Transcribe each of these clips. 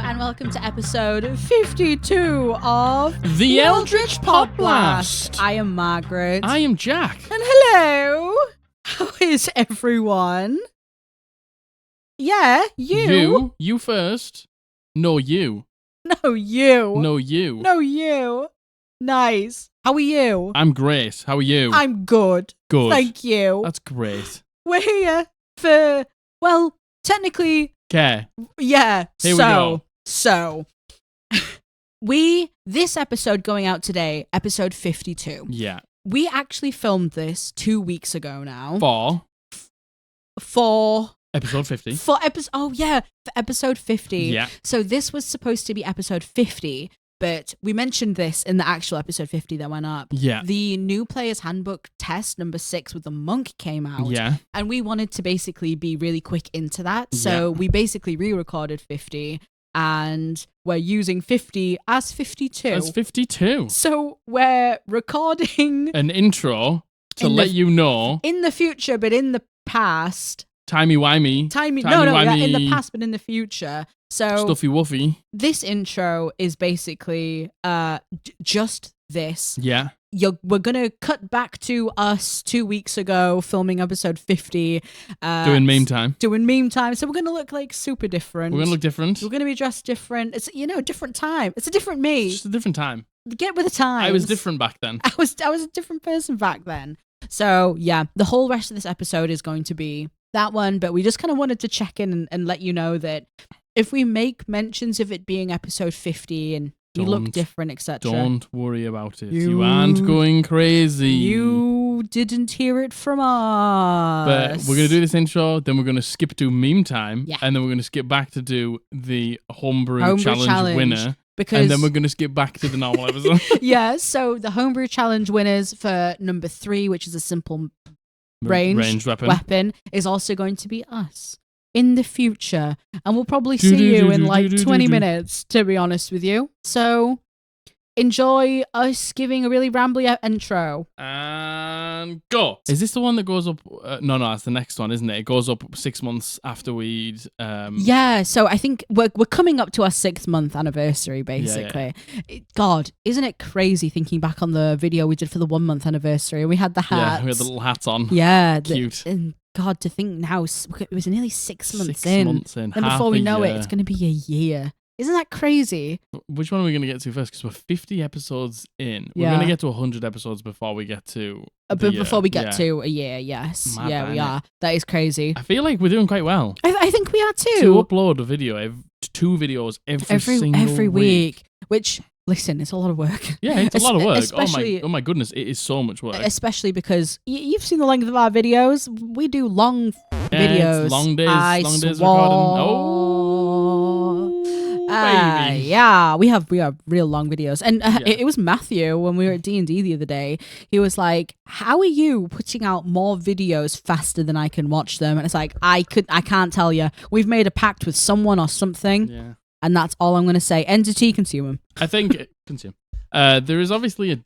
and welcome to episode 52 of The Eldritch Podblast. I am Margaret. I am Jack. And hello. How is everyone? Yeah, you. You first. No, you. No, you. No, you. No, you. Nice. How are you? I'm great. How are you? I'm good. Good. Thank you. That's great. We're here for, well, technically, Okay. yeah. Here we go. So, this episode going out today, episode 52. Yeah. We actually filmed this 2 weeks ago now. For episode 50. For episode 50. Yeah. So this was supposed to be episode 50, but we mentioned this in the actual episode 50 that went up. Yeah. The new player's handbook test number 6 with the monk came out. Yeah. And we wanted to basically be really quick into that. So we basically re-recorded 50 and we're using 50 as 52. That's 52. So we're recording An intro to let you know. in the future, but in the past. Timey-wimey. In the past, but in the future. So Stuffy woofy. this intro is basically just this. Yeah. We're gonna cut back to us 2 weeks ago filming episode 50. Doing meme time. So we're gonna look like super different. We're going to look different. We're gonna be dressed different. It's a different time. It's a different me. It's just a different time. Get with the times. I was different back then. I was a different person back then. So yeah, the whole rest of this episode is going to be that one, but we just kind of wanted to check in and let you know that if we make mentions of it being episode 50 and we look different, etc. Don't worry about it. You aren't going crazy. You didn't hear it from us. But we're going to do this intro, then we're going to skip to meme time, Yeah. and then we're going to skip back to do the Homebrew challenge winner, because and then we're going to skip back to the normal episode. yeah, so the Homebrew challenge winners for number 3, which is a simple ranged weapon, is also going to be us in the future, and we'll probably see you in like 20 minutes, to be honest with you. So enjoy us giving a really rambly intro. And go. Is this the one that goes up? No, that's the next one, isn't it? It goes up 6 months after we'd. Yeah, so I think we're coming up to our 6th month anniversary, basically. Yeah. God, isn't it crazy thinking back on the video we did for the 1 month anniversary? We had the hats. Yeah, we had the little hats on. Yeah, cute. And God, to think now it was nearly 6 months 6 in. months in. And before we know it, it's going to be a year. Isn't that crazy? Which one are we going to get to first? Because we're 50 episodes in. We're Yeah. going to get to 100 episodes before we get to before we get to a year, yes. Mad we are. That is crazy. I feel like we're doing quite well. I think we are too. To upload a video, 2 videos every week. Which, listen, it's a lot of work. Yeah, it's a lot of work. Especially, oh my goodness, it is so much work. Especially because you've seen the length of our videos. We do long videos. It's long days. Long days recording. Baby. Yeah, we have real long videos, and it was Matthew when we were at D&D the other day. He was like, "How are you putting out more videos faster than I can watch them?" And it's like, I can't tell you. We've made a pact with someone or something, and that's all I'm going to say. Entity, consume them. I think consume. There is obviously I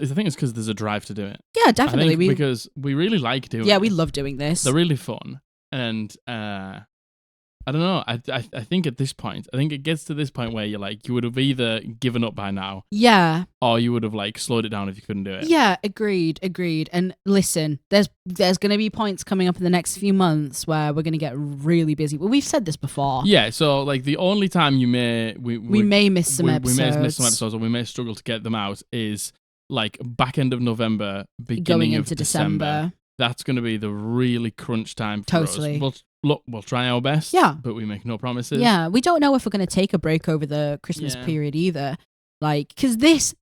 think it's because there's a drive to do it. Yeah, definitely. Because we really like doing it. Yeah, we love doing this. They're really fun, and I don't know. I think at this point, it gets to this point where you're like, you would have either given up by now, yeah, or you would have like slowed it down if you couldn't do it. Yeah, agreed. And listen, there's going to be points coming up in the next few months where we're going to get really busy. Well, we've said this before. Yeah, so like the only time we may miss some episodes. We may miss some episodes, or we may struggle to get them out is like back end of November, beginning going into of December. That's going to be the really crunch time for us. We'll try our best, but we make no promises. Yeah, we don't know if we're going to take a break over the Christmas period either. Like, because this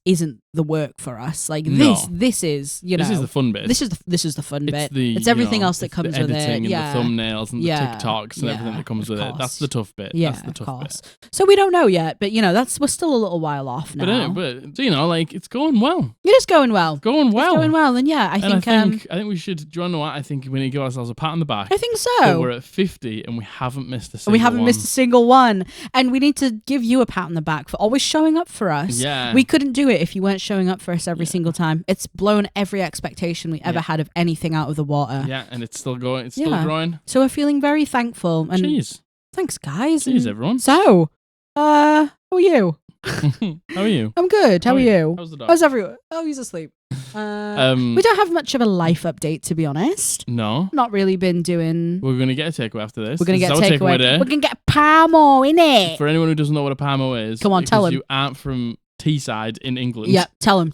isn't the work for us. Like this is this is the fun bit. This is the fun bit. It's everything else that comes with it. And the thumbnails and the TikToks and everything that comes with it. That's the tough bit. Yeah, that's the tough bit. So we don't know yet, but we're still a little while off now. But like it's going well. It is going well. It's going well. And I think we should. Do you want to know what? I think we need to give ourselves a pat on the back. I think so. But we're at 50 and we haven't missed a single one. We haven't missed a single one, and we need to give you a pat on the back for always showing up for us. Yeah, we couldn't do it if you weren't showing up for us every single time. It's blown every expectation we ever had of anything out of the water. Yeah, and it's still going. It's still growing. So we're feeling very thankful. And Jeez. Thanks, guys. Cheers, everyone. So, how are you? How are you? I'm good. How are you? How's the dog? How's everyone? Oh, he's asleep. We don't have much of a life update, to be honest. No. Not really been doing... We're going to get a takeaway after this. We're going to get a takeaway. Day. We're going to get a Parmo, innit? For anyone who doesn't know what a Parmo is, come on, tell him. You aren't from Teesside in England. Yeah, tell him.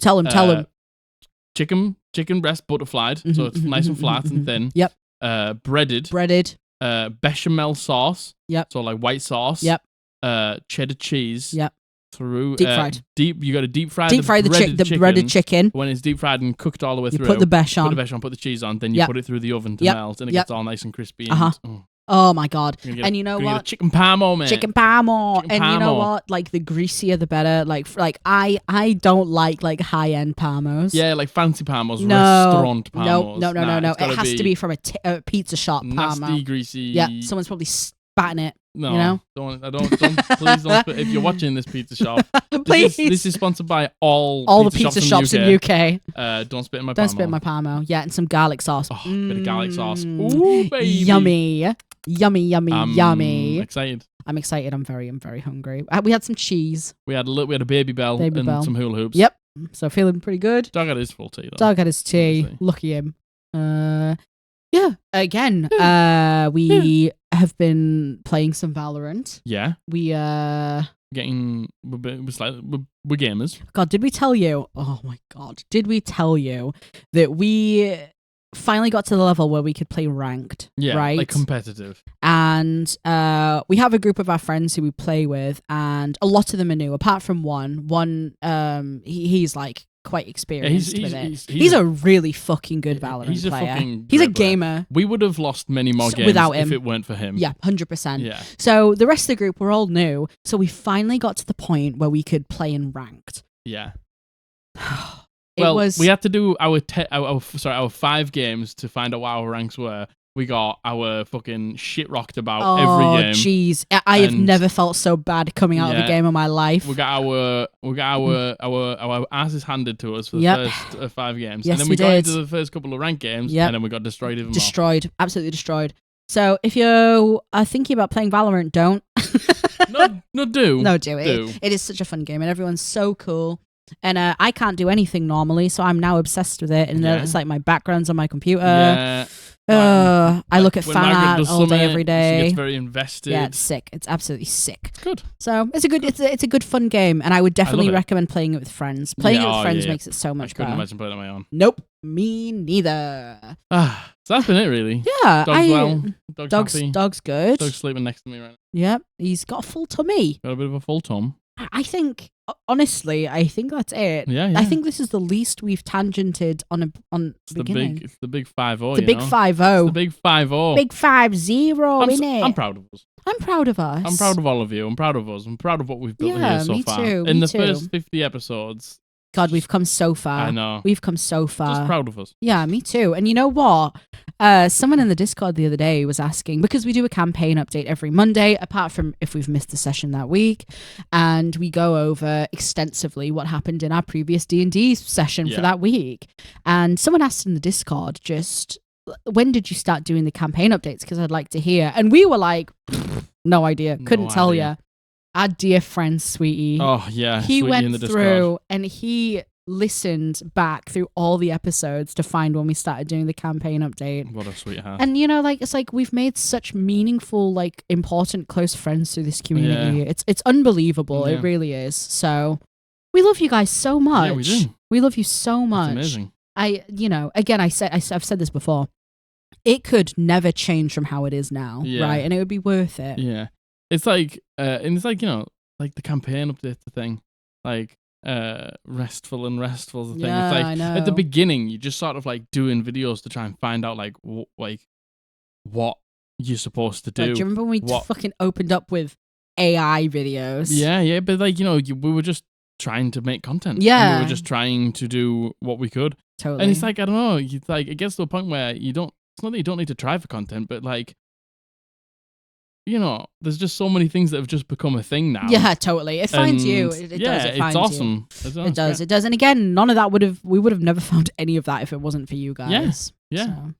Chicken breast butterflied, so it's nice and flat and thin. Yep. Breaded. Bechamel sauce. Yep. So like white sauce. Yep. Cheddar cheese. Yep. Through deep fried. You got to deep fry the breaded chicken. When it's deep fried and cooked all the way through, put the besh on. Put the cheese on, then you put it through the oven to melt, and it gets all nice and crispy. Oh my god! And you know what? Chicken Parmo, man. Chicken Parmo. And you know what? Like the greasier the better. Like I don't like high end Parmos. Yeah, like fancy Parmos, restaurant Parmos. No. It has to be from a pizza shop Parmo. Nasty, greasy. Yeah, someone's probably spat in it. No, you know? Please don't. If you're watching this pizza shop, please. This is sponsored by all the pizza shops in UK. Don't spit in my Parmo. Don't spit in my Parmo. Yeah, and some garlic sauce. Bit of garlic sauce. Ooh, baby. Yummy. I'm excited. I'm excited. I'm very hungry. We had some cheese. We had a baby bell and some hula hoops. Yep. So feeling pretty good. Dog had his full tea though. Dog had his tea. Obviously. Lucky him. Yeah. Again, we have been playing some Valorant. Yeah. We're gamers. God, did we tell you? Oh my God, did we tell you that we finally got to the level where we could play ranked? Yeah, right? Like competitive. And we have a group of our friends who we play with, and a lot of them are new, apart from one. He's like quite experienced with it. He's a really fucking good Valorant player. He's a gamer. We would have lost many more games without him if it weren't for him. Yeah, 100%. Yeah. So the rest of the group were all new. So we finally got to the point where we could play in ranked. Yeah. We had to do our 5 games to find out what our ranks were. We got our fucking shit rocked about every game. Oh, jeez. I have never felt so bad coming out of a game in my life. We got our asses handed to us for the first 5 games. Yes, and then we got into the first couple of ranked games, and then we got destroyed even more. Absolutely destroyed. So if you are thinking about playing Valorant, don't. Do it. It is such a fun game, and everyone's so cool. And I can't do anything normally, so I'm now obsessed with it. And it's like my background's on my computer. Yeah. I look at fan art all day, every day. She gets very invested. Yeah, it's sick. It's absolutely sick. Good. So it's a good fun game, and I would definitely recommend playing it with friends. Playing it with friends makes it so much better. I couldn't imagine playing it on my own. Nope, me neither. So that's been it, really. Yeah, Dog's happy. Dog's good. Dog's sleeping next to me right now. Yep, he's got a full tummy. Got a bit of a full tum. I think, honestly, that's it. Yeah. I think this is the least we've tangented on the beginning. It's the big 5-0. The big 5-0. The big 5-0. Big 5-0, innit? I'm proud of us. I'm proud of us. I'm proud of all of you. I'm proud of us. I'm proud of what we've built here so far. Too, In the first 50 episodes. God, we've come so far. I know. We've come so far. Just proud of us. Yeah, me too. And you know what? Someone in the Discord the other day was asking, because we do a campaign update every Monday, apart from if we've missed a session that week, and we go over extensively what happened in our previous D&D session for that week. And someone asked in the Discord just, when did you start doing the campaign updates? Because I'd like to hear. And we were like, no idea. Couldn't tell you. Our dear friend, Sweetie. Oh, yeah. He Sweetie went in the Discord. through and he listened back through all the episodes to find when we started doing the campaign update. What a sweetheart. And, you know, like, it's like we've made such meaningful, like, important, close friends through this community. Yeah. It's unbelievable. Yeah. It really is. So we love you guys so much. Yeah, we do. We love you so much. It's amazing. Again, I've said this before. It could never change from how it is now, right? And it would be worth it. Yeah. It's like, and it's like, you know, like the campaign update thing, like restful is the thing. Yeah, it's like I know. at the beginning, you just sort of like doing videos to try and find out like what you're supposed to do. Like, do you remember when we fucking opened up with AI videos? Yeah, but like, you know, we were just trying to make content. Yeah, and we were just trying to do what we could. Totally. And it's like, I don't know, it gets to a point where it's not that you don't need to try for content, but like, you know, there's just so many things that have just become a thing now. Yeah, totally. It finds you. It does. It finds it's awesome. It does. It does. And again, none of that we would have never found any of that if it wasn't for you guys. Yeah. So,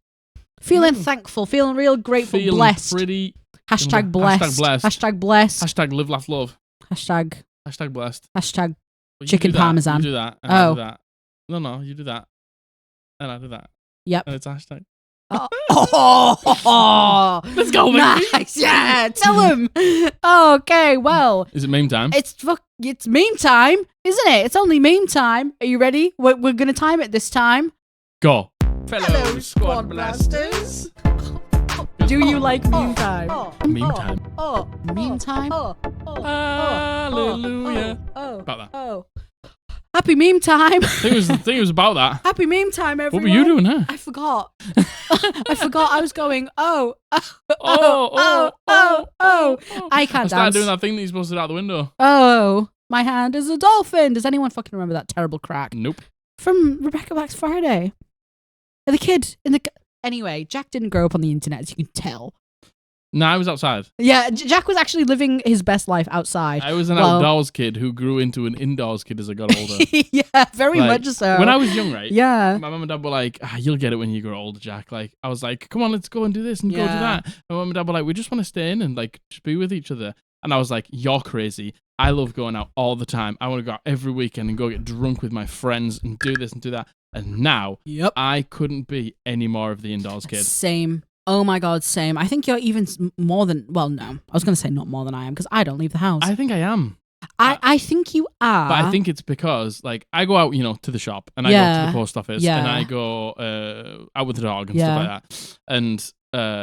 feeling thankful, feeling real grateful, blessed. Pretty Hashtag blessed. Hashtag blessed. Hashtag blessed. Hashtag live, laugh, love. Hashtag blessed. Hashtag Well, chicken parmesan. You do that. And I do that. No, you do that. And I do that. Yep. And it's hashtag. Oh, let's go, baby. Nice. Yeah, tell him. Okay, well. Is it meme time? It's meme time, isn't it? It's only meme time. Are you ready? We're going to time it this time. Go. Fellow squad blasters. Do you like meme time? Meme time. Meme time? Hallelujah. About that. Happy meme time. I think it was about that. Happy meme time, everyone. What were you doing there? I forgot. I was going, I can't I started dance. doing that thing that you're supposed to do out the window. Oh, my hand is a dolphin. Does anyone fucking remember that terrible crack? Nope. From Rebecca Black's Friday. The kid in the... Anyway, Jack didn't grow up on the internet, as you can tell. No, I was outside. Yeah, Jack was actually living his best life outside. I was an outdoors kid who grew into an indoors kid as I got older. Yeah, very much so. When I was young, right? Yeah. My mum and dad were like, you'll get it when you grow older, Jack. Like, I was like, come on, let's go and do this and go do that. My mum and dad were like, we just want to stay in and like just be with each other. And I was like, you're crazy. I love going out all the time. I want to go out every weekend and go get drunk with my friends and do this and do that. And now, I couldn't be any more of the indoors kid. Same. Oh my God, same. I think you're even more than... Well, no. I was going to say not more than I am because I don't leave the house. I think I am. I think you are. But I think it's because, like, I go out, to the shop and I go to the post office and I go out with the dog and stuff like that. And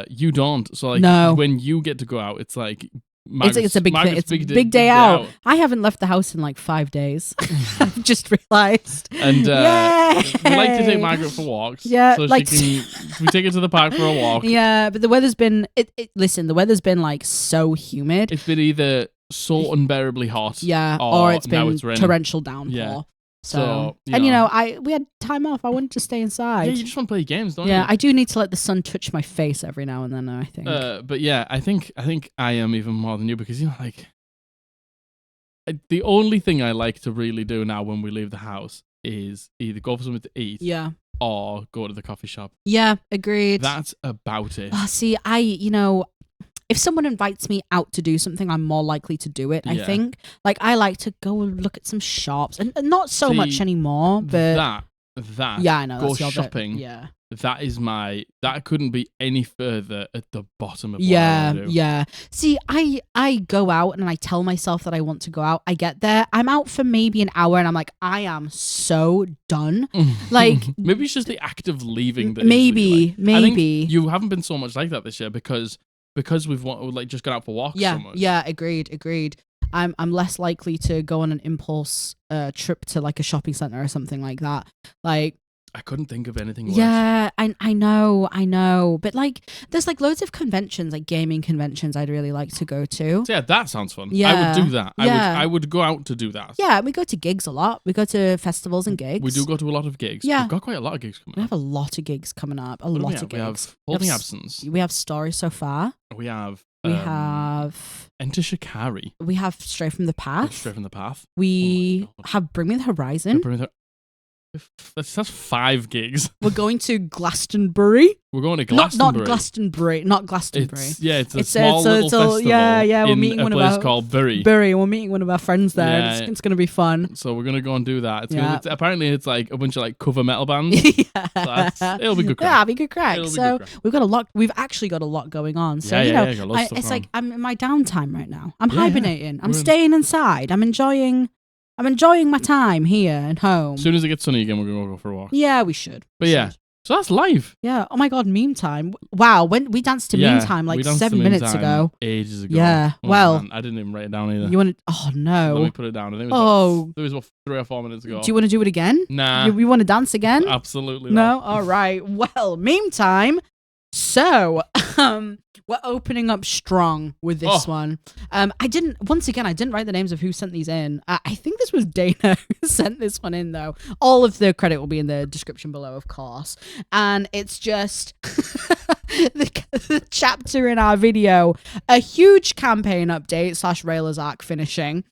you don't. So, like, when you get to go out, it's like... It's a big thing. It's a big day out. I haven't left the house in like 5 days. I've just realised. And we like to take Margaret for walks. Yeah, so like we take her to the park for a walk. Yeah, but the weather's been. Listen, the weather's been like so humid. It's been either so unbearably hot. Yeah, or it's been raining. torrential downpour. Yeah. So and we had time off. I wanted to stay inside. Yeah, you just want to play games, don't you? Yeah, I do need to let the sun touch my face every now and then. I think. But yeah, I think I am even more than you because like the only thing I like to really do now when we leave the house is either go for something to eat. Yeah. Or go to the coffee shop. Yeah, agreed. That's about it. See, if someone invites me out to do something, I'm more likely to do it, I think. Like, I like to go and look at some shops. And not so much anymore, but... That. Yeah, I know. Go that's shopping. Yeah. That couldn't be any further at the bottom of what I want to do. Yeah. See, I go out and I tell myself that I want to go out. I get there. I'm out for maybe an hour and I'm like, I am so done. Like... Maybe it's just the act of leaving. Maybe. I think you haven't been so much like that this year because we've just gone out for walks so much. Yeah, agreed. I'm less likely to go on an impulse trip to like a shopping center or something like that. Like, I couldn't think of anything worse. Yeah, I know. But like, there's like loads of conventions, like gaming conventions I'd really like to go to. So yeah, that sounds fun. Yeah. I would do that. Yeah. I would go out to do that. Yeah, we go to gigs a lot. We go to festivals and gigs. We do go to a lot of gigs. Yeah. We've got quite a lot of gigs coming up. We have a lot of gigs coming up. A lot of gigs. We have Holding Absence. We have Story So Far. We have... Enter Shikari. We have Stray from the Path. We have Bring Me the Horizon. That's 5 gigs. We're going to Glastonbury. We're going to Glastonbury. Not Glastonbury. It's a small little festival. Yeah. We're meeting in a place called Bury. We're meeting one of our friends there. Yeah. It's going to be fun. So we're going to go and do that. Apparently it's like a bunch of like cover metal bands. So it'll be good crack. Yeah, it'll be good crack. So we've got a lot. We've actually got a lot going on. So it's like I'm in my downtime right now. I'm hibernating. I'm staying inside. I'm enjoying my time here and home. As soon as it gets sunny again, we're going to go for a walk. Yeah, we should. So that's live. Yeah. Oh my God, meme time. Wow. When we danced to meme time like 7 minutes ago. Ages ago. Yeah. Man. I didn't even write it down either. You want to? Oh no. Let me put it down. I think it was about 3 or 4 minutes ago. Do you want to do it again? Nah. You want to dance again? Absolutely not. No? All right. Well, meme time. So, we're opening up strong with this one. I didn't write the names of who sent these in. I think this was Dana who sent this one in, though. All of the credit will be in the description below, of course. And it's just the chapter in our video, a huge campaign update / Railers arc finishing.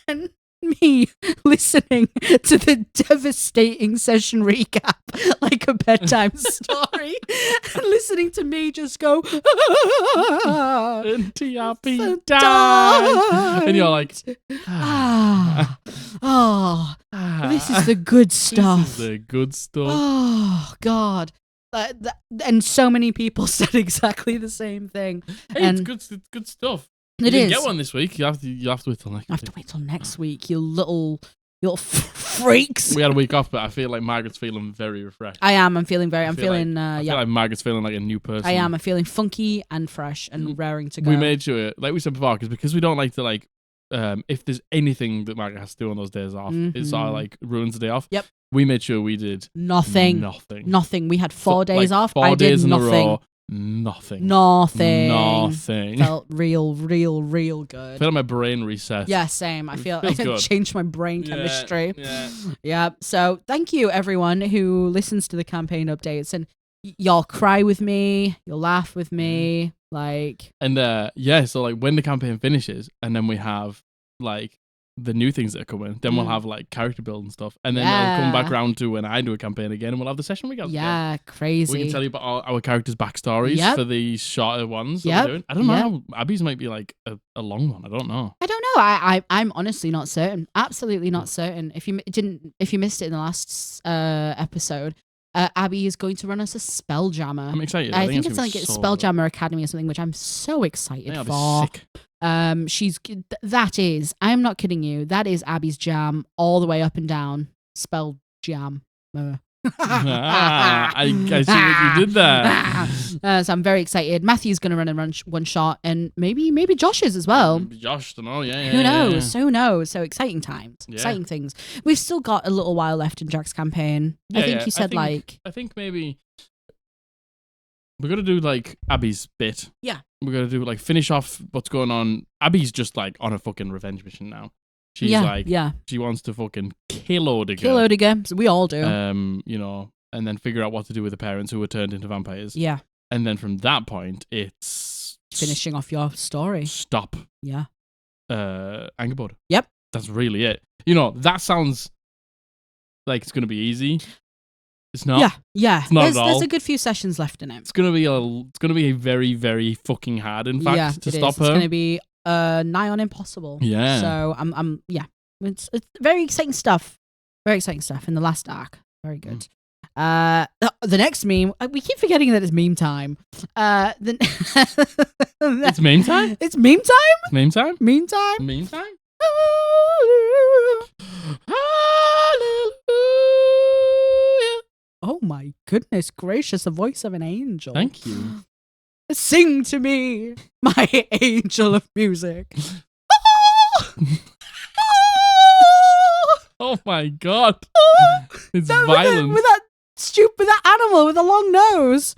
And me listening to the devastating session recap like a bedtime story and listening to me just go and TRP died. And you're like, this is the good stuff. This is the good stuff. Oh God. And so many people said exactly the same thing. Hey, it's good stuff. You didn't get one this week. You have to wait till next week. I have to wait till next week, you little freaks. We had a week off, but I feel like Margaret's feeling very refreshed. I am. I'm feeling I feel like Margaret's feeling like a new person. I am. I'm feeling funky and fresh and raring to go. We made sure, like we said before, because we don't like to if there's anything that Margaret has to do on those days off, it sort of like ruins the day off. Yep. We made sure we did nothing. We had 4 days off. 4 I days did in nothing. a row. Nothing. Felt real good. I feel like my brain reset. Yeah, same. I feel I changed my brain chemistry. Yeah. So thank you everyone who listens to the campaign updates, and y'all cry with me, you'll laugh with me, like. And so like when the campaign finishes, and then we have like the new things that are coming, then we'll have like character build and stuff, and then it'll come back around to when I do a campaign again, and we'll have the session we got. Yeah, crazy. We can tell you about our characters' backstories for the shorter ones that we're doing. I don't know how Abby's might be like a long one. I don't know. I'm honestly not certain. Absolutely not certain. If you missed it in the last episode, Abby is going to run us a Spelljammer. I'm excited. I think it's like a Spelljammer Academy or something, which I'm so excited for. Sick. I'm not kidding you, that is Abby's jam all the way up and down. Spell jam. I see what you did there. So I'm very excited. Matthew's going to run a one shot, and maybe Josh's as well. Josh, don't know. Who knows? Who knows? So exciting times, exciting things. We've still got a little while left in Jack's campaign. I think you said I think maybe we're gonna do like Abby's bit. Yeah. We're gonna do like finish off what's going on. Abby's just like on a fucking revenge mission now. She's she wants to fucking kill Odiger. So we all do. And then figure out what to do with the parents who were turned into vampires. Yeah. And then from that point, it's finishing off your story. Stop. Yeah. Angerboard. Yep. That's really it. That sounds like it's gonna be easy. It's not. Yeah. It's not at all. There's a good few sessions left in it. It's gonna be a very, very fucking hard, in fact, to stop her. It's gonna be nigh on impossible. Yeah. So I'm It's very exciting stuff. Very exciting stuff in the last arc. Very good. The next meme, we keep forgetting that it's meme time. It's meme time? It's meme time? Meme time? Meme time? Meme time? Oh my goodness gracious, the voice of an angel. Thank you. Sing to me, my angel of music. Oh my god. It's violent. With that animal with a long nose.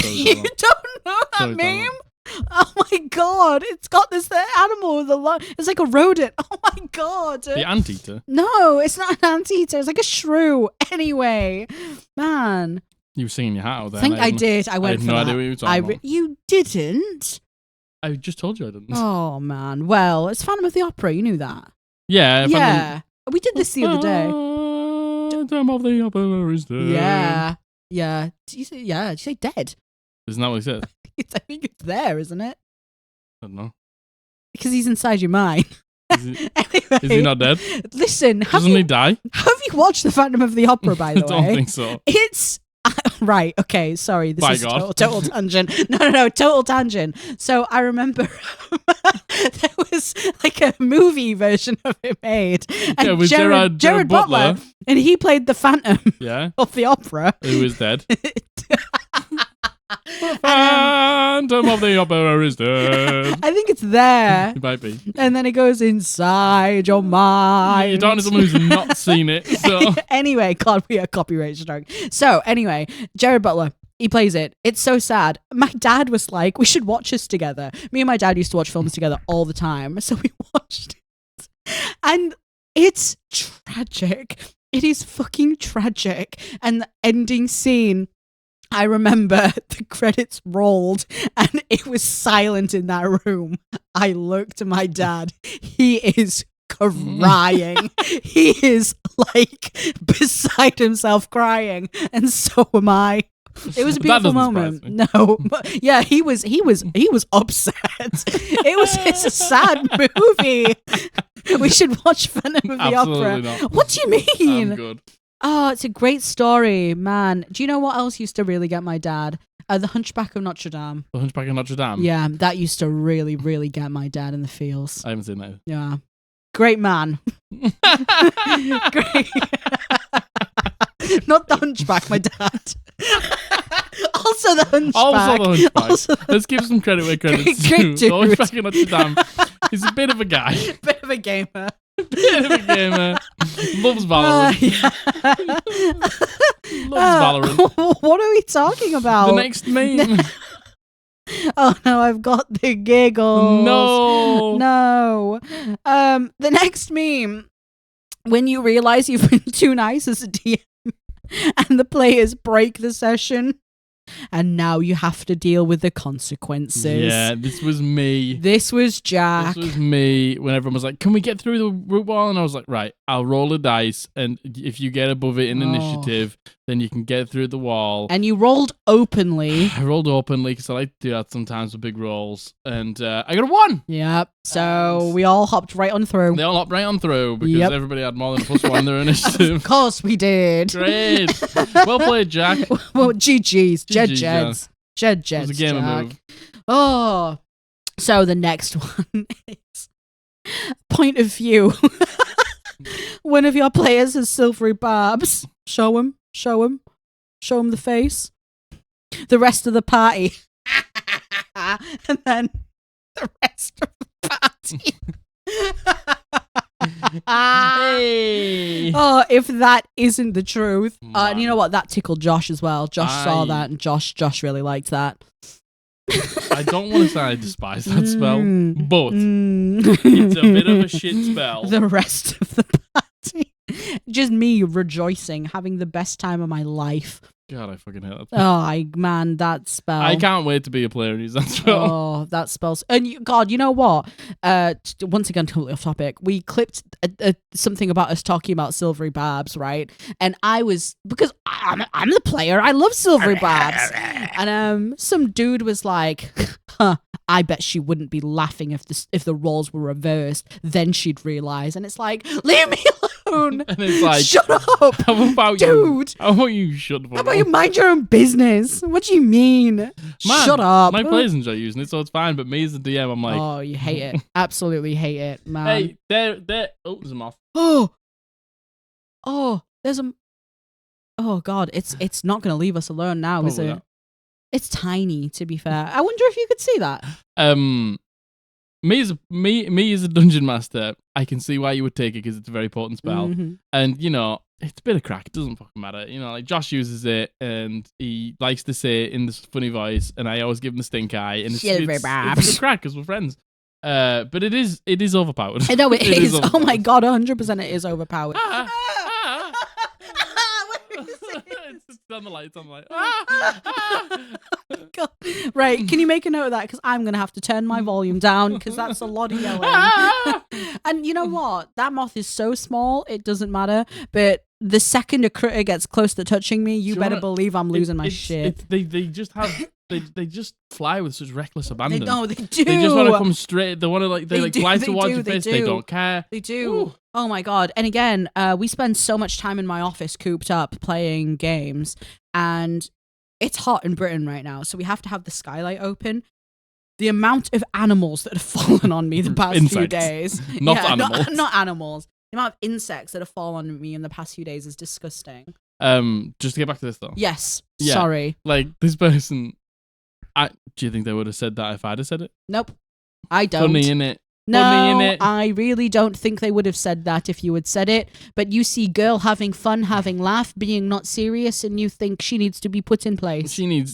You don't know that meme? Oh my god, it's got this animal with a long... It's like a rodent. Oh my god. The anteater? No, it's not an anteater. It's like a shrew. Anyway, man. You were singing your hat out there. I did. I went for that. I had no idea what you were talking about. You didn't? I just told you I didn't. Oh man. Well, it's Phantom of the Opera. You knew that. Yeah. Yeah. We did this the other day. Phantom of the Opera is dead. Yeah. Yeah. Did you say dead? Isn't that what he said? I think it's there, isn't it? I don't know. Because he's inside your mind. Anyway, is he not dead? Listen. Doesn't he die? Have you watched The Phantom of the Opera, by the way? I don't think so. It's... right, okay, sorry. This is total tangent. No, total tangent. So I remember there was like a movie version of it made. And with Gerard Butler. And he played the Phantom of the Opera. Who is dead. Phantom of the Opera is dead. I think it's there. It might be. And then it goes inside your mind. You're talking to someone who's not seen it. So. Anyway, God, we are copyright struck. So anyway, Gerard Butler, he plays it. It's so sad. My dad was like, we should watch this together. Me and my dad used to watch films together all the time. So we watched it. And it's tragic. It is fucking tragic. And the ending scene, I remember the credits rolled and it was silent in that room. I looked at my dad. He is crying. He is like beside himself crying, and so am I. It was a beautiful moment. No, but yeah, he was upset. It's a sad movie. We should watch Phantom of the Opera. Not. What do you mean? I'm good. Oh, it's a great story, man. Do you know what else used to really get my dad? The Hunchback of Notre Dame. The Hunchback of Notre Dame? Yeah, that used to really, really get my dad in the feels. I haven't seen that. Yeah. Great man. Great. Not the Hunchback, my dad. Also the Hunchback. Let's give some credit where credit's due. The Hunchback of Notre Dame. He's a bit of a guy. Bit of a gamer. Loves Valorant. Loves Valorant. What are we talking about? The next meme. Oh no, I've got the giggles. No. The next meme. When you realize you've been too nice as a DM and the players break the session. And now you have to deal with the consequences. Yeah, this was me. This was Jack. This was me when everyone was like, can we get through the root wall? And I was like, right, I'll roll a dice. And if you get above it in initiative, then you can get through the wall. And you rolled openly. I rolled openly because I like to do that sometimes with big rolls. And I got a 1. Yep. So we all hopped right on through. They all hopped right on through because everybody had more than a +1 in their initiative. Of course we did. Great. Well played, Jack. Well, GG's. Jeds. It was a gamer move. Oh. So the next one is point of view. One of your players has silvery barbs. Show him the face. The rest of the party. And then the rest of the party. Hey. Oh, if that isn't the truth. And you know what? That tickled Josh as well. Josh saw that, and Josh really liked that. I don't want to say I despise that spell, but it's a bit of a shit spell. The rest of the party. Just me rejoicing, having the best time of my life. God, I fucking hate that. Oh, that spell. I can't wait to be a player and use that spell. Oh, that spell's... And you know what? Once again, totally off topic. We clipped something about us talking about silvery barbs, right? And I was... Because I'm the player. I love silvery barbs. And some dude was like... I bet she wouldn't be laughing if the roles were reversed. Then she'd realise. And it's like, leave me alone. And it's like, shut up. How about dude? How about you shut up? How about you mind your own business? What do you mean? Man, shut up. My players enjoy using it, so it's fine. But me as a DM, I'm like, oh, you hate it. Absolutely hate it, man. Hey, there. Oh, there's a moth. Oh, there's a. Oh God, it's not going to leave us alone now, is it? Not. It's tiny, to be fair. I wonder if you could see that. Me as a dungeon master, I can see why you would take it because it's a very potent spell, and it's a bit of crack. It doesn't fucking matter. Like Josh uses it, and he likes to say it in this funny voice, and I always give him the stink eye, and it's a crack because we're friends. But it is overpowered. I know it is. Oh my God, 100% it is overpowered. It's on the light. God. Right, can you make a note of that? Because I'm going to have to turn my volume down because that's a lot of yelling. And you know what? That moth is so small, it doesn't matter. But the second a critter gets close to touching me, you better believe I'm losing my shit. They just have... They just fly with such reckless abandon. They do. They just want to come straight. They want to fly towards your face. They don't care. They do. Ooh. Oh my God. And again, we spend so much time in my office cooped up playing games, and it's hot in Britain right now, so we have to have the skylight open. The amount of animals that have fallen on me the past few days. Not animals. Not animals. The amount of insects that have fallen on me in the past few days is disgusting. Just to get back to this though. Yes. Yeah. Sorry. Like this person. Do you think they would have said that if I'd have said it? Nope. I don't. Funny, innit? No, Funny, innit? I really don't think they would have said that if you had said it. But you see girl having fun, having laugh, being not serious, and you think she needs to be put in place. She needs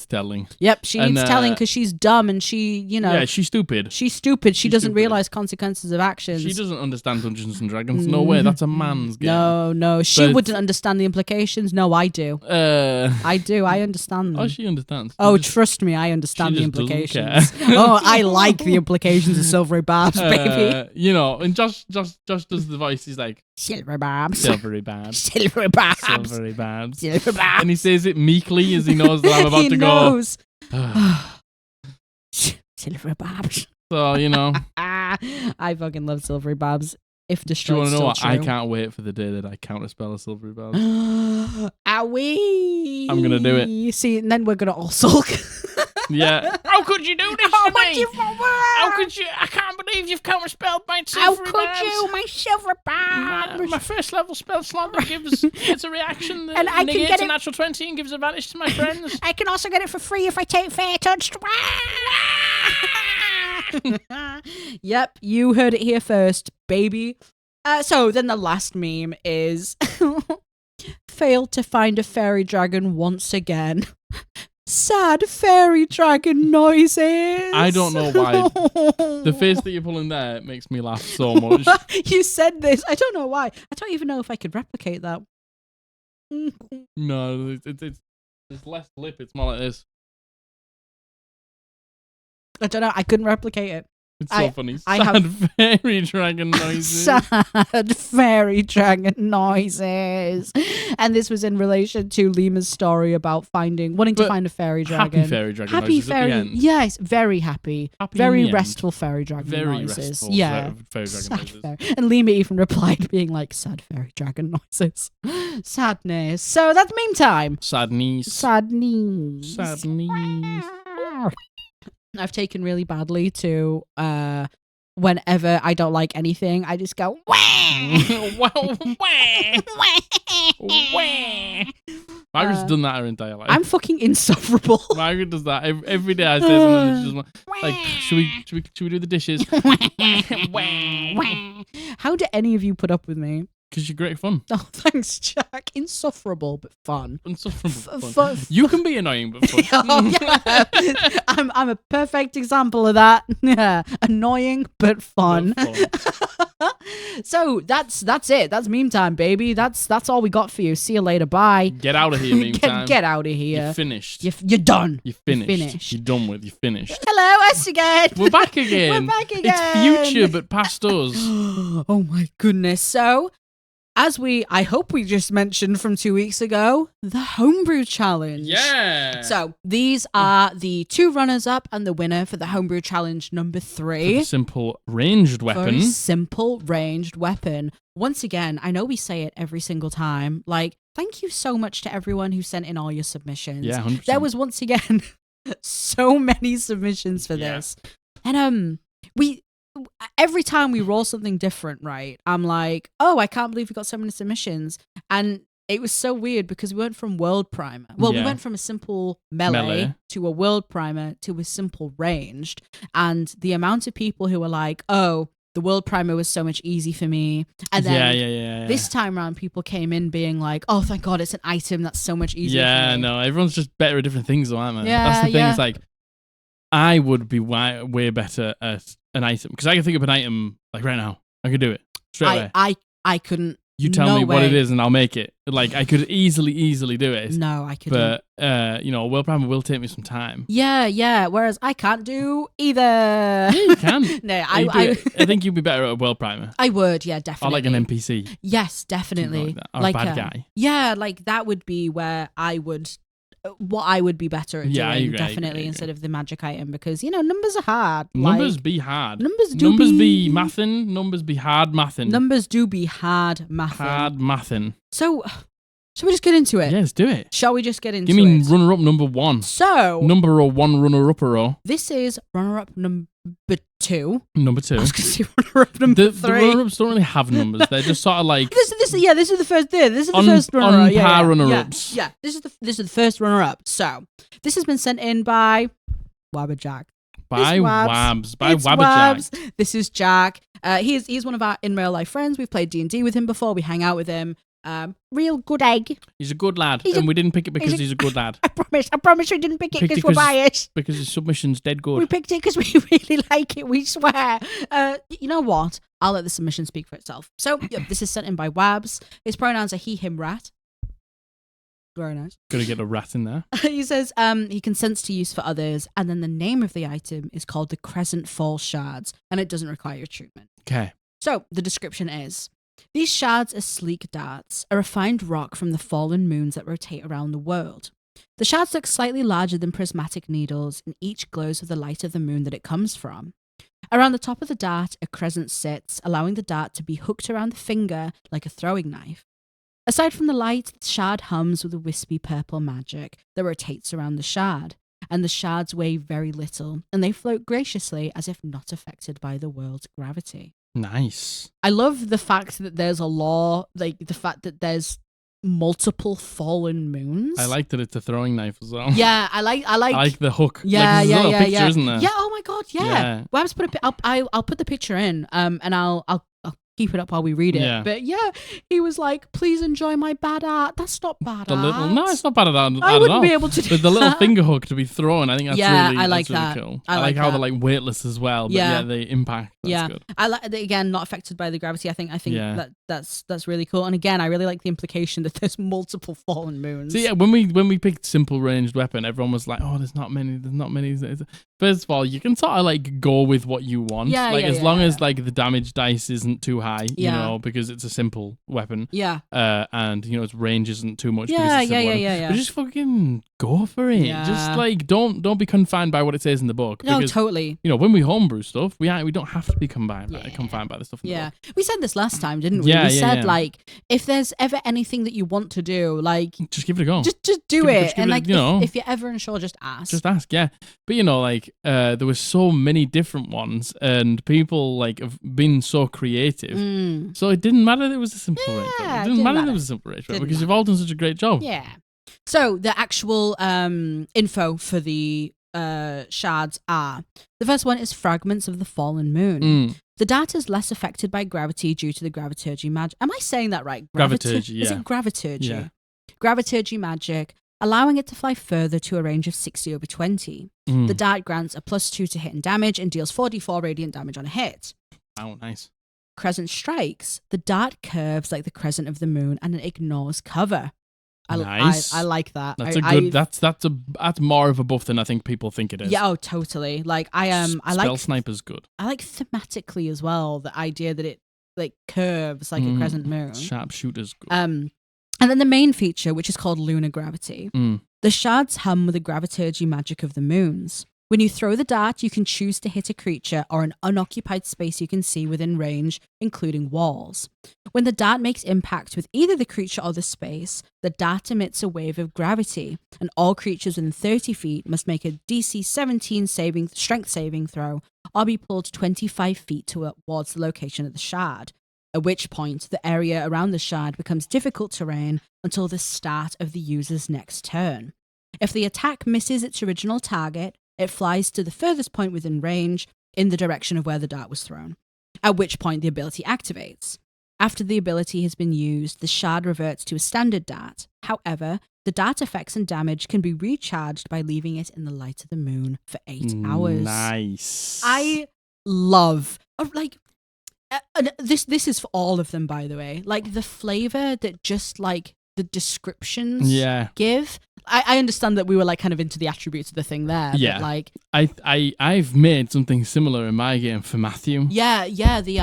telling. Yep, she needs telling because she's dumb and she, Yeah, she's stupid. She's stupid. She doesn't realize consequences of actions. She doesn't understand Dungeons and Dragons. No way. That's a man's game. No. She wouldn't understand the implications. No, I do. I do. I understand them. Oh, she understands. Trust me, I understand the implications. Oh, I like the implications of silvery barbs, baby. And Josh does the voice. He's like, silvery barbs. Silvery barbs. Silvery barbs. Silvery barbs. Silvery barbs. And he says it meekly as he knows that I'm about he to knows. go. Silvery barbs. So, I fucking love silvery barbs. If do you want to know what? I can't wait for the day that I counterspell a silvery barbs. Owie. I'm going to do it. See, and then we're going to all sulk. Yeah. How could you do this How to me? How could you? I can't believe you've counterspelled my How silvery could barbs. you, my silver barbs? My first level spell slot that it's a reaction that And I can negates get a it- natural 20 and gives advantage to my friends. I can also get it for free if I take fair touch. Yep, you heard it here first, baby. So then the last meme is failed to find a fairy dragon once again. Sad fairy dragon noises. I don't know why. The face that you're pulling there makes me laugh so much. You said this. I don't know why. I don't even know if I could replicate that. No, it's less lip. It's more like this. I don't know. I couldn't replicate it. It's so funny. I Sad fairy dragon noises. Sad fairy dragon noises. And this was in relation to Lima's story about wanting to find a fairy dragon. Happy fairy dragon Happy noises fairy, at the end. yes, very happy. Happy Very in the end. restful fairy dragon Very noises. restful Yeah. fairy dragon Sad noises. fairy. And Lima even replied being like, sad fairy dragon noises. Sadness. So that's meme time. Sadness. Sadness. Sadness. I've taken really badly to whenever I don't like anything, I just go wah! Margaret's done that her entire life. I'm fucking insufferable. Margaret does that every day. I say something and she's like, should we do the dishes? How do any of you put up with me? Because you're great fun. Oh, thanks, Jack. Insufferable, but fun. Insufferable, fun. You can be annoying, but fun. Oh, yeah. I'm a perfect example of that. Yeah. Annoying, but fun. So that's it. That's meme time, baby. That's all we got for you. See you later. Bye. Get out of here, meme time. Get out of here. You're finished. You're done. You're finished. You're finished. You're done with. You're finished. Hello, us again. We're back again. We're back again. It's future, but past us. Oh my goodness. So, as I hope we just mentioned from 2 weeks ago, the Homebrew Challenge. Yeah. So, these are the 2 runners-up and the winner for the Homebrew Challenge number 3. For the simple ranged weapon. For a simple ranged weapon. Once again, I know we say it every single time. Like, thank you so much to everyone who sent in all your submissions. Yeah, 100%. There was once again so many submissions for this. And every time we roll something different, right, I'm like, oh, I can't believe we got so many submissions. And it was so weird because we went from World Primer. Well, we went from a simple melee to a World Primer to a simple ranged. And the amount of people who were like, oh, the World Primer was so much easy for me. And then this time around, people came in being like, oh, thank God, it's an item that's so much easier for me. Yeah, no, everyone's just better at different things, though, aren't they? Yeah, that's the thing. yeah. It's like, I would be way better at an item because I can think of an item like right now. I could do it straight away. I couldn't. You tell me what it is and I'll make it. Like I could easily do it. No, I couldn't. But World Primer will take me some time. Yeah. Whereas I can't do either. Yeah, you can. No, I think you'd be better at a World Primer. I would, yeah, definitely. Or like an NPC. Yes, definitely. Or a bad guy. Yeah, like that would be where I would be better at doing, I agree, definitely, instead of the magic item, because numbers are hard. Numbers be hard. Numbers be mathin'. Numbers be hard mathin'. Numbers do be hard mathin'. Hard mathin'. So, shall we just get into it? Yeah, let's do it. Shall we just get into it? Give me runner-up number 1. So, number 1 runner-up. This is runner-up number 2. Number 2. I was going to say runner-up number 3. The runner-ups don't really have numbers. They're just sort of like... This is the first there. This is the first runner-up. On par runner-ups. Yeah, this is the first runner-up. So, this has been sent in by WabberJacked. By Wabs. By It's WabberJacked. Wabs. This is Jack. He's one of our in real life friends. We've played D&D with him before. We hang out with him. Real good egg. He's a good lad, and we didn't pick it because he's a good lad. I promise we didn't pick it because we're biased. Because his submission's dead good. We picked it because we really like it, we swear. You know what? I'll let the submission speak for itself. So, this is sent in by Wabs. His pronouns are he, him, rat. Very nice. Gotta get a rat in there. He says he consents to use for others, and then the name of the item is called the Crescent Fall Shards, and it doesn't require your treatment. Okay. So the description is, these shards are sleek darts, a refined rock from the fallen moons that rotate around the world. The shards look slightly larger than prismatic needles, and each glows with the light of the moon that it comes from. Around the top of the dart, a crescent sits, allowing the dart to be hooked around the finger like a throwing knife. Aside from the light, the shard hums with a wispy purple magic that rotates around the shard, and the shards weigh very little, and they float graciously as if not affected by the world's gravity. Nice. I love the fact that there's a law, like the fact that there's multiple fallen moons. I like that it's a throwing knife as well. Yeah, I like the hook. Yeah, like, yeah, a little picture, yeah. isn't there? Yeah. Oh my god, yeah. Well, I'll put the picture in, and I'll keep it up while we read it. Yeah. But yeah, he was like, "Please enjoy my bad art." That's not bad art. No, it's not bad at all. I wouldn't be able to do But the little that. finger hook to be thrown, I think that's really, I like that's that. really cool. I I like how that. they're like weightless as well. But yeah, the impact. That's good. I like again, not affected by the gravity. I think Yeah. that's really cool. And again, I really like the implication that there's multiple fallen moons. So yeah, when we picked simple ranged weapon, everyone was like, "Oh, there's not many. First of all, you can sort of like go with what you want. Yeah, like yeah, as yeah, long yeah. as like the damage dice isn't too high, you Yeah. know, because it's a simple weapon. Yeah. And you know its range isn't too much. Yeah, because it's a simple yeah, weapon. yeah. But just fucking go for it. Yeah. Just like don't be confined by what it says in the book. No, Because, totally. you know, when we homebrew stuff, we don't have to be confined by the stuff in the Yeah. book. We said this last time, didn't we? Yeah, we yeah, said yeah. like, if there's ever anything that you want to do, like Just give it a go. just do Give it- it. just give And it, like you know. if you're ever unsure, just ask. Just ask, yeah. But you know, like there were so many different ones, and people like have been so creative. So it didn't matter that it was a simple range weapon. It didn't matter that it was a simple range weapon because you've all done such a great job. Yeah. So the actual info for the shards are, the first one is fragments of the fallen moon. The dart is less affected by gravity due to the graviturgy magic. Am I saying that right? Graviturgy, Is yeah. it graviturgy? Yeah. Graviturgy magic, allowing it to fly further to a range of 60 over 20. The dart grants a +2 to hit and damage and deals 4d4 radiant damage on a hit. Oh, nice. Crescent strikes. The dart curves like the crescent of the moon and it ignores cover. Nice. I like that. That's a good. That's more of a buff than I think people think it is. Yeah, oh, totally. Like I Spell sniper's good. I like thematically as well the idea that it like curves like a crescent moon. Sharpshooter's good. And then the main feature, which is called lunar gravity. The shards hum with the graviturgy magic of the moons. When you throw the dart, you can choose to hit a creature or an unoccupied space you can see within range, including walls. When the dart makes impact with either the creature or the space, the dart emits a wave of gravity, and all creatures within 30 feet must make a DC 17 strength saving throw or be pulled 25 feet towards the location of the shard, at which point the area around the shard becomes difficult terrain until the start of the user's next turn. If the attack misses its original target, it flies to the furthest point within range in the direction of where the dart was thrown, at which point the ability activates. After the ability has been used, the shard reverts to a standard dart. However, the dart effects and damage can be recharged by leaving it in the light of the moon for 8 hours. Nice. I love, like, this is for all of them, by the way. Like, the flavor that just, like, the descriptions give. I understand that we were like kind of into the attributes of the thing there. Yeah. But like I've made something similar in my game for Matthew. Yeah, the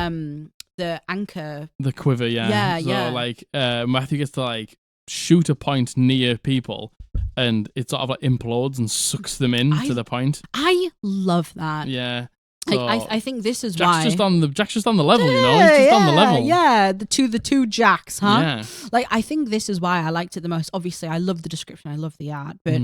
anchor. The quiver, Yeah, so like Matthew gets to like shoot a point near people and it sort of like implodes and sucks them in to the point. I love that. Yeah. So I think this is Jack's why Jack's just on the level, you know. He's just on the level. Yeah, the two Jacks, huh? Yeah. Like I think this is why I liked it the most. Obviously, I love the description, I love the art, but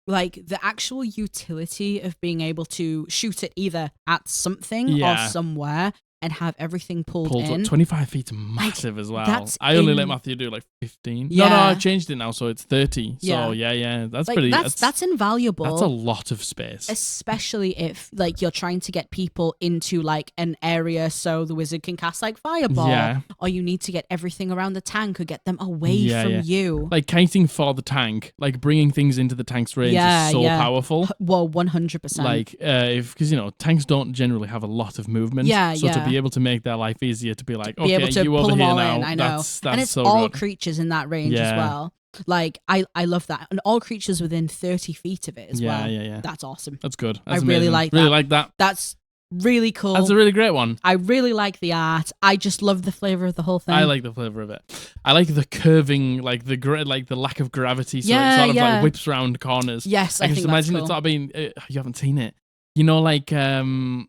like the actual utility of being able to shoot it either at something or somewhere and have everything pulled in. Up 25 feet is massive as well. I only let Matthew do like 15. Yeah. No, I've changed it now, so it's 30. So yeah, that's like, pretty. That's invaluable. That's a lot of space, especially if like you're trying to get people into like an area so the wizard can cast like fireball, or you need to get everything around the tank or get them away from you. Like kiting for the tank, like bringing things into the tank's range is so powerful. Well, 100%. Like because you know tanks don't generally have a lot of movement. So to be able to make their life easier, to be like, okay, be able to you pull over them here all now. in, I know. That's and it's so all good. creatures in that range as well. Like, I love that. And all creatures within 30 feet of it as well. Yeah. That's awesome. That's good. I really like that. Really like that. That's really cool. That's a really great one. I really like the art. I just love the flavor of the whole thing. I like the flavor of it. I like the curving, like the lack of gravity, so it sort of like whips around corners. Yes, I think just imagine that's cool. it sort of being. You haven't seen it, you know, like the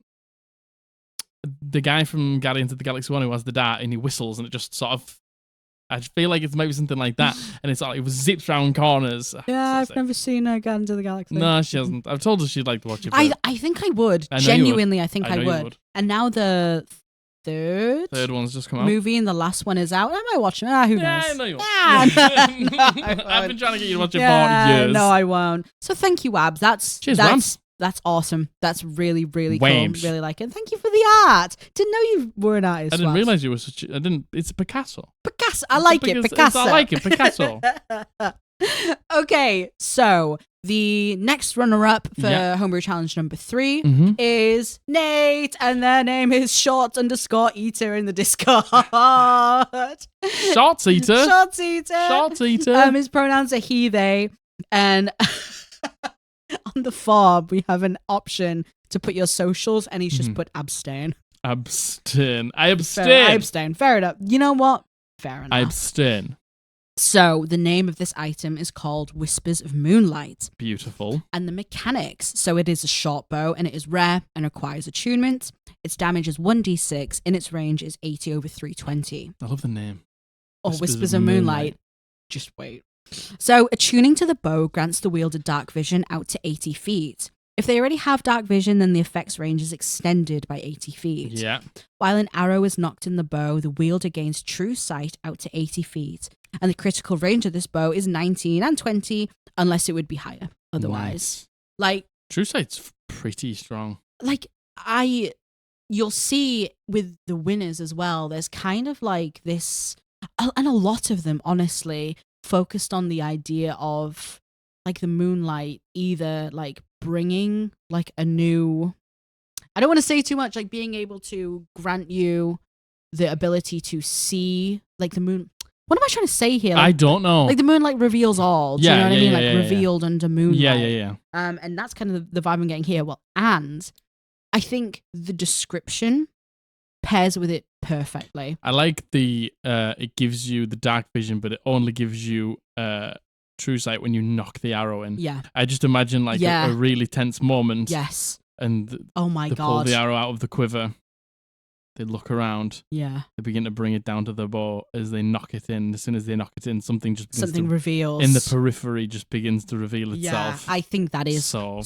guy from Guardians of the Galaxy 1 who has the dart and he whistles and it just sort of. I just feel like it's maybe something like that, and it's like it zips round corners. Yeah, I've never seen Guardians of the Galaxy. No, she hasn't. I've told her she'd like to watch it. I think I would. Genuinely, I think I would. And now the third one's just come out. Movie and the last one is out. I might watch it. Who knows? I know you won't. I've been trying to get you to watch it for years. No, I won't. So thank you, Wabs. Cheers, Wabs. That's awesome. That's really, really Wabs. cool. Really like it. Thank you for the art. Didn't know you were an artist. I didn't realize you were such. I didn't. It's Picasso. Picasso. I like it. Picasso. I like it. Picasso. Okay, so the next runner-up for Homebrew Challenge number 3 is Nate, and their name is short_eater in the Discord. Shorts eater. Shorts eater. Shorts eater. His pronouns are he, they, and on the fob we have an option to put your socials, and he's just put abstain. Abstain. I abstain. I abstain. Fair enough. You know what? Fair enough. I abstain. So the name of this item is called Whispers of Moonlight. Beautiful. And the mechanics. So it is a short bow and it is rare and requires attunement. Its damage is 1d6 and its range is 80/320. I love the name. Whispers of Moonlight. Just wait. So attuning to the bow grants the wielder dark vision out to 80 feet. If they already have dark vision, then the effect's range is extended by 80 feet. Yeah. While an arrow is nocked in the bow, the wielder gains true sight out to 80 feet. And the critical range of this bow is 19 and 20, unless it would be higher otherwise. Nice. Like, true sight's pretty strong. Like, you'll see with the winners as well, there's kind of like this, and a lot of them, honestly, focused on the idea of like the moonlight either like bringing like a new, I don't want to say too much, like being able to grant you the ability to see like the moon. What am I trying to say here? Like, I don't know. Like the moonlight reveals all. Do you know what I mean? Like revealed under moonlight. Yeah. And that's kind of the vibe I'm getting here. Well, and I think the description pairs with it perfectly. I like the it gives you the dark vision, but it only gives you true sight when you knock the arrow in. Yeah. I just imagine like a really tense moment. Yes. And oh my they god, pull the arrow out of the quiver. They look around. Yeah. They begin to bring it down to the bow as they knock it in. As soon as they knock it in, something reveals. In the periphery just begins to reveal itself. Yeah, I think that is so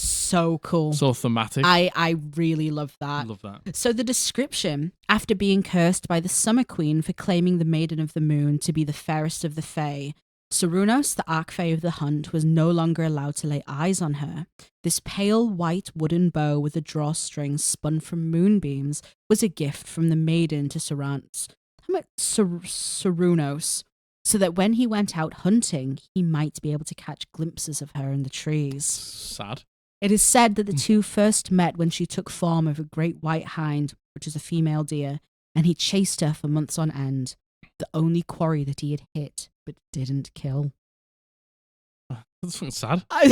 cool. So thematic. I really love that. I love that. So the description, after being cursed by the Summer Queen for claiming the Maiden of the Moon to be the fairest of the Fae, Cernunnos, the Archfey of the Hunt, was no longer allowed to lay eyes on her. This pale white wooden bow with a drawstring spun from moonbeams was a gift from the maiden to Cernunnos, so that when he went out hunting, he might be able to catch glimpses of her in the trees. Sad. It is said that the two first met when she took form of a great white hind, which is a female deer, and he chased her for months on end, the only quarry that he had hit but didn't kill. That's sad. I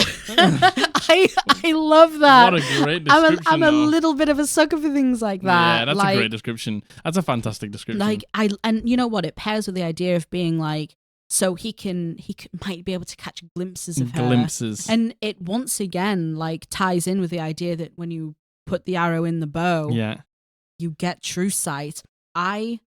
love that. What a great description. I'm a little bit of a sucker for things like that. Yeah, that's a great description. That's a fantastic description. And you know what? It pairs with the idea of being like, so he might be able to catch glimpses of her. Glimpses. And it once again like ties in with the idea that when you put the arrow in the bow, you get true sight. I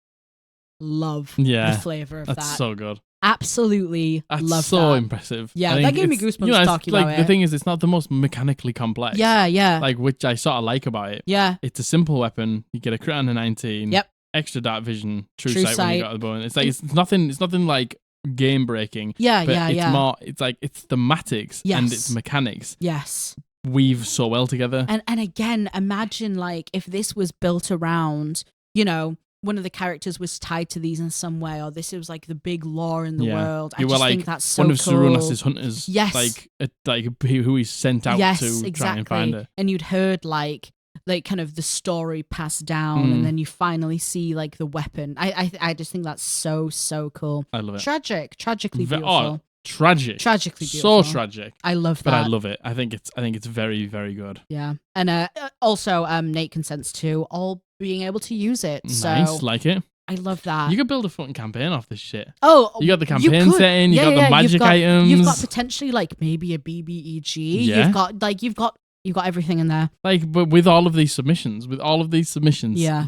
love the flavor of that. That's so good. Absolutely love that. That's so impressive. Yeah, that gave me goosebumps talking about it. The thing is, it's not the most mechanically complex. Yeah. Like, which I sort of like about it. Yeah. It's a simple weapon. You get a crit on a 19. Yep. Extra dark vision, true sight when you got the bow. It's like it's nothing like game breaking. Yeah, it's more. It's like it's thematics and it's mechanics. Yes. Weave so well together. And again, imagine like if this was built around, you know, one of the characters was tied to these in some way, or this was like the big lore in the world. I just think that's so cool. One of Cernunnos' hunters, yes, like who he's sent out to try and find her. And you'd heard like kind of the story passed down, and then you finally see like the weapon. I just think that's so cool. I love it. Tragically beautiful. Tragically beautiful. So tragic. I love that. But I love it. I think it's very, very good. Yeah. And also Nate consents to all being able to use it. Nice, So like it. I love that. You could build a fucking campaign off this shit. Oh, you got the campaign setting, you got the magic items. You've got potentially like maybe a BBEG. Yeah. You've got everything in there. Like, but with all of these submissions, yeah,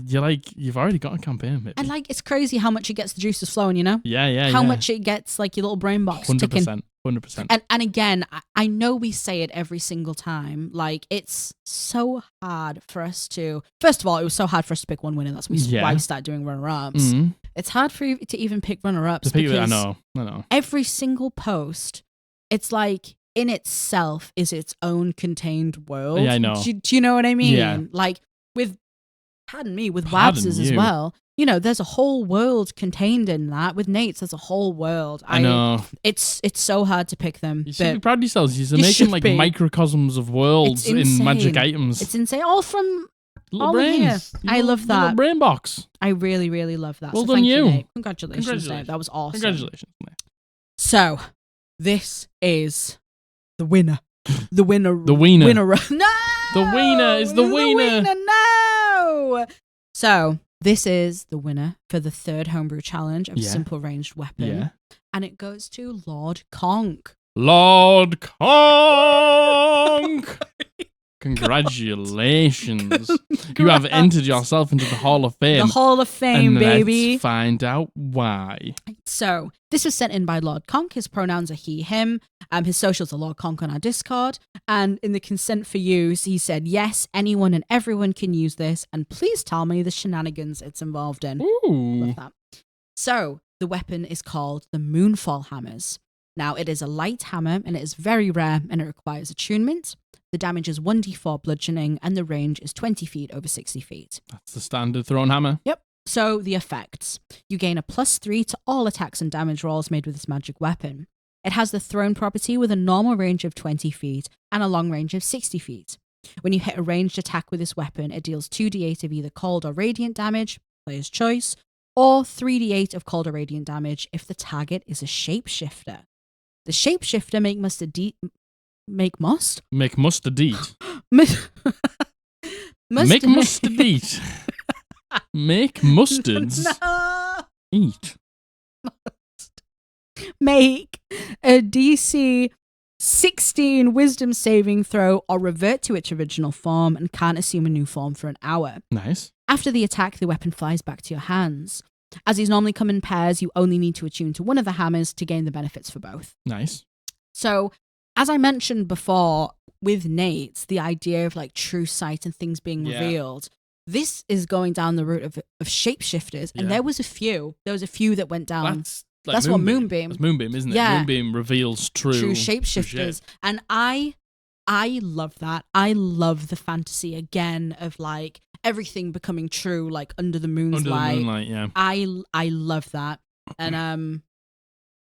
you've already got a campaign, maybe. And like, it's crazy how much it gets the juices flowing, you know? Yeah. How much it gets like your little brain box ticking. 100%. And again, I know we say it every single time. Like, it's so hard for us to. First of all, it was so hard for us to pick one winner. That's why we started doing runner-ups. Mm-hmm. It's hard for you to even pick runner-ups I because know. Every single post, it's like in itself is its own contained world. Yeah, I know. Do you know what I mean? Yeah. Like with Wabs's as well. You know, there's a whole world contained in that. With Nate's, there's a whole world. I know. It's so hard to pick them. You should be proud of yourselves. You're making like microcosms of worlds in magic items. It's insane. All from little brains. I love that. Little brain box. I really, really love that. Well so done, thank you. Nate. Congratulations, Nate. That was awesome. Congratulations, Nate. So, this is the winner. The winner. The wiener. No! The wiener is the wiener. No! So, this is the winner for the third homebrew challenge of Simple Ranged Weapon. Yeah. And it goes to LordConq. LordConq! Congratulations. You have entered yourself into the Hall of Fame. The Hall of Fame, baby. Let's find out why. So, this was sent in by LordConq. His pronouns are he, him. His socials are LordConq on our Discord. And in the consent for use, he said, yes, anyone and everyone can use this. And please tell me the shenanigans it's involved in. Ooh. Love that. So, the weapon is called the Moonfall Hammers. Now, it is a light hammer, and it is very rare, and it requires attunement. The damage is 1d4 bludgeoning, and the range is 20 feet over 60 feet. That's the standard thrown hammer. Yep. So, the effects. You gain a +3 to all attacks and damage rolls made with this magic weapon. It has the thrown property with a normal range of 20 feet and a long range of 60 feet. When you hit a ranged attack with this weapon, it deals 2d8 of either cold or radiant damage, player's choice, or 3d8 of cold or radiant damage if the target is a shapeshifter. The shapeshifter make mustard eat. Make mustards. Make mustards. Eat. Make a DC 16 wisdom saving throw or revert to its original form and can't assume a new form for an hour. Nice. After the attack, the weapon flies back to your hands. As these normally come in pairs, you only need to attune to one of the hammers to gain the benefits for both. Nice. So, as I mentioned before, with Nate, the idea of like true sight and things being revealed, this is going down the route of shapeshifters, and there was a few that went down. That's what Moonbeam. That's Moonbeam, isn't it? Yeah. Moonbeam reveals true shapeshifters, and I love that. I love the fantasy again of like everything becoming true, like under the moon's light. The moonlight, yeah. I love that, and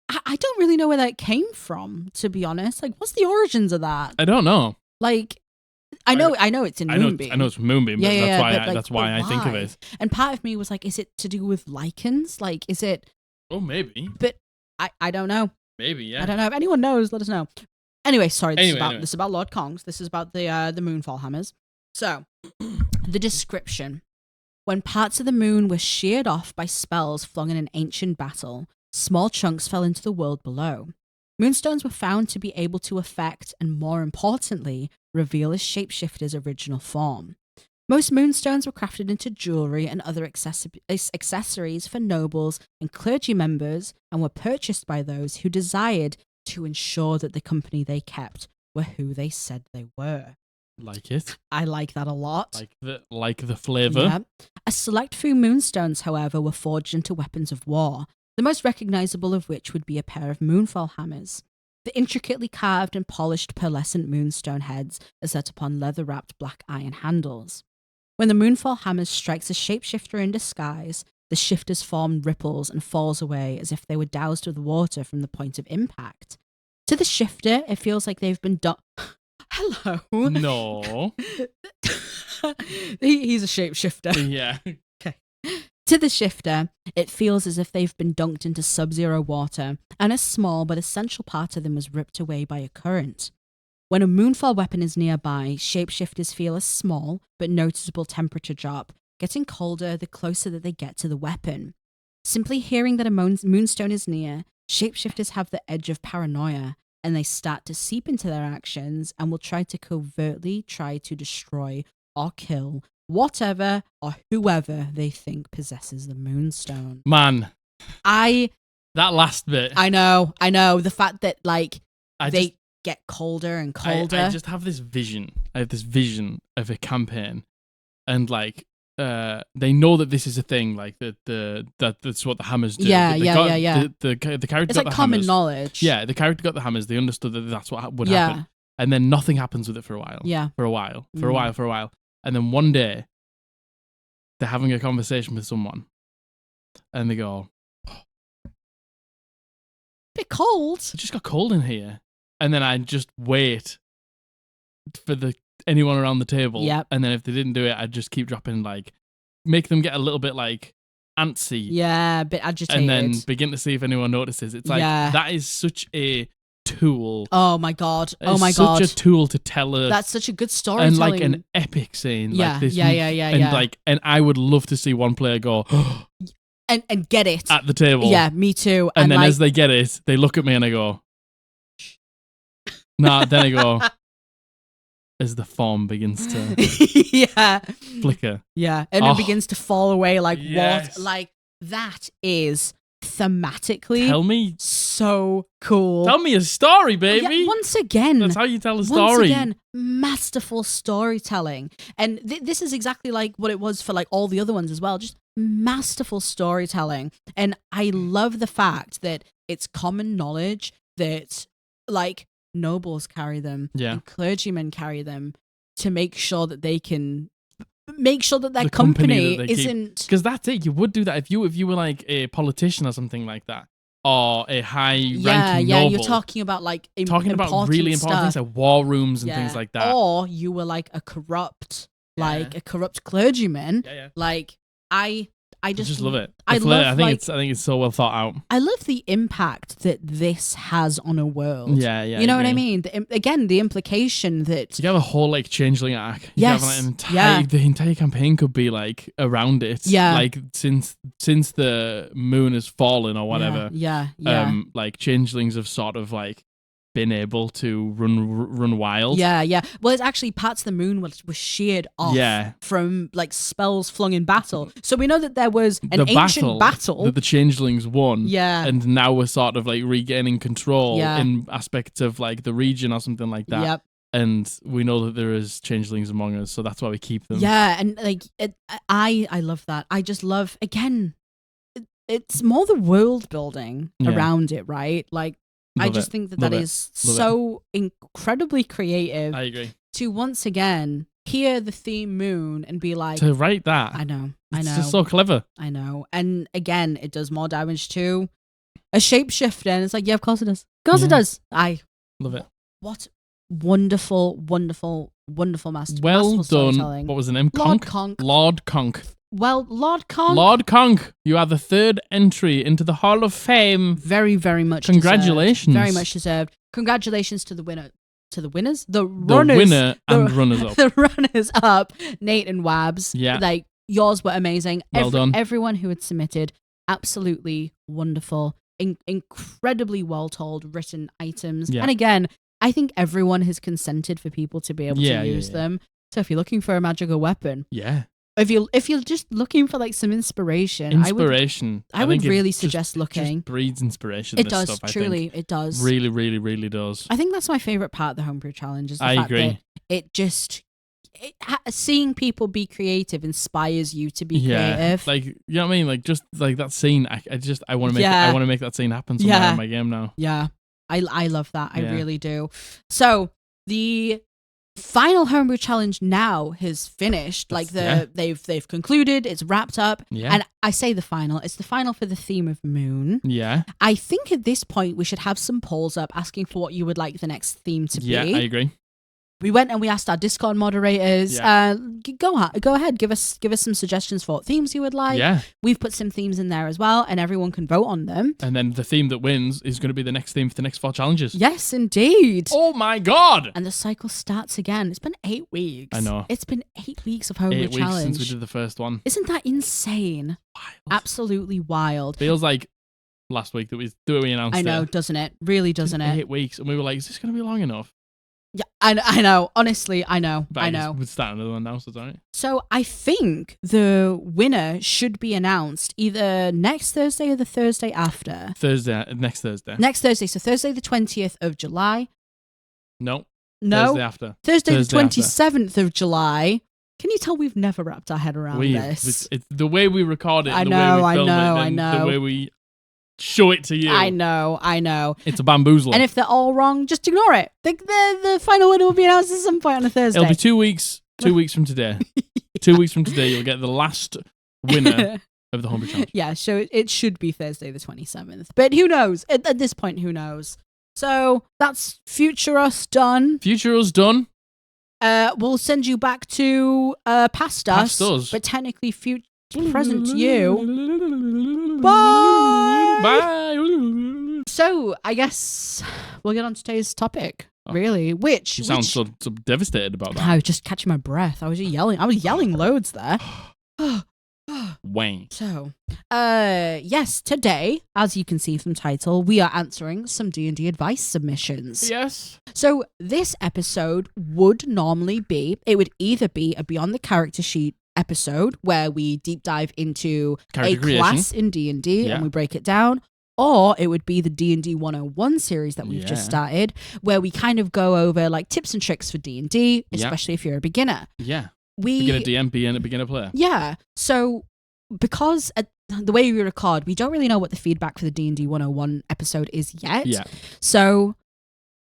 I don't really know where that came from, to be honest. Like, what's the origins of that? I don't know. Like, I know it's in Moonbeam. I know it's Moonbeam, but that's why I think of it. And part of me was like, is it to do with lichens? Like, is it? Oh, maybe. But I don't know. Maybe, yeah. I don't know. If anyone knows, let us know. Anyway, sorry. This is about LordConq. This is about the Moonfall Hammers. So, the description: when parts of the moon were sheared off by spells flung in an ancient battle, small chunks fell into the world below. Moonstones were found to be able to affect, and more importantly, reveal a shapeshifter's original form. Most moonstones were crafted into jewelry and other accessories for nobles and clergy members, and were purchased by those who desired to ensure that the company they kept were who they said they were. Like it. I like that a lot. Like the flavor. Yeah. A select few moonstones, however, were forged into weapons of war, the most recognizable of which would be a pair of moonfall hammers. The intricately carved and polished pearlescent moonstone heads are set upon leather-wrapped black iron handles. When the moonfall hammer strikes a shapeshifter in disguise, the shifter's form ripples and falls away as if they were doused with water from the point of impact. To the shifter, it feels like they've been Hello. No. He's a shapeshifter. Yeah. Okay. To the shifter, it feels as if they've been dunked into sub-zero water, and a small but essential part of them was ripped away by a current. When a moonfall weapon is nearby, shapeshifters feel a small but noticeable temperature drop, getting colder the closer that they get to the weapon. Simply hearing that a moonstone is near, shapeshifters have the edge of paranoia, and they start to seep into their actions and will try to covertly try to destroy or kill whatever or whoever they think possesses the moonstone. Man, that last bit. I know. The fact that like they get colder and colder. I just have this vision. I have this vision of a campaign, and like they know that this is a thing. Like that's what the hammers do. Yeah. The character It's got like the common hammers. knowledge. Yeah, the character got the hammers. They understood that that's what would happen, and then nothing happens with it for a while. Yeah, for a while. And then one day, they're having a conversation with someone, and they go, bit cold. It just got cold in here. And then I just wait for anyone around the table. Yep. And then if they didn't do it, I'd just keep dropping, like, make them get a little bit, like, antsy. Yeah, a bit agitated. And then begin to see if anyone notices. It's like, that is such a tool. Oh my God. Such a tool to tell That's such a good storytelling. And like an epic scene. Yeah, like this, yeah. And I would love to see one player go, and get it. At the table. Yeah, me too. And then as they get it, they look at me and I go, nah, then I go, as the form begins to flicker. Yeah, and it begins to fall away like yes. what? Like, that is thematically tell me so cool. Tell me a story, baby. Yeah, once again, that's how you tell a story. Once again, masterful storytelling. And this is exactly like what it was for like all the other ones as well. Just masterful storytelling. And I love the fact that it's common knowledge that like nobles carry them and clergymen carry them to make sure that they can make sure that their company isn't, because that's it. You would do that if you were like a politician or something like that, or a high ranking noble. You're talking about like really important things like war rooms and things like that, or you were like a corrupt clergyman. Like I just love it. I think it's so well thought out. I love the impact that this has on a world. Yeah. You know what I mean? The implication that you have a whole like changeling arc. Yes. You have, like, the entire campaign could be like around it. Yeah. Like since the moon has fallen or whatever. Yeah. Like changelings have sort of like been able to run wild. Yeah. Well, it's actually parts of the moon was sheared off from like spells flung in battle. So we know that there was an ancient battle that the changelings won. Yeah. And now we're sort of like regaining control in aspects of like the region or something like that. Yep. And we know that there is changelings among us, so that's why we keep them. Yeah, and like I love that. I just love, again, it's more the world building around it, right? Like, I just think that is so incredibly creative. I agree. To once again hear the theme moon and be like, to write that. I know. It's just so clever. I know. And again, it does more damage to a shapeshifter. And it's like, yeah, of course it does. Of course it does. I love it. What wonderful master. Well done. What was the name? LordConq. LordConq. Well, LordConq. LordConq, you are the third entry into the Hall of Fame. Very, very much congratulations. Deserved. Very much deserved. Congratulations to the winner. To the winners? The runners up. The runners up, Nate and Wabs. Yeah. Like, yours were amazing. Well done. Everyone who had submitted, absolutely wonderful. Incredibly well told, written items. Yeah. And again, I think everyone has consented for people to be able to use them. So if you're looking for a magical weapon. Yeah. If you're just looking for like some inspiration, I would really suggest looking. Just breeds inspiration. It does, truly, it does. Really, really, really does. I think that's my favorite part of the Homebrew Challenge. Is the fact that seeing people be creative inspires you to be creative. Like, you know what I mean? Like, just like that scene. I want to make that scene happen somewhere in my game now. Yeah, I love that. I really do. So the final Homebrew Challenge now has finished. Like they've concluded. It's wrapped up. Yeah. And I say the final. It's the final for the theme of Moon. Yeah. I think at this point we should have some polls up asking for what you would like the next theme to be. Yeah, I agree. we went and we asked our Discord moderators, go ahead, give us some suggestions for what themes you would like. Yeah. We've put some themes in there as well, and everyone can vote on them. And then the theme that wins is going to be the next theme for the next 4 challenges. Yes, indeed. Oh my God. And the cycle starts again. It's been 8 weeks. I know. It's been 8 weeks of Homebrew 8 weeks Challenge. since we did the first one. Isn't that insane? Wild. Absolutely wild. Feels like last week that we announced it. I know, doesn't it? Really doesn't it? 8 weeks. And we were like, is this going to be long enough? Yeah, I know. Honestly, I know. But I know. We'd start another one now, so it's all right. So I think the winner should be announced either next Thursday or the Thursday after. Next Thursday. Next Thursday. So Thursday the 20th of July. No. No. Thursday after. Thursday the 27th of July. Can you tell we've never wrapped our head around this? It's the way we record it, I the know, way we film I it, know. the way we show it to you. I know. It's a bamboozle. And if they're all wrong, just ignore it. The final winner will be announced at some point on a Thursday. It'll be 2 weeks. 2 weeks from today. 2 weeks from today, you'll get the last winner of the Homebrew Challenge. Yeah, so it should be Thursday the 27th. But who knows? At this point, who knows? So that's Future Us done. Future Us done. We'll send you back to past us. But technically present you. Bye! Bye! So, I guess we'll get on to today's topic, really. Which... You sound so devastated about that. I was just catching my breath. I was yelling loads there. Wayne. So, yes, today, as you can see from title, we are answering some D&D advice submissions. Yes. So, this episode would normally be, it would either be a Beyond the Character Sheet episode where we deep dive into Character a creation. class in D&D and we break it down, or it would be the D&D 101 series that we've just started, where we kind of go over like tips and tricks for D&D, especially if you're a beginner. Yeah. Beginner DM, beginner player. Yeah. So because the way we record, we don't really know what the feedback for the D&D 101 episode is yet. Yeah. So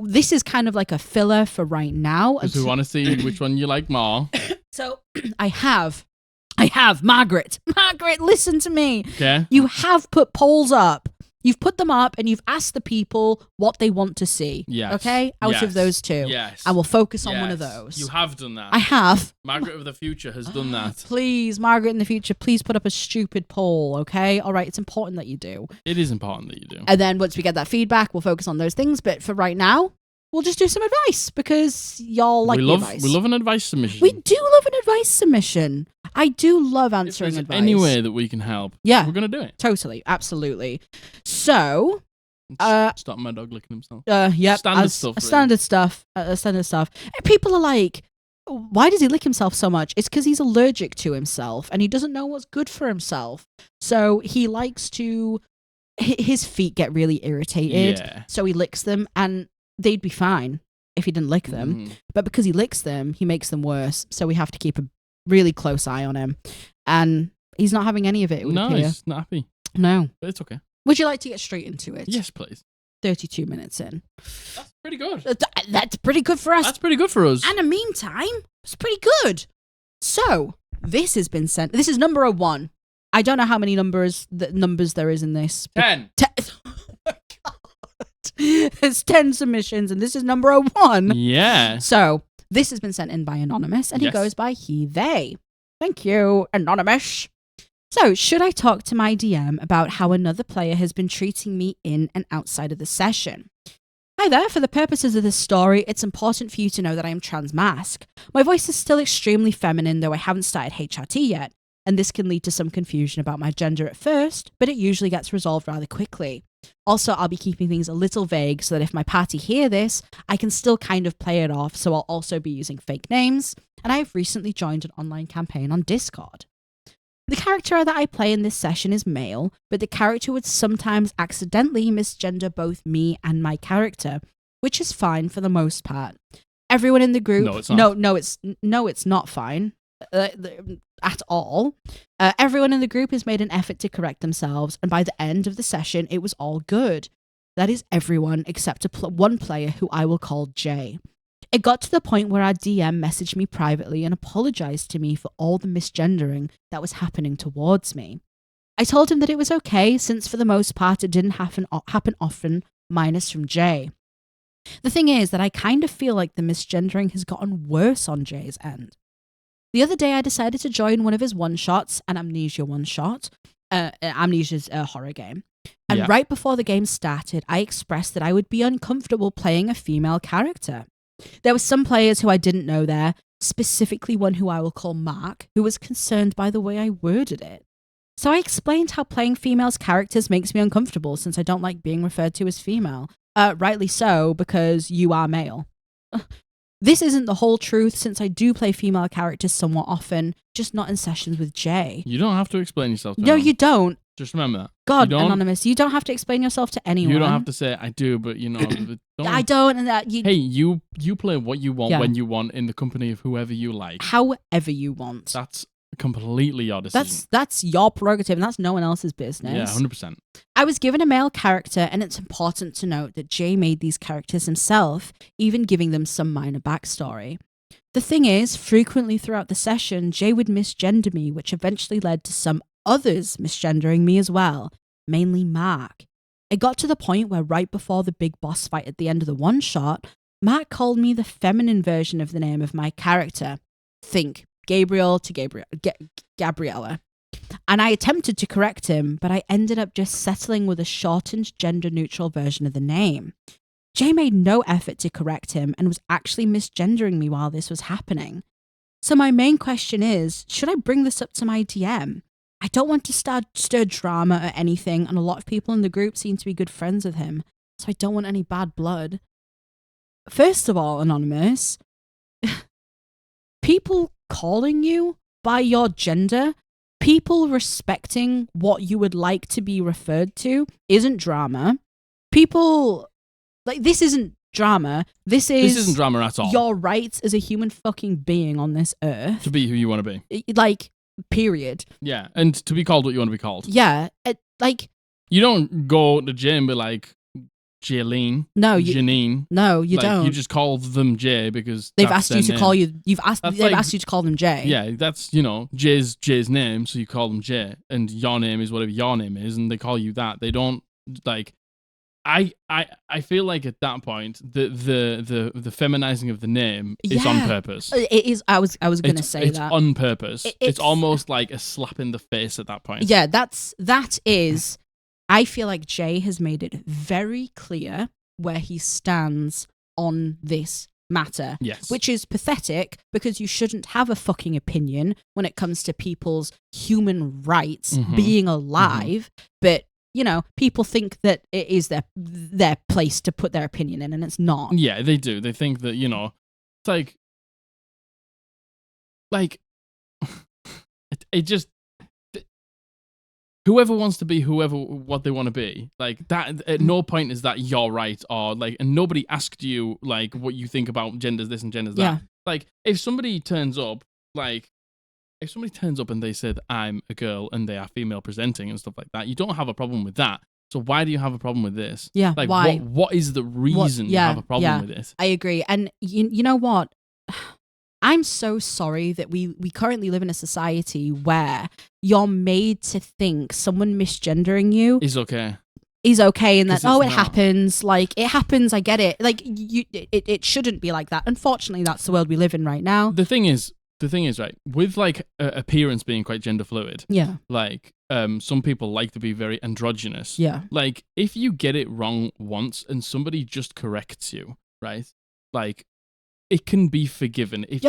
this is kind of like a filler for right now. Because we want to see which one you like more. So I have Margaret. Margaret, listen to me. Okay. You have put polls up. You've put them up and you've asked the people what they want to see. Yes. Okay? Out of those two. Yes. I will focus on one of those. You have done that. I have. Margaret of the future has done that. Please, Margaret in the future, please put up a stupid poll, okay? All right, it's important that you do. It is important that you do. And then once we get that feedback, we'll focus on those things. But for right now, we'll just do some advice because y'all like advice. We love an advice submission. We do love an advice submission. I do love answering advice. Any way that we can help, we're going to do it. Totally. Absolutely. So... Stop my dog licking himself. Yep. Standard stuff. Standard stuff. People are like, why does he lick himself so much? It's because he's allergic to himself and he doesn't know what's good for himself. So he likes to... His feet get really irritated. Yeah. So he licks them and they'd be fine if he didn't lick them. But because he licks them, he makes them worse. So we have to keep a really close eye on him. And he's not having any of it, he's not happy. No. But it's okay. Would you like to get straight into it? Yes, please. 32 minutes in. That's pretty good. That's pretty good for us. That's pretty good for us. And in the meantime, it's pretty good. So, this has been sent. This is number 1. I don't know how many numbers there is in this. 10. Oh my God. There's 10 submissions, and this is number 1. Yeah. So, this has been sent in by Anonymous, and he goes by he, they. Thank you, Anonymous. So, should I talk to my DM about how another player has been treating me in and outside of the session? Hi there, for the purposes of this story, it's important for you to know that I am transmasc. My voice is still extremely feminine, though I haven't started HRT yet, and this can lead to some confusion about my gender at first, but it usually gets resolved rather quickly. Also, I'll be keeping things a little vague so that if my party hear this, I can still kind of play it off, so I'll also be using fake names, and I have recently joined an online campaign on Discord. The character that I play in this session is male, but the character would sometimes accidentally misgender both me and my character, which is fine for the most part. Everyone in the group... No, it's not. No, it's not fine. At all. Everyone in the group has made an effort to correct themselves, and by the end of the session, it was all good. That is everyone except one player who I will call Jay. It got to the point where our DM messaged me privately and apologized to me for all the misgendering that was happening towards me. I told him that it was okay, since for the most part it didn't happen often, minus from Jay. The thing is that I kind of feel like the misgendering has gotten worse on Jay's end. The other day I decided to join one of his one-shots, an Amnesia one-shot. Amnesia's a horror game. And right before the game started, I expressed that I would be uncomfortable playing a female character. There were some players who I didn't know there, specifically one who I will call Mark, who was concerned by the way I worded it. So I explained how playing females' characters makes me uncomfortable since I don't like being referred to as female. Rightly so, because you are male. This isn't the whole truth since I do play female characters somewhat often, just not in sessions with Jay. You don't have to explain yourself to No, you don't. Just remember that. God, Anonymous, you don't have to explain yourself to anyone. You don't have to say, I do, but don't. I don't. And Hey, you play what you want when you want in the company of whoever you like. However you want. That's completely your decision. That's your prerogative, and that's no one else's business. Yeah, 100%. I was given a male character, and it's important to note that Jay made these characters himself, even giving them some minor backstory. The thing is, frequently throughout the session, Jay would misgender me, which eventually led to some others misgendering me as well, mainly Mark. It got to the point where right before the big boss fight at the end of the one-shot, Mark called me the feminine version of the name of my character. Think Gabriel to Gabriella. And I attempted to correct him, but I ended up just settling with a shortened gender-neutral version of the name. Jay made no effort to correct him and was actually misgendering me while this was happening. So my main question is, should I bring this up to my DM? I don't want to stir drama or anything, and a lot of people in the group seem to be good friends with him, so I don't want any bad blood. First of all, Anonymous, people calling you by your gender, people respecting what you would like to be referred to isn't drama. People, this isn't drama. This isn't drama at all. Your rights as a human fucking being on this earth. To be who you want to be. Period. Yeah, and to be called what you want to be called. Yeah, you don't go to Jay and be like, Jaylene. No, Janine. No, you don't. You just call them Jay because they've asked you to name. call you. They've asked you to call them Jay. Yeah, that's Jay's name, so you call them Jay, and your name is whatever your name is, and they call you that. They don't like. I feel like at that point the feminizing of the name is on purpose. It is. I was going to say it's that on purpose. It's almost like a slap in the face at that point. Yeah, that is. I feel like Jay has made it very clear where he stands on this matter. Yes. Which is pathetic because you shouldn't have a fucking opinion when it comes to people's human rights being alive. But, people think that it is their place to put their opinion in, and it's not. Yeah, they do. They think that, it's like it just... Whoever wants to be what they want to be, like that, at no point is that your right, or and nobody asked you what you think about genders this and genders that. Yeah. Like if somebody turns up, and they said I'm a girl and they are female presenting and stuff like that, you don't have a problem with that. So why do you have a problem with this? Yeah. Why? What is the reason you have a problem with this? I agree, and you know what? I'm so sorry that we currently live in a society where you're made to think someone misgendering you is okay. And that, it happens. It happens, I get it. It shouldn't be like that. Unfortunately, that's the world we live in right now. The thing is, right, with appearance being quite gender fluid. Yeah. Some people like to be very androgynous. Yeah. If you get it wrong once and somebody just corrects you, right? It can be forgiven if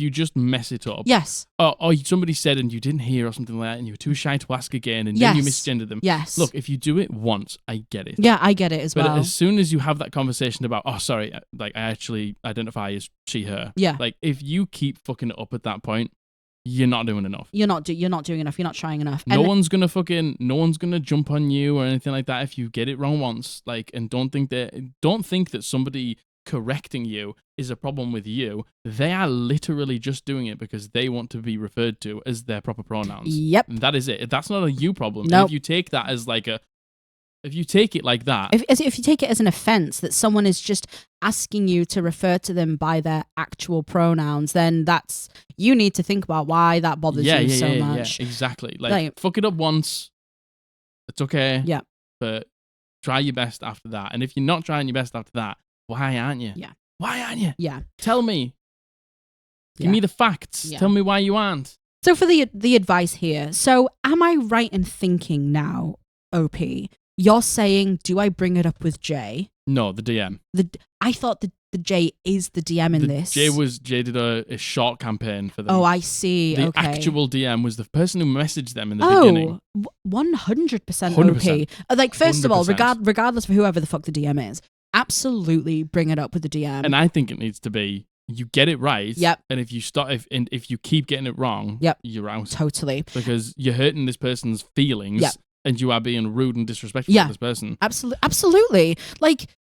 you just mess it up. Yes. Or somebody said and you didn't hear or something like that, and you were too shy to ask again, and then you misgendered them. Yes. Look, if you do it once, I get it. Yeah, I get it as well. But as soon as you have that conversation about, oh, sorry, I actually identify as she, her. Yeah. If you keep fucking it up at that point, you're not doing enough. You're not doing enough. You're not trying enough. No one's gonna jump on you or anything like that if you get it wrong once. And don't think that somebody correcting you is a problem with you. They are literally just doing it because they want to be referred to as their proper pronouns. Yep. And that is it. That's not a you problem. Nope. If you take that as if you take it like that, if you take it as an offense that someone is just asking you to refer to them by their actual pronouns, then you need to think about why that bothers you so much. Yeah, exactly. Fuck it up once, it's okay. Yeah. But try your best after that. And if you're not trying your best after that, why aren't you? Yeah. Why aren't you? Yeah. Tell me. Give me the facts. Yeah. Tell me why you aren't. So for the advice here, so am I right in thinking now, OP, you're saying, do I bring it up with Jay? No, the DM. I thought the Jay is the DM in this. Jay did a short campaign for them. Oh, I see. The okay. actual DM was the person who messaged them in the beginning. 100% 100%. OP. Like, first 100%. of all, regardless of whoever the fuck the DM is, absolutely bring it up with the DM. And I think it needs to be, you get it right. Yep. And if you keep getting it wrong, yep. you're out. Totally. Because you're hurting this person's feelings. Yep. And you are being rude and disrespectful to this person. Absolutely. Like,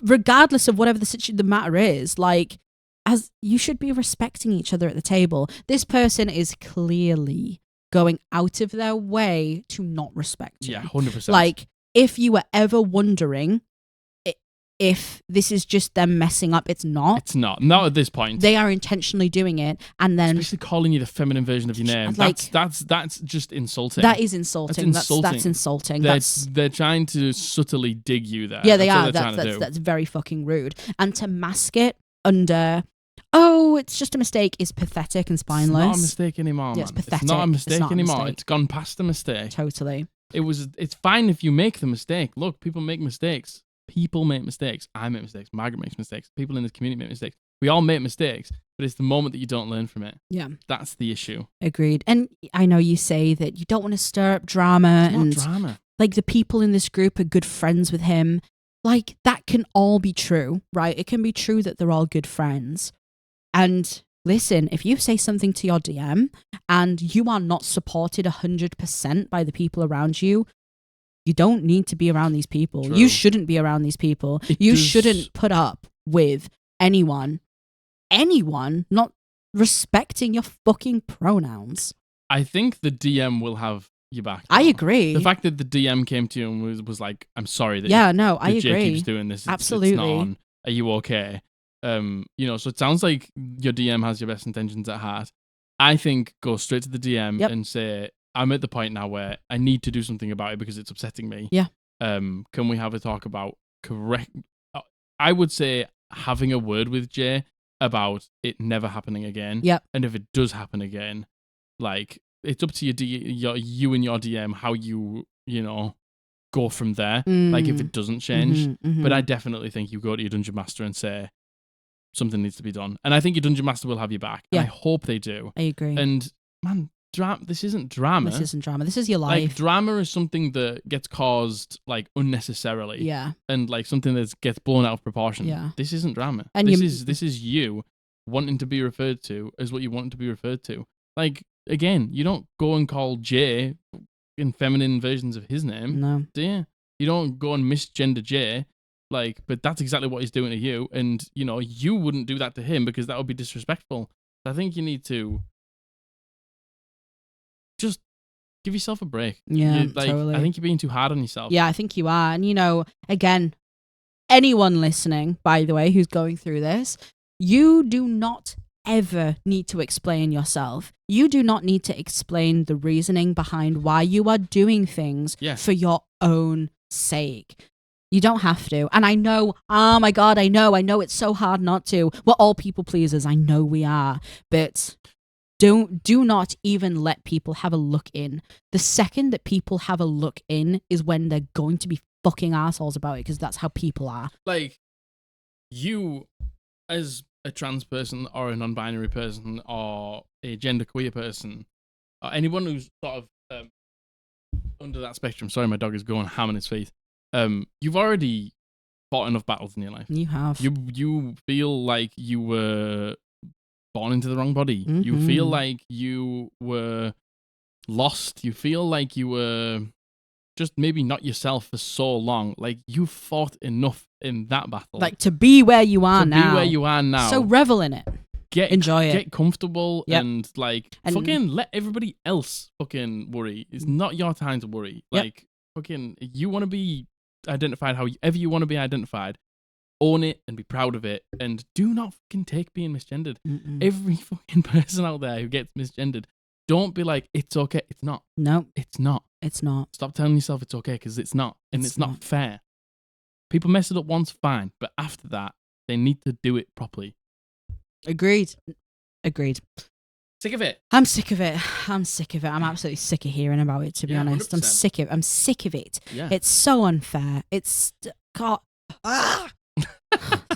regardless of whatever the matter is, like, as you should be respecting each other at the table. This person is clearly going out of their way to not respect you. Yeah, 100%. Like, if you were ever wondering if this is just them messing up, it's not. It's not. Not at this point. They are intentionally doing it, and then especially calling you the feminine version of your name. Like, that's just insulting. That is insulting. That's insulting. They're trying to subtly dig you there. Yeah, they are. That's very fucking rude. And to mask it under, oh, it's just a mistake, is pathetic and spineless. It's not a mistake anymore, man. Yeah, it's pathetic. It's not a mistake anymore. Mistake. It's gone past the mistake. Totally. It's fine if you make the mistake. Look, people make mistakes. People make mistakes. I make mistakes. Margaret makes mistakes. People in this community make mistakes. We all make mistakes, but it's the moment that you don't learn from it. Yeah. That's the issue. Agreed. And I know you say that you don't want to stir up drama. It's not drama. Like, the people in this group are good friends with him. Like, that can all be true, right? It can be true that they're all good friends. And listen, if you say something to your DM and you are not supported 100% by the people around you, you don't need to be around these people. True. You shouldn't be around these people. You shouldn't put up with anyone not respecting your fucking pronouns. I think the DM will have you back. I agree. The fact that the DM came to you and was like, "I'm sorry that I agree. Jay keeps doing this. Absolutely. It's not on. Are you okay?" So it sounds like your DM has your best intentions at heart. I think go straight to the DM and say, I'm at the point now where I need to do something about it because it's upsetting me. Yeah. Can we have a talk about I would say having a word with Jay about it never happening again. Yeah. And if it does happen again, like, it's up to you and your DM how you go from there. Like, if it doesn't change. But I definitely think you go to your Dungeon Master and say something needs to be done. And I think your Dungeon Master will have you back. Yeah. I hope they do. I agree. And man, this isn't drama. This isn't drama. This is your life. Like, drama is something that gets caused, like, unnecessarily. Yeah. And, like, something that gets blown out of proportion. Yeah. This isn't drama. And this is you wanting to be referred to as what you want to be referred to. Like, again, you don't go and call Jay in feminine versions of his name. No. Do you? You don't go and misgender Jay. Like, but that's exactly what he's doing to you. And, you wouldn't do that to him because that would be disrespectful. I think you need to just give yourself a break. Yeah, totally. I think you're being too hard on yourself. Yeah, I think you are. And, again, anyone listening, by the way, who's going through this, you do not ever need to explain yourself. You do not need to explain the reasoning behind why you are doing things for your own sake. You don't have to. And I know, oh my God, I know it's so hard not to. We're all people pleasers. I know we are. But do not even let people have a look in. The second that people have a look in is when they're going to be fucking assholes about it, because that's how people are. Like, you, as a trans person or a non-binary person or a genderqueer person or anyone who's sort of under that spectrum, sorry, my dog is going ham on his feet. You've already fought enough battles in your life. You have. You feel like you were born into the wrong body. Mm-hmm. You feel like you were lost. You feel like you were just maybe not yourself for so long. Like, you fought enough in that battle. Like, to be where you are now. To be where you are now. So revel in it. Enjoy it. Get comfortable and fucking let everybody else fucking worry. It's not your time to worry. Like, fucking, you want to be identified however you want to be identified. Own it and be proud of it, and do not fucking take being misgendered. Every fucking person out there who gets misgendered, don't be like, it's okay. It's not. No. It's not. It's not. Stop telling yourself it's okay, because it's not. And it's not fair. People mess it up once, fine. But after that, they need to do it properly. Agreed. Sick of it. I'm sick of it. I'm absolutely sick of hearing about it, to be honest. 100%. I'm sick of it. Yeah. It's so unfair.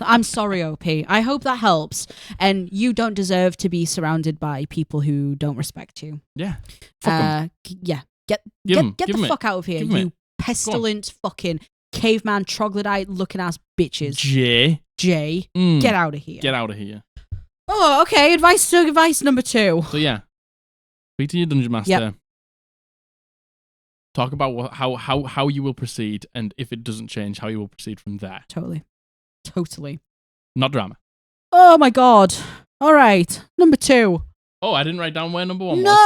I'm sorry, OP. I hope that helps. And you don't deserve to be surrounded by people who don't respect you. Yeah. Fuck 'em. Yeah. Get the fuck out of here, you pestilent fucking caveman troglodyte looking ass bitches. Jay. Get out of here. Get out of here. Oh, okay. Advice number 2. So yeah, speak to your dungeon master. Yep. Talk about how you will proceed, and if it doesn't change, how you will proceed from there. Totally. Not drama. Oh my god. All right. Number 2. Oh, I didn't write down where number 1 was. No.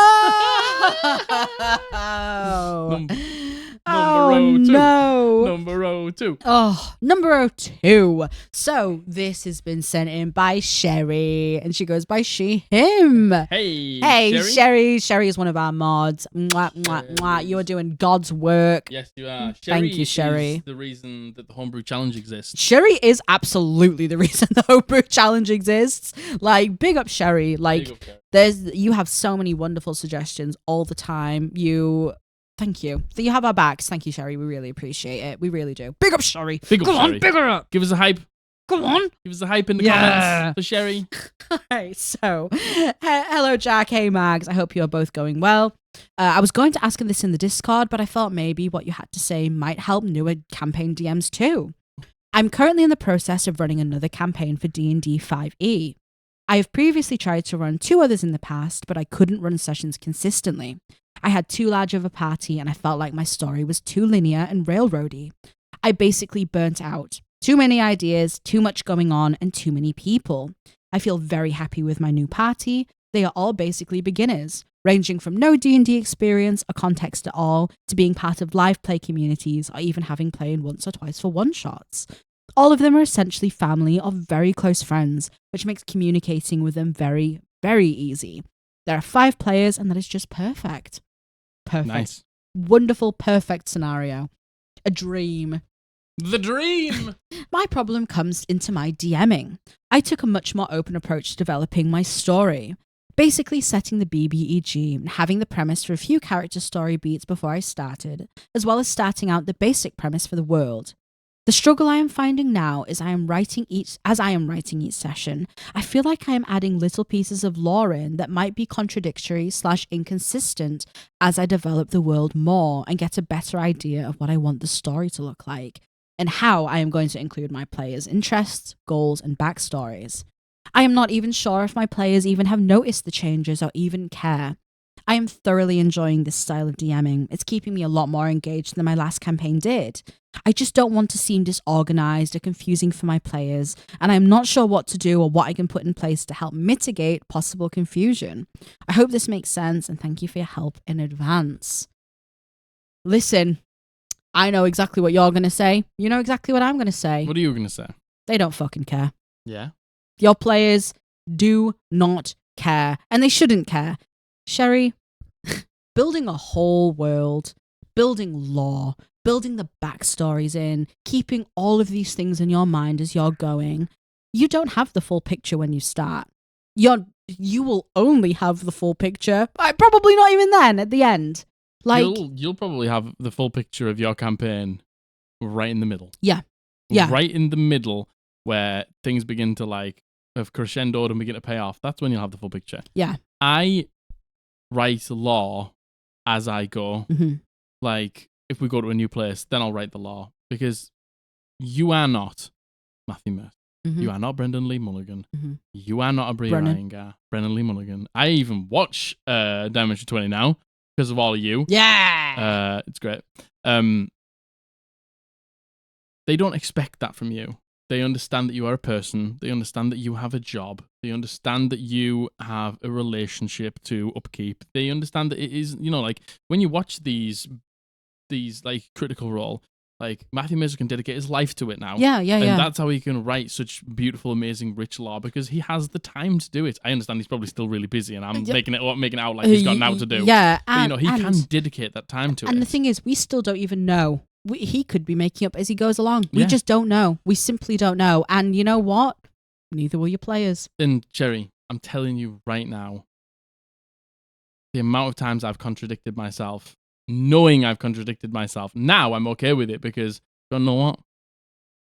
Number 2. Oh, number 2. So this has been sent in by Sheri, and she goes by she, him. Hey, Sheri. Sheri is one of our mods. Mwah, mwah, mwah. You are doing God's work. Yes, you are. Thank you, Sheri. Is the reason that the Homebrew Challenge exists. Sheri is absolutely the reason the Homebrew Challenge exists. Like, big up Sheri. Like, you have so many wonderful suggestions all the time. Thank you. So you have our backs. Thank you, Sheri. We really appreciate it. We really do. Big up, Sheri. Come on, big her up. Give us a hype. Come on. Give us a hype in the comments for Sheri. All right, so hello, Jack. Hey, Mags. I hope you're both going well. I was going to ask this in the Discord, but I thought maybe what you had to say might help newer campaign DMs too. I'm currently in the process of running another campaign for D&D 5e. I have previously tried to run 2 others in the past, but I couldn't run sessions consistently. I had too large of a party and I felt like my story was too linear and railroady. I basically burnt out. Too many ideas, too much going on, and too many people. I feel very happy with my new party. They are all basically beginners, ranging from no D&D experience or context at all, to being part of live play communities or even having played once or twice for one-shots. All of them are essentially family or very close friends, which makes communicating with them very, very easy. There are 5 players and that is just perfect. Perfect. Nice. Wonderful, perfect scenario. A dream. The dream! My problem comes into my DMing. I took a much more open approach to developing my story. Basically setting the BBEG and having the premise for a few character story beats before I started, as well as starting out the basic premise for the world. The struggle I am finding now is as I am writing each session, I feel like I am adding little pieces of lore in that might be contradictory/inconsistent as I develop the world more and get a better idea of what I want the story to look like, and how I am going to include my players' interests, goals, and backstories. I am not even sure if my players even have noticed the changes or even care. I am thoroughly enjoying this style of DMing. It's keeping me a lot more engaged than my last campaign did. I just don't want to seem disorganized or confusing for my players, and I'm not sure what to do or what I can put in place to help mitigate possible confusion. I hope this makes sense, and thank you for your help in advance. Listen, I know exactly what you're going to say. You know exactly what I'm going to say. What are you going to say? They don't fucking care. Yeah? Your players do not care, and they shouldn't care. Sheri, building a whole world, building lore, building the backstories in, keeping all of these things in your mind as you're going, you don't have the full picture when you start. You will only have the full picture, probably not even then, at the end. Like, you'll probably have the full picture of your campaign right in the middle. Yeah. Right in the middle where things begin to have crescendoed and begin to pay off. That's when you'll have the full picture. Yeah. I write lore as I go. Mm-hmm. Like, if we go to a new place, then I'll write the lore. Because you are not Matthew Mercer. Mm-hmm. You are not Brendan Lee Mulligan. Mm-hmm. You are not a Brie Ryangar. Brendan Lee Mulligan. I even watch Dimension 20 now because of all of you. Yeah. It's great. They don't expect that from you. They understand that you are a person. They understand that you have a job. They understand that you have a relationship to upkeep. They understand that it is, when you watch these Critical Role, Matthew Mercer can dedicate his life to it now. Yeah. And that's how he can write such beautiful, amazing, rich lore, because he has the time to do it. I understand he's probably still really busy, and I'm making it out like he's got now to do. Yeah. But, he can dedicate that time to it. And the thing is, we still don't even know he could be making up as he goes along. We just don't know. We simply don't know. And you know what? Neither will your players. And Sheri, I'm telling you right now, the amount of times I've contradicted myself, knowing I've contradicted myself, now I'm okay with it because, you know what?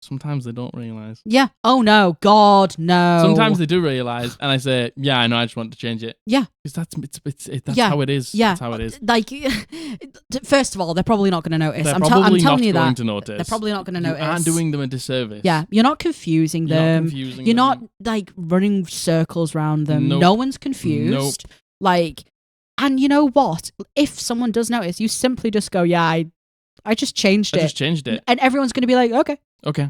Sometimes they don't realize. Yeah. Oh, no. God, no. Sometimes they do realize, and I say, yeah, I know, I just want to change it. Yeah. Because that's how it is. Yeah. That's how it is. Like, first of all, they're probably not going to notice. They're I'm probably telling not you going that. to notice. They're probably not going to notice. You aren't doing them a disservice. Yeah. You're not confusing them. You're not, them. like, running circles around them. Nope. No one's confused. Nope. Like, and you know what? If someone does notice, you simply just go, yeah, I just changed it. I just changed it. And everyone's going to be like, okay,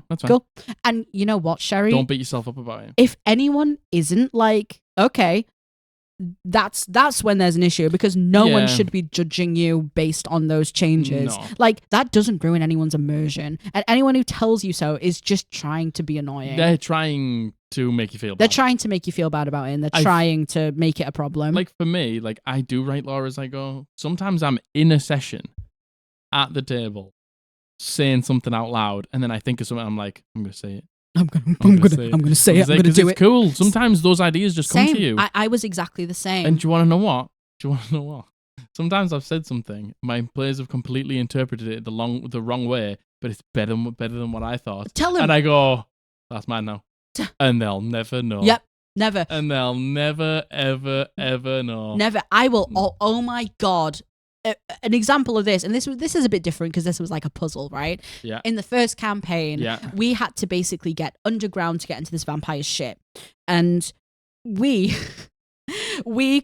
that's fine. Cool. And you know what, Sheri? Don't beat yourself up about it. If anyone isn't like, okay, that's when there's an issue, because no one should be judging you based on those changes. No. Like, that doesn't ruin anyone's immersion. And anyone who tells you so is just trying to be annoying. They're trying to make you feel bad. They're trying to make you feel bad about it, and they're trying to make it a problem. Like, for me, like, I do write lore as I go. Sometimes I'm in a session at the table saying something out loud, and then I think of something, I'm like, I'm going to say it. I'm gonna say it. I'm gonna do it. It's cool. Sometimes those ideas just come to you. I was exactly the same. And do you want to know what? Sometimes I've said something, my players have completely interpreted it the wrong way, but it's better than what I thought. Tell them. And I go, that's mine now. And they'll never know. Yep. Never. And they'll never, ever, ever know. Never. I will. Oh my God. An example of this, and this is a bit different because this was like a puzzle, right? Yeah. In the first campaign, we had to basically get underground to get into this vampire's ship, and we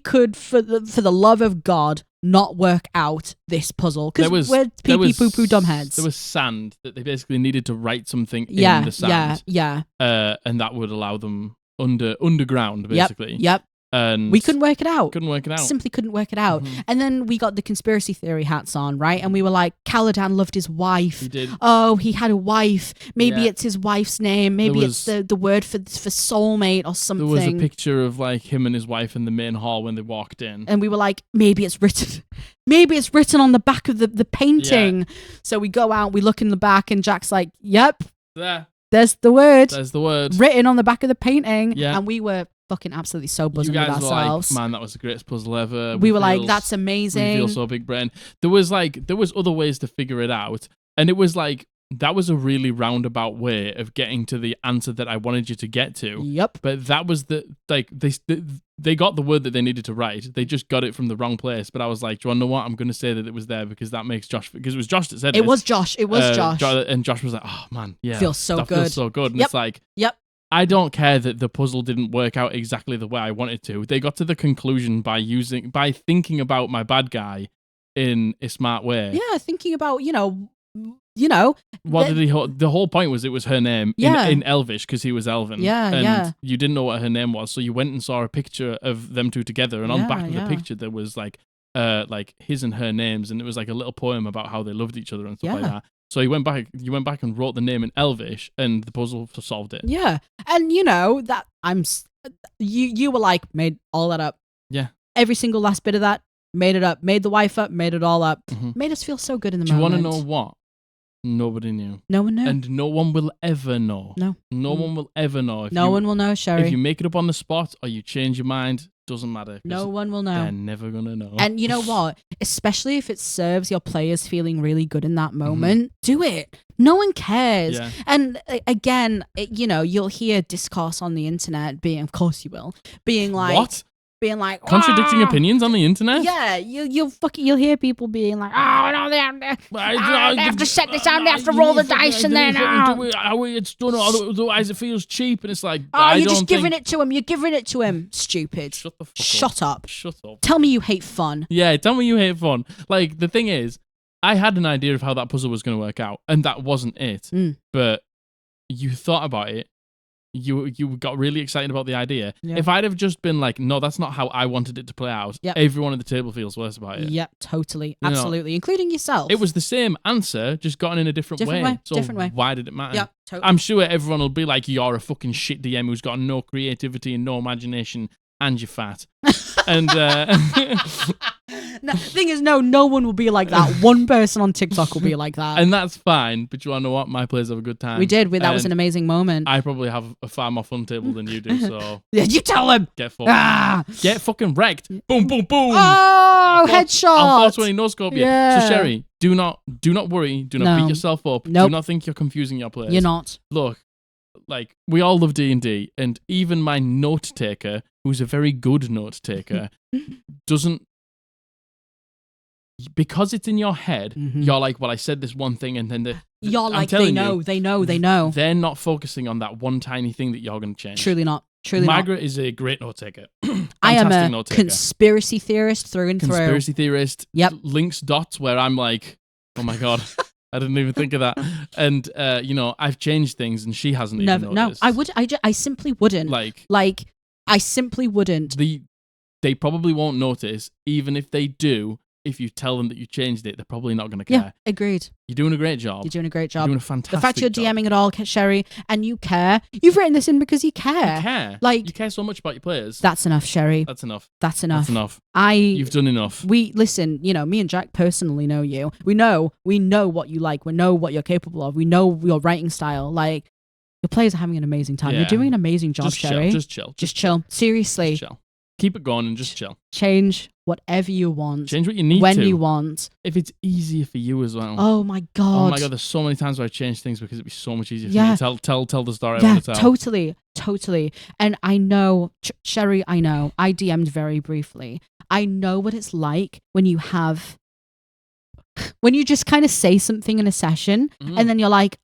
could, for the love of God, not work out this puzzle because we're pee-pee poo-poo dumbheads. There was sand that they basically needed to write something in the sand. Yeah. And that would allow them underground, basically. Yep. And we couldn't work it out. Simply couldn't work it out. Mm-hmm. And then we got the conspiracy theory hats on, right? And we were like, Caladan loved his wife. He did. Oh, he had a wife. Maybe it's his wife's name. Maybe it's the word for soulmate or something. There was a picture of like him and his wife in the main hall when they walked in. And we were like, maybe it's written on the back of the painting. Yeah. So we go out, we look in the back, and Jack's like, yep. There's the word. Written on the back of the painting. Yeah. And we were fucking absolutely so buzzing with ourselves. Were like, man, that was the greatest puzzle ever. We were like, that's amazing. We feel so big brain. There was other ways to figure it out. And it was like, that was a really roundabout way of getting to the answer that I wanted you to get to. Yep. But that was they got the word that they needed to write. They just got it from the wrong place. But I was like, do you want to know what? I'm going to say that it was there because that makes Josh, because it was Josh that said it. It was Josh. And Josh was like, oh man, yeah. Feels so good. Feels so good. And it's like, yep. I don't care that the puzzle didn't work out exactly the way I wanted to. They got to the conclusion by thinking about my bad guy in a smart way. Yeah, thinking about, What did he? The whole point was it was her name in Elvish because he was Elven. And you didn't know what her name was, so you went and saw a picture of them two together, and on the back of the picture there was like his and her names, and it was like a little poem about how they loved each other and stuff like that. So you went back and wrote the name in Elvish, and the puzzle solved it. Yeah, and that you were like, made all that up. Yeah, every single last bit of that, made it up, made the wife up, made it all up, made us feel so good in the moment. Do you want to know what? Nobody knew. No one knew, and no one will ever know. No one will ever know. No one will know, Sheri. If you make it up on the spot or you change your mind, doesn't matter. No one will know. They're never gonna know. And you know what? Especially if it serves your players feeling really good in that moment, do it. No one cares. Yeah. And again, you'll hear discourse on the internet of course you will, being like, what? Being like contradicting opinions on the internet. Yeah, you'll hear people being like, oh no, they have to set this out. They have to roll the dice and then it's done. Otherwise, it feels cheap. And it's like, you're just giving it to him. You're giving it to him. Stupid. Shut the fuck up. Shut up. Tell me you hate fun. Yeah, tell me you hate fun. Like the thing is, I had an idea of how that puzzle was going to work out, and that wasn't it. But you thought about it. You got really excited about the idea. Yeah. If I'd have just been like, no, that's not how I wanted it to play out, everyone at the table feels worse about it. Yep, totally. Absolutely. Including yourself. It was the same answer, just gotten in a different way. So why did it matter? Yep, totally. I'm sure everyone will be like, you're a fucking shit DM who's got no creativity and no imagination, and you're fat. And thing is, no one will be like that. One person on TikTok will be like that. And that's fine, but you want to know what? My players have a good time. We did. That was an amazing moment. I probably have a far more fun table than you do, so... Yeah, you tell him! Get fucking wrecked. Boom, boom, boom! Oh, headshot! Unfortunately, no scope yet. Yeah. So, Sheri, do not worry. Do not beat yourself up. Nope. Do not think you're confusing your players. You're not. Look, like, we all love D&D, and even my note taker, who's a very good note taker, doesn't... Because it's in your head, you're like, well, I said this one thing, and then you're like, they know. They're not focusing on that one tiny thing that you're going to change. Truly not. Margaret is a great note taker. I am a conspiracy theorist through and through. Conspiracy theorist. Yep. Links dots where I'm like, oh my God, I didn't even think of that. And, I've changed things and she hasn't even noticed. No, I simply wouldn't. Like, I simply wouldn't. They probably won't notice, even if they do. If you tell them that you changed it, they're probably not going to care. Yeah, agreed. You're doing a great job. You're doing a great job. You're doing a fantastic job. The fact you're job. DMing at all, Sheri, and you care. You've written this in because you care. You care. Like, you care so much about your players. That's enough, Sheri. That's enough. That's enough. That's enough. You've done enough. Listen, me and Jack personally know you. We know what you like. We know what you're capable of. We know your writing style. Like, your players are having an amazing time. Yeah. You're doing an amazing job, Sheri. Just chill. Just chill. Seriously. Just chill. Keep it going and just chill. Change whatever you want. Change what you need when to. you want. If it's easier for you as well. Oh my God. Oh my God, there's so many times where I change things because it'd be so much easier for me to tell the story I want to tell. Totally. And I know, Sheri, I DM'd very briefly. I know what it's like when you just kind of say something in a session and then you're like,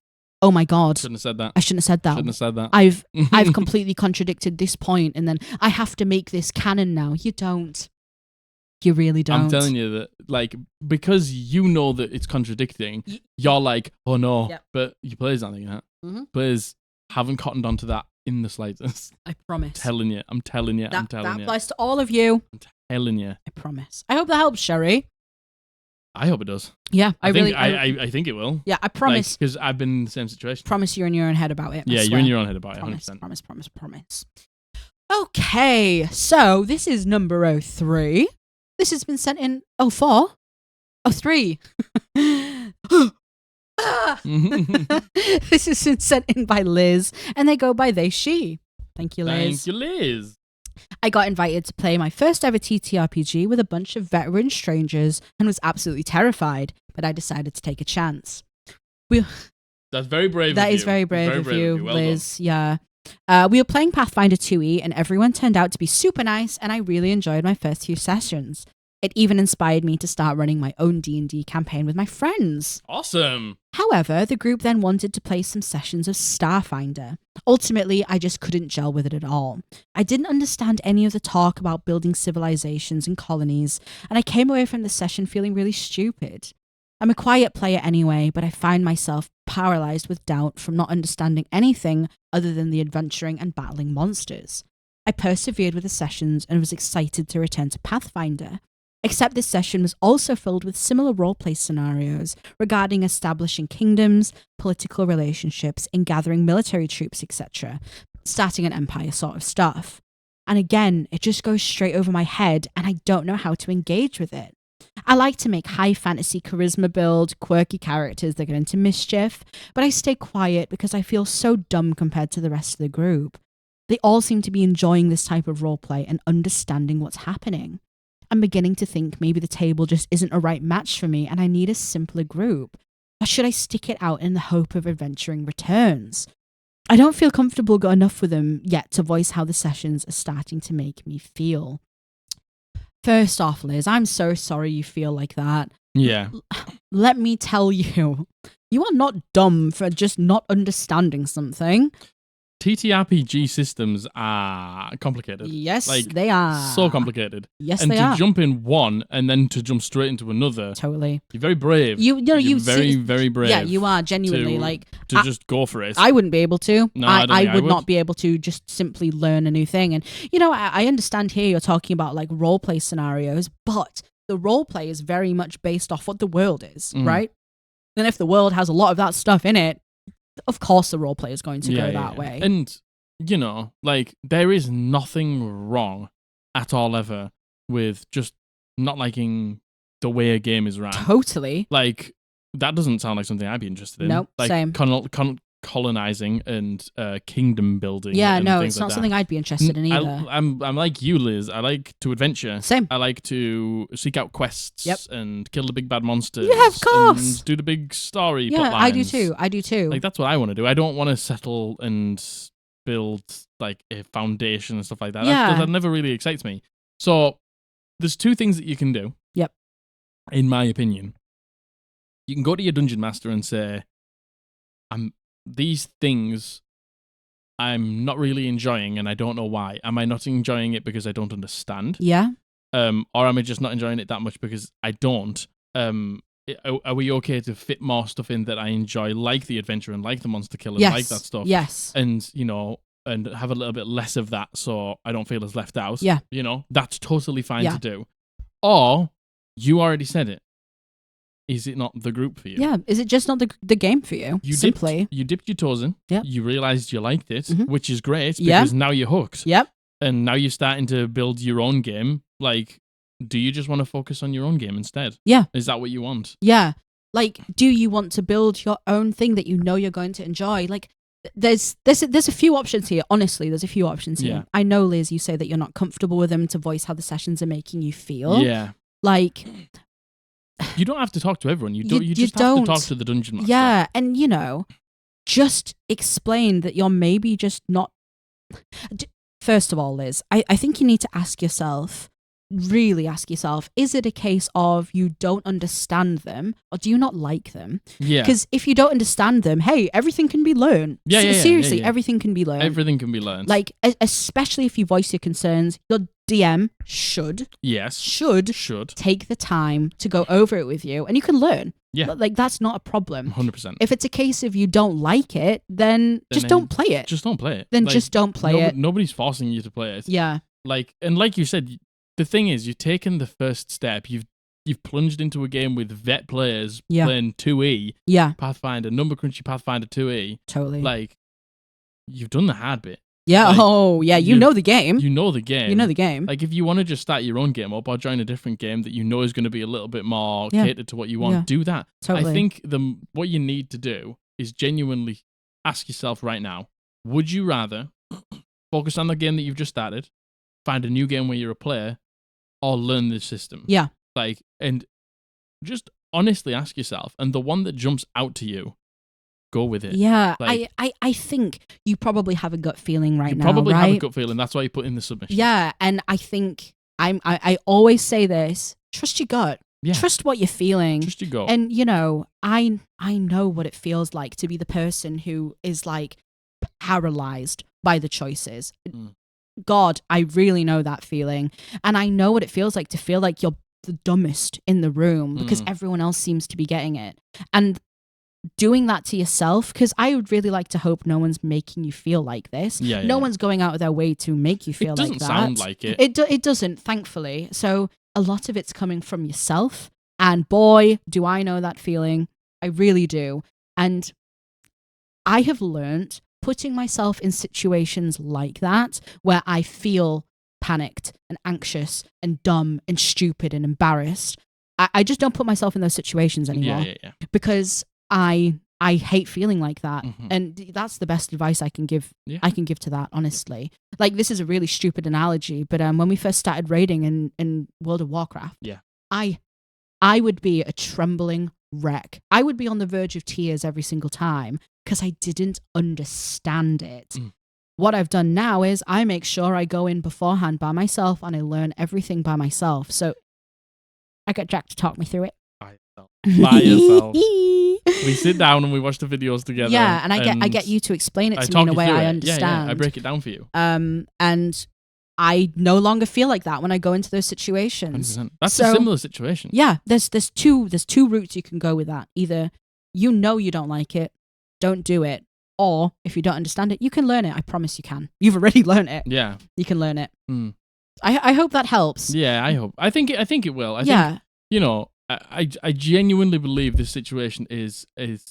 oh my God. Shouldn't have said that. I shouldn't have said that. Shouldn't have said that. I've completely contradicted this point and then I have to make this canon now. You don't. You really don't. I'm telling you that, like, because you know that it's contradicting, you're like, oh no. Yep. But your players aren't thinking that. Players haven't cottoned onto that in the slightest. I promise. I'm telling you. That applies to all of you. I'm telling you. I promise. I hope that helps, Sheri. I hope it does. Yeah, I think it will. Yeah, I promise. Because I've been in the same situation. Promise you're in your own head about it. Yeah, you're in your own head about it. 100%. Promise. Okay, so this is number 03. This has been sent in 04. 03. This has been sent in by Liz, and they go by they, she. Thank you, Liz. Thank you, Liz. I got invited to play my first ever TTRPG with a bunch of veteran strangers and was absolutely terrified, but I decided to take a chance. That's very brave of you. That is very brave of you, well Liz. Done. Yeah. We were playing Pathfinder 2e and everyone turned out to be super nice and I really enjoyed my first few sessions. It even inspired me to start running my own D&D campaign with my friends. Awesome. However, the group then wanted to play some sessions of Starfinder. Ultimately, I just couldn't gel with it at all. I didn't understand any of the talk about building civilizations and colonies, and I came away from the session feeling really stupid. I'm a quiet player anyway, but I find myself paralyzed with doubt from not understanding anything other than the adventuring and battling monsters. I persevered with the sessions and was excited to return to Pathfinder. Except this session was also filled with similar roleplay scenarios regarding establishing kingdoms, political relationships, and gathering military troops, etc. Starting an empire sort of stuff. And again, it just goes straight over my head and I don't know how to engage with it. I like to make high fantasy charisma build, quirky characters that get into mischief, but I stay quiet because I feel so dumb compared to the rest of the group. They all seem to be enjoying this type of roleplay and understanding what's happening. I'm beginning to think maybe the table just isn't a right match for me and I need a simpler group. Or should I stick it out in the hope of adventuring returns? I don't feel comfortable enough with them yet to voice how the sessions are starting to make me feel. First off, Liz, I'm so sorry you feel like that. Yeah. Let me tell you, you are not dumb for just not understanding something. TTRPG systems are complicated. Yes, they are. So complicated. Yes, they are. And to jump in one and then to jump straight into another. Totally. You're very brave. You're very, very brave. Yeah, you are genuinely to just go for it. I wouldn't be able to. No, I would not be able to just simply learn a new thing. And I understand here you're talking about like role play scenarios, but the role play is very much based off what the world is, right? And if the world has a lot of that stuff in it, of course the roleplay is going to go that way. And, there is nothing wrong at all ever with just not liking the way a game is ran. Totally. Like, that doesn't sound like something I'd be interested in. Nope, like, same. Colonizing and kingdom building. Yeah, and no, things it's not like something I'd be interested in either. I'm like you, Liz. I like to adventure. Same. I like to seek out quests and kill the big bad monsters. Yeah, of course. And do the big story. Yeah, plot I do lines. too. I do too. Like, that's what I want to do. I don't want to settle and build like a foundation and stuff like that. Yeah. That never really excites me. So there's two things that you can do. Yep. In my opinion, you can go to your dungeon master and say, these things I'm not really enjoying and I don't know why. Am I not enjoying it because I don't understand? Yeah. Or am I just not enjoying it that much because I don't? Are we okay to fit more stuff in that I enjoy, like the adventure and like the monster kill and like that stuff? Yes. And, and have a little bit less of that so I don't feel as left out. Yeah. That's totally fine to do. Or you already said it. Is it not the group for you? Yeah. Is it just not the game for you? Simply. You dipped your toes in. Yeah. You realized you liked it, Mm-hmm. which is great because now you're hooked. Yep. And now you're starting to build your own game. Like, do you just want to focus on your own game instead? Yeah. Is that what you want? Yeah. Like, do you want to build your own thing that you know you're going to enjoy? Like, there's a few options here. Honestly, there's a few options here. Yeah. I know, Liz, you say that you're not comfortable with them to voice how the sessions are making you feel. Yeah. Like, you don't have to talk to everyone. You You just have don't. to talk to the dungeon master. yeah, and just explain that you're maybe just not. First of all, Liz, I think you need to really ask yourself, is it a case of you don't understand them or do you not like them? Yeah. Because if you don't understand them, hey, everything can be learned. Seriously, everything can be learned. Everything can be learned. Like, especially if you voice your concerns, your DM should take the time to go over it with you and you can learn. Yeah. Like, that's not a problem. 100%. If it's a case of you don't like it, then just don't play it. Just don't play it. Then just don't play it. Nobody's forcing you to play it. Yeah. Like you said, the thing is, you've taken the first step. You've plunged into a game with vet players playing 2E. Yeah. Pathfinder, Number Crunchy Pathfinder 2E. Totally. Like, you've done the hard bit. Yeah. Like, you know the game. You know the game. You know the game. Like, if you want to just start your own game up or join a different game that you know is going to be a little bit more catered to what you want, do that. Totally. I think what you need to do is genuinely ask yourself right now, would you rather focus on the game that you've just started, find a new game where you're a player, or learn the system? Yeah. Like, and just honestly ask yourself, and the one that jumps out to you, go with it. Yeah, like, I think you probably have a gut feeling right now. You probably right? have a gut feeling. That's why you put in the submission. Yeah, and I think I always say this: trust your gut. Yeah. Trust what you're feeling. Trust your gut. And I know what it feels like to be the person who is like paralyzed by the choices. God, I really know that feeling, and I know what it feels like to feel like you're the dumbest in the room because everyone else seems to be getting it. And doing that to yourself, because I would really like to hope no one's making you feel like this. No one's going out of their way to make you feel like that. It doesn't sound like it. It doesn't, thankfully. So a lot of it's coming from yourself. And boy, do I know that feeling. I really do. And I have learned putting myself in situations like that where I feel panicked and anxious and dumb and stupid and embarrassed. I just don't put myself in those situations anymore. Yeah. Because I hate feeling like that. And that's the best advice I can give. I can give to that, honestly. Like, this is a really stupid analogy, but when we first started raiding in World of Warcraft, I would be a trembling wreck. I would be on the verge of tears every single time because I didn't understand it. What I've done now is I make sure I go in beforehand by myself and I learn everything by myself. So I got Jack to talk me through it. By yourself. We sit down and we watch the videos together. Yeah, and I get you to explain it to me in a way I understand. Yeah, I break it down for you. And I no longer feel like that when I go into those situations. 100%. That's a similar situation. Yeah, there's two routes you can go with that. Either you don't like it, don't do it, or if you don't understand it, you can learn it. I promise you can. You've already learned it. Yeah, you can learn it. I hope that helps. Yeah, I hope. I think it will. I think, I genuinely believe this situation is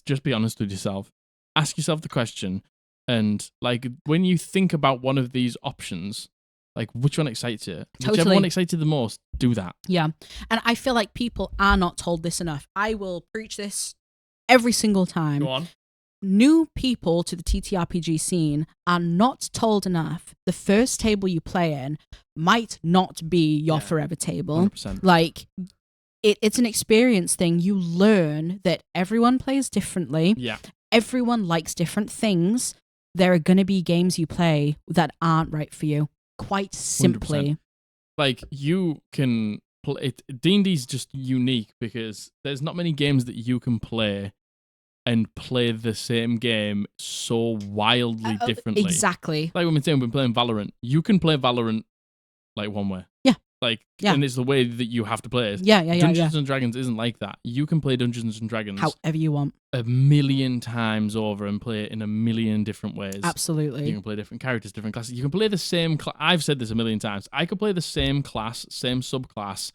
just be honest with yourself. Ask yourself the question, and like when you think about one of these options, like which one excites you? Totally. Whichever one excites you the most, do that. Yeah. And I feel like people are not told this enough. I will preach this every single time. Go on. New people to the TTRPG scene are not told enough. The first table you play in might not be your forever table. 100%. Like, it's an experience thing. You learn that everyone plays differently. Yeah. Everyone likes different things. There are going to be games you play that aren't right for you. Quite simply. 100%. Like, you can play... D&D's just unique because there's not many games that you can play and play the same game so wildly differently. Exactly. Like when we've been playing Valorant, you can play Valorant like one way. Yeah. Like, and it's the way that you have to play it. Yeah. Dungeons and Dragons isn't like that. You can play Dungeons and Dragons however you want, 1,000,000 times over and play it in 1,000,000 different ways. Absolutely. You can play different characters, different classes. You can play the same I've said this 1,000,000 times. I could play the same class, same subclass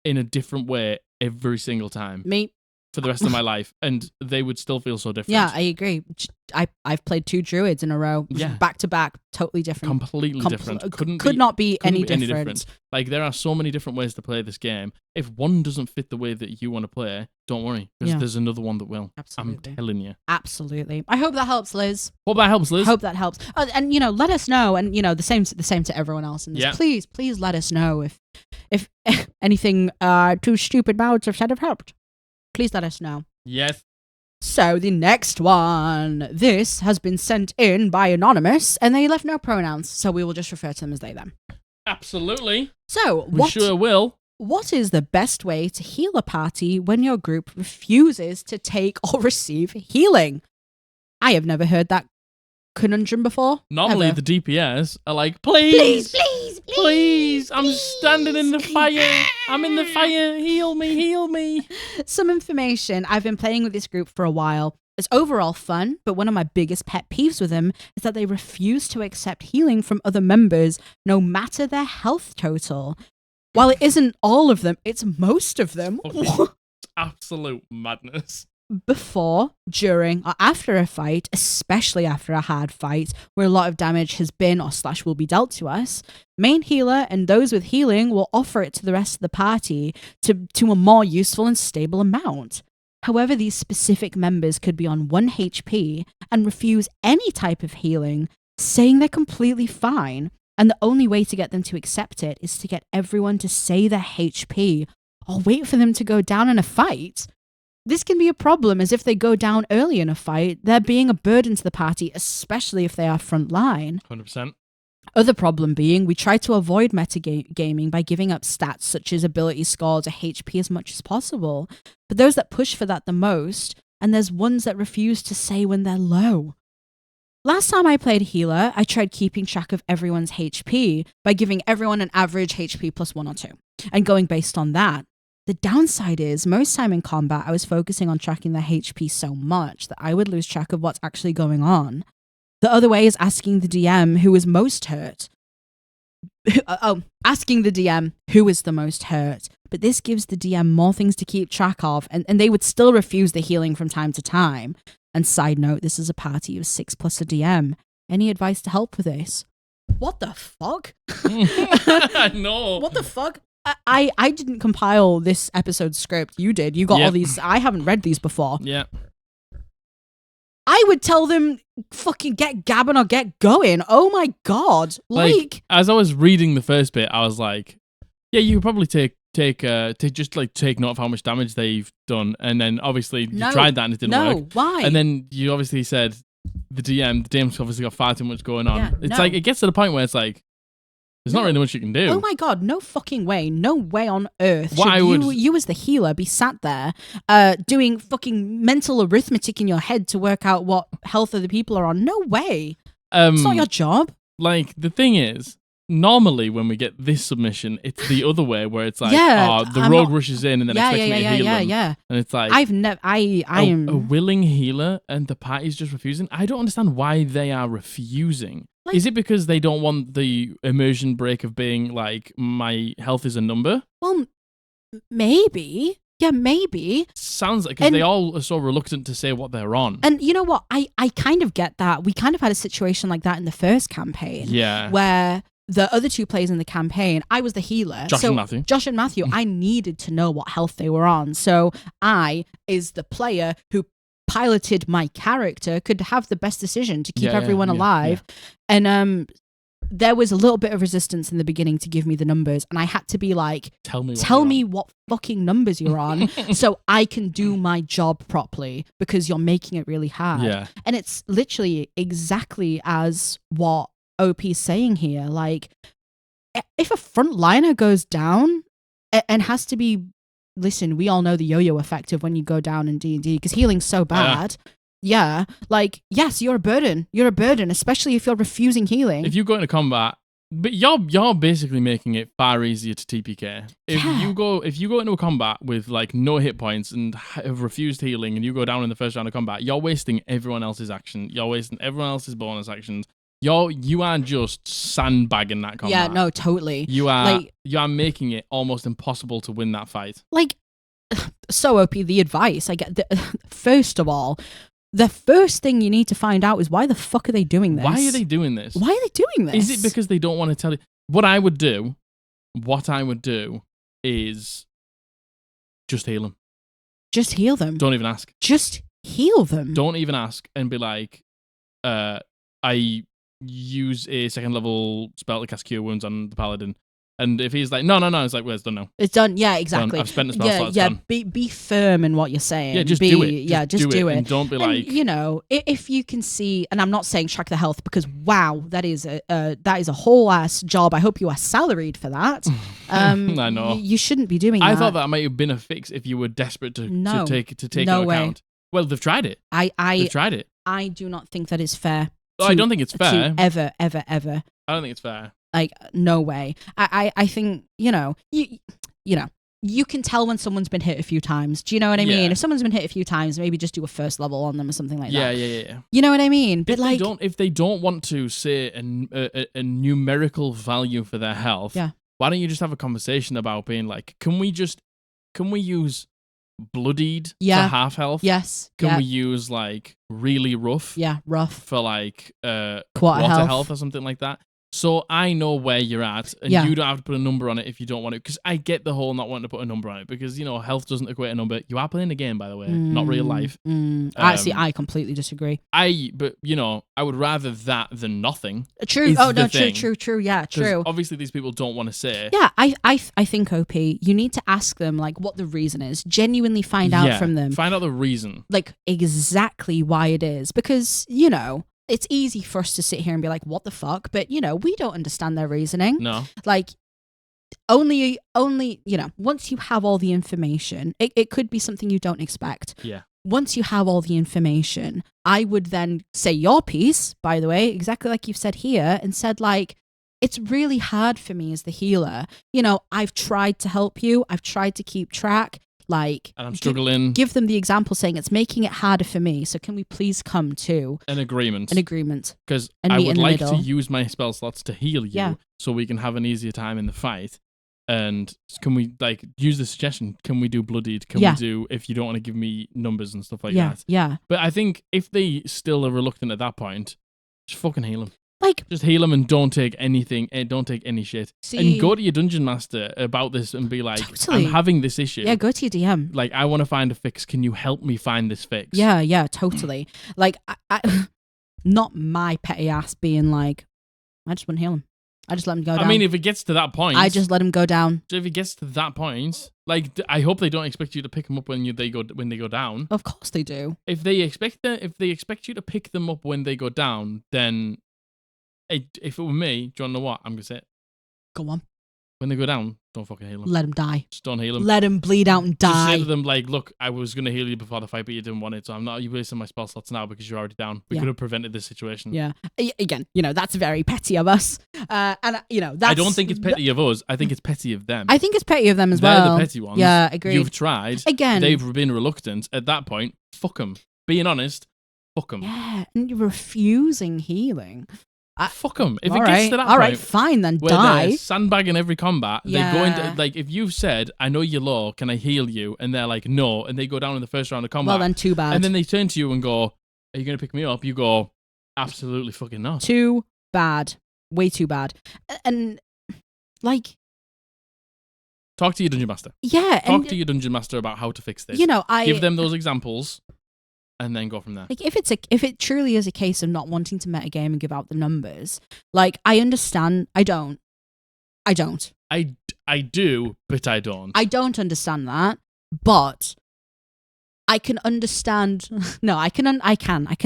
in a different way every single time. Me. For the rest of my life, and they would still feel so different. Yeah, I agree. I've played 2 druids in a row, back to back, totally different, completely different. Could not be any different. Like there are so many different ways to play this game. If one doesn't fit the way that you want to play, don't worry, because there's another one that will. Absolutely. I'm telling you. Absolutely. I hope that helps, Liz. Hope that helps, Liz. Hope that helps. And let us know. And the same to everyone else in this. Yeah. Please let us know if anything too stupid mouths have said have helped. Please let us know. Yes. So the next one. This has been sent in by Anonymous, and they left no pronouns, so we will just refer to them as they, them. Absolutely. So, we sure will. What is the best way to heal a party when your group refuses to take or receive healing? I have never heard that conundrum before. Normally, the DPS are like, please, I'm standing in the fire. I'm in the fire. Heal me. Some information. I've been playing with this group for a while. It's overall fun, but one of my biggest pet peeves with them is that they refuse to accept healing from other members, no matter their health total. While it isn't all of them, it's most of them. Absolute madness. Before, during, or after a fight, especially after a hard fight where a lot of damage has been or / will be dealt to us, main healer and those with healing will offer it to the rest of the party to a more useful and stable amount. However, these specific members could be on 1 HP and refuse any type of healing, saying they're completely fine, and the only way to get them to accept it is to get everyone to say their HP or wait for them to go down in a fight. This can be a problem, as if they go down early in a fight, they're being a burden to the party, especially if they are frontline. 100%. Other problem being, we try to avoid metagaming by giving up stats such as ability scores or HP as much as possible. But those that push for that the most, and there's ones that refuse to say when they're low. Last time I played healer, I tried keeping track of everyone's HP by giving everyone an average HP plus 1 or 2, and going based on that. The downside is, most time in combat, I was focusing on tracking their HP so much that I would lose track of what's actually going on. The other way is asking the DM who is most hurt. Asking the DM who is the most hurt. But this gives the DM more things to keep track of, and they would still refuse the healing from time to time. And side note, this is a party of 6 plus a DM. Any advice to help with this? What the fuck? I know. What the fuck? I didn't compile this episode script. You did. You got all these. I haven't read these before. Yeah. I would tell them fucking get gabbing or get going. Oh my God. Like as I was reading the first bit, I was like, yeah, you could probably take note of how much damage they've done. And then obviously you tried that and it didn't work. Why? And then you obviously said the DM's obviously got far too much going on. Yeah, it's like, it gets to the point where it's like, there's not really much you can do. Oh my God, no fucking way. No way on earth should you as the healer be sat there doing fucking mental arithmetic in your head to work out what health other people are on. No way. It's not your job. Like, the thing is, normally when we get this submission, it's the other way where it's like, rogue rushes in and then expects me to heal them. Yeah. And it's like, I am a willing healer and the party's just refusing. I don't understand why they are refusing. Like, is it because they don't want the immersion break of being like, my health is a number? Well, maybe. Yeah, maybe. Sounds like, because they all are so reluctant to say what they're on. And you know what? I kind of get that. We kind of had a situation like that in the first campaign. Yeah. Where the other two players in the campaign, I was the healer. Josh and Matthew. I needed to know what health they were on. So I, as the player who piloted my character, could have the best decision to keep everyone alive. And there was a little bit of resistance in the beginning to give me the numbers, and I had to be like, tell me what fucking numbers you're on so I can do my job properly, because you're making it really hard. Yeah. And it's literally exactly as what OP's saying here. Like, if a frontliner goes down and has to be, listen, we all know the yo-yo effect of when you go down in D&D, because healing's so bad. Yeah, like, yes, you're a burden. You're a burden, especially if you're refusing healing. If you go into combat, but you're basically making it far easier to TPK. If you go into a combat with like no hit points and have refused healing, and you go down in the first round of combat, you're wasting everyone else's action. You're wasting everyone else's bonus actions. You are just sandbagging that combat. Yeah, no, totally. You are making it almost impossible to win that fight. Like, so OP, the advice I get, first of all, the first thing you need to find out is, why the fuck are they doing this? Why are they doing this? Why are they doing this? Is it because they don't want to tell you? What I would do is just heal them. Just heal them. Don't even ask. Just heal them. Don't even ask, and be like, I use a 2nd level spell to cast Cure Wounds on the paladin. And if he's like, no, it's like, well, it's done now. It's done. Yeah, exactly. Done. I've spent the spell slot. It's done. Be firm in what you're saying. Yeah, just do it. Just do it. And don't be like, you know, if you can see, and I'm not saying track the health, because wow, that is a whole ass job. I hope you are salaried for that. I know. You shouldn't be doing that. I thought that might have been a fix if you were desperate to take no into way. account. Well, they've tried it. They've tried it. I do not think that is fair. I don't think it's fair. Ever. I don't think it's fair. Like, no way. I think, you know, you can tell when someone's been hit a few times. Do you know what I mean? If someone's been hit a few times, maybe just do a 1st level on them or something like that. Yeah. You know what I mean? But if they don't want to say a numerical value for their health, why don't you just have a conversation about being like, can we use bloodied for half health? Yes. Can we use like really rough? Yeah, rough. For like quarter health or something like that. So I know where you're at, and you don't have to put a number on it if you don't want to. Because I get the whole not wanting to put a number on it, because, you know, health doesn't equate a number. You are playing the game, by the way, not real life. I completely disagree. But you know, I would rather that than nothing. True. Oh no, true. Yeah, true. Obviously, these people don't want to say. Yeah, I think OP, you need to ask them like what the reason is. Genuinely find out from them. Find out the reason. Like exactly why it is, because you know. It's easy for us to sit here and be like, what the fuck? But, you know, we don't understand their reasoning. No. Like, only, you know, once you have all the information, it could be something you don't expect. Yeah. Once you have all the information, I would then say your piece, by the way, exactly like you've said here, and said, like, it's really hard for me as the healer. You know, I've tried to help you. I've tried to keep track. Like, and I'm struggling. Give them the example saying it's making it harder for me. So can we please come to an agreement? Because I would like to use my spell slots to heal you, so we can have an easier time in the fight. And can we like use the suggestion? Can we do bloodied? Can we do, if you don't want to give me numbers and stuff like that? Yeah. But I think if they still are reluctant at that point, just fucking heal them. Like, just heal them and don't take anything. Don't take any shit. And go to your dungeon master about this and be like, I'm having this issue. Yeah, go to your DM. Like, I want to find a fix. Can you help me find this fix? Yeah, totally. Like, I not my petty ass being like, I just wouldn't heal him. I just let him go down. I mean, if it gets to that point, I just let him go down. So if it gets to that point, like, I hope they don't expect you to pick them up when they go down. Of course they do. If they expect you to pick them up when they go down, then. If it were me, do you want to know what? I'm going to say it. Go on. When they go down, don't fucking heal them. Let them die. Just don't heal them. Let them bleed out and die. Just say to them, like, look, I was going to heal you before the fight, but you didn't want it, so I'm not wasting my spell slots now because you're already down. We could have prevented this situation. Yeah. Again, you know, that's very petty of us. And, you know, that's... I don't think it's petty of us. I think it's petty of them. I think it's petty of them as well. They're the petty ones. Yeah, agreed. You've tried. Again. They've been reluctant. At that point, fuck them. Being honest, fuck them. Yeah, and you're refusing healing. Fuck them. If it gets to that point, all right, fine, then where die. They're sandbagging every combat. They go into, like, if you've said, I know you're low, can I heal you? And they're like, no, and they go down in the first round of combat. Well, then too bad. And then they turn to you and go, are you going to pick me up? You go, absolutely fucking not. Too bad. Way too bad. And like, talk to your dungeon master. Yeah. Talk to your dungeon master about how to fix this. Give them those examples and then go from there. Like, if it truly is a case of not wanting to metagame and give out the numbers, like, I understand. I don't. I do, but I don't. I don't understand that, but I can understand. No, I can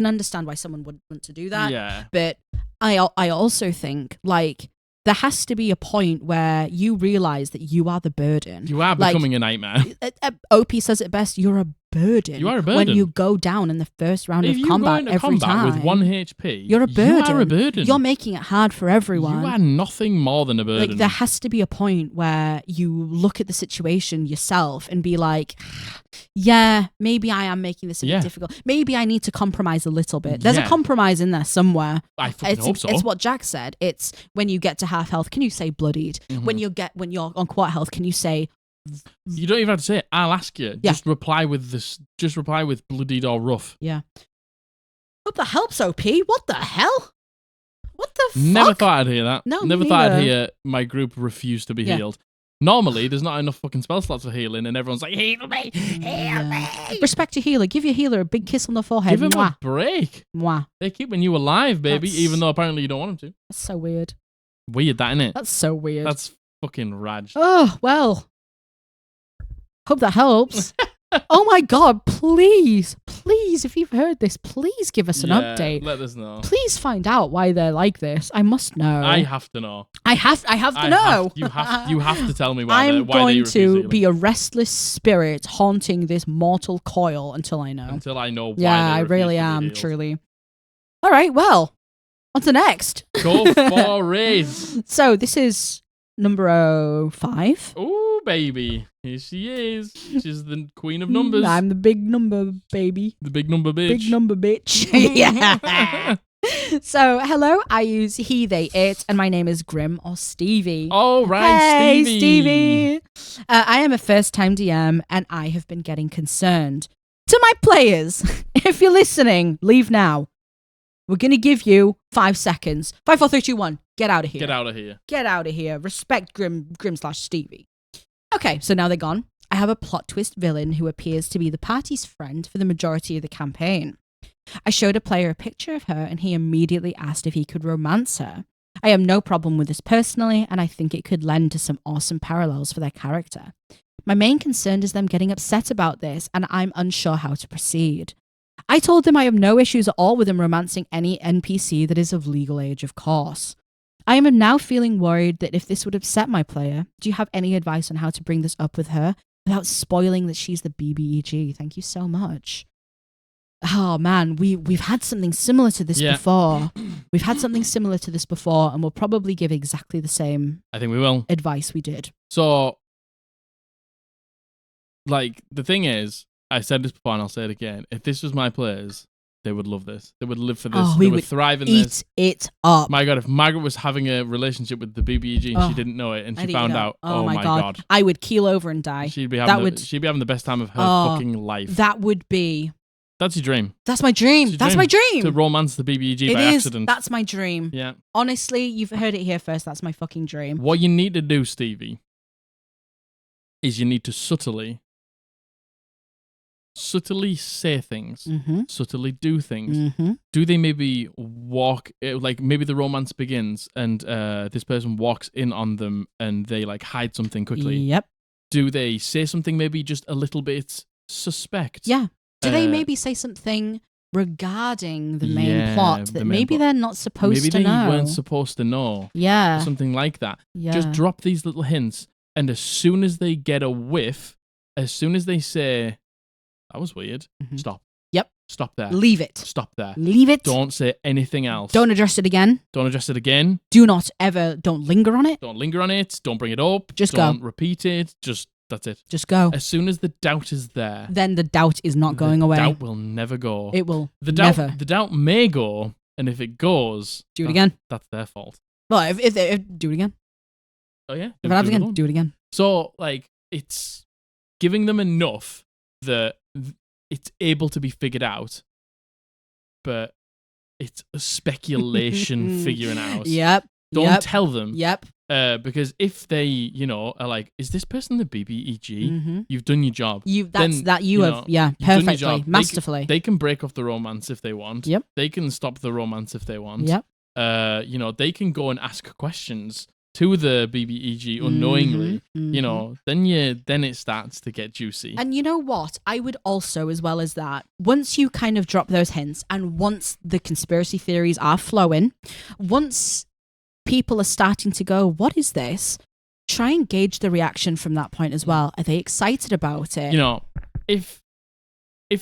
understand why someone would want to do that. Yeah. But I also think, like, there has to be a point where you realize that you are the burden. You are becoming a nightmare. OP says it best. You're a burden. You are a burden. When you go down in the first round of combat every time. With 1 HP, you're a burden. You are a burden. You're making it hard for everyone. You are nothing more than a burden. Like, there has to be a point where you look at the situation yourself and be like, yeah, maybe I am making this a bit difficult. Maybe I need to compromise a little bit. There's a compromise in there somewhere. I fucking hope so. It's what Jack said. It's when you get to half health, can you say bloodied? Mm-hmm. When you're on quarter health, can you say... You don't even have to say it. I'll ask you. Yeah. Just reply with this. Just reply with bloodied or rough. Yeah. Hope that helps, OP. What the hell? What the fuck? Never thought I'd hear that. No, never thought I'd hear my group refuse to be healed. Normally, there's not enough fucking spell slots for healing, and everyone's like, heal me, heal me. Respect your healer. Give your healer a big kiss on the forehead. Give him a break. Mwah. They're keeping you alive, baby, even though apparently you don't want them to. That's so weird. Weird, that, innit? That's so weird. That's fucking raj. Oh, well. Hope that helps. Oh my God, please, if you've heard this, please give us an update. Let us know. Please find out why they're like this. I must know. I have to know. I have to know. You have to tell me why I'm why going they to be a restless spirit haunting this mortal coil until I know. Until I know why I really am, truly. All right, well, on to next. Go for it. So this is number 5. Ooh, baby. Here she is. She's the queen of numbers. I'm the big number, baby. The big number bitch. Big number bitch. Yeah. So, hello, I use he, they, it, and my name is Grim or Stevie. Oh, right, hey, Stevie. I am a first-time DM, and I have been getting concerned. To my players, if you're listening, leave now. We're going to give you 5 seconds. 5, 4, 3, 2, 1. Get out of here. Get out of here. Get out of here. Respect Grim/Stevie. Okay, so now they're gone. I have a plot twist villain who appears to be the party's friend for the majority of the campaign. I showed a player a picture of her and he immediately asked if he could romance her. I have no problem with this personally, and I think it could lend to some awesome parallels for their character. My main concern is them getting upset about this, and I'm unsure how to proceed. I told them I have no issues at all with them romancing any NPC that is of legal age, of course. I am now feeling worried that if this would upset my player, do you have any advice on how to bring this up with her without spoiling that she's the BBEG? Thank you so much. Oh man, we've had something similar to this before. We've had something similar to this before, and we'll probably give exactly the same I think we will. advice we did. So, like, the thing is, I said this before and I'll say it again. If this was my players, they would love this. They would live for this. They would thrive in this. Eat it up. My God, if Margaret was having a relationship with the BBEG and she didn't know it and she found out, oh my God. I would keel over and die. She'd be having the best time of her fucking life. That would be... That's your dream. That's my dream. That's my dream. To romance the BBEG by accident. That's my dream. Yeah. Honestly, you've heard it here first. That's my fucking dream. What you need to do, Stevie, is you need to subtly say things, subtly do things. Mm-hmm. Do they maybe walk, like maybe the romance begins and this person walks in on them and they like hide something quickly? Yep. Do they say something maybe just a little bit suspect? Yeah. Do they maybe say something regarding the main plot that maybe they're not supposed to know? Maybe they weren't supposed to know. Yeah. Something like that. Yeah. Just drop these little hints, and as soon as they get a whiff, as soon as they say, that was weird, stop. Yep. Stop there. Leave it. Stop there. Leave it. Don't say anything else. Don't address it again. Don't address it again. Do not ever, don't linger on it. Don't linger on it. Don't bring it up. Just don't go. Repeat it. That's it. Just go. As soon as the doubt is there, then the doubt is not going away. The doubt will never go. It will never. The doubt may go, and if it goes, do it again. That's their fault. Well, if do it again. Oh yeah. If it happens again, do it again. So like it's giving them enough that it's able to be figured out, but it's a speculation figuring out. Yep. Don't tell them. Yep. Because if they, are like, is this person the BBEG? You've done your job. Perfectly, masterfully. They can break off the romance if they want. Yep. They can stop the romance if they want. Yep. They can go and ask questions to the BBEG unknowingly. Then it starts to get juicy. And you know what? I would also, as well as that, once you kind of drop those hints, and once the conspiracy theories are flowing, once people are starting to go, what is this? Try and gauge the reaction from that point as well. Are they excited about it? If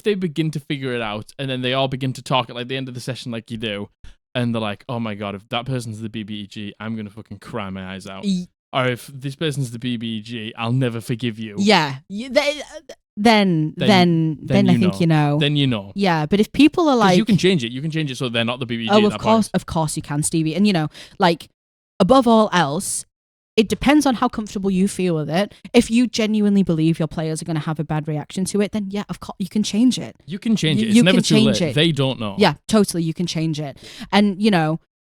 they begin to figure it out and then they all begin to talk at like the end of the session like you do, and they're like, oh my God, if that person's the BBEG, I'm going to fucking cry my eyes out. Or if this person's the BBEG, I'll never forgive you. Yeah. Then I think you know. Then you know. Yeah, but if people are like... you can change it. You can change it so they're not the BBEG Oh, at that point. Of course you can, Stevie. And, above all else, it depends on how comfortable you feel with it. If you genuinely believe your players are going to have a bad reaction to it, then yeah, of course, you can change it. You can change it. It's never too late. They don't know. Yeah, totally. You can change it. And,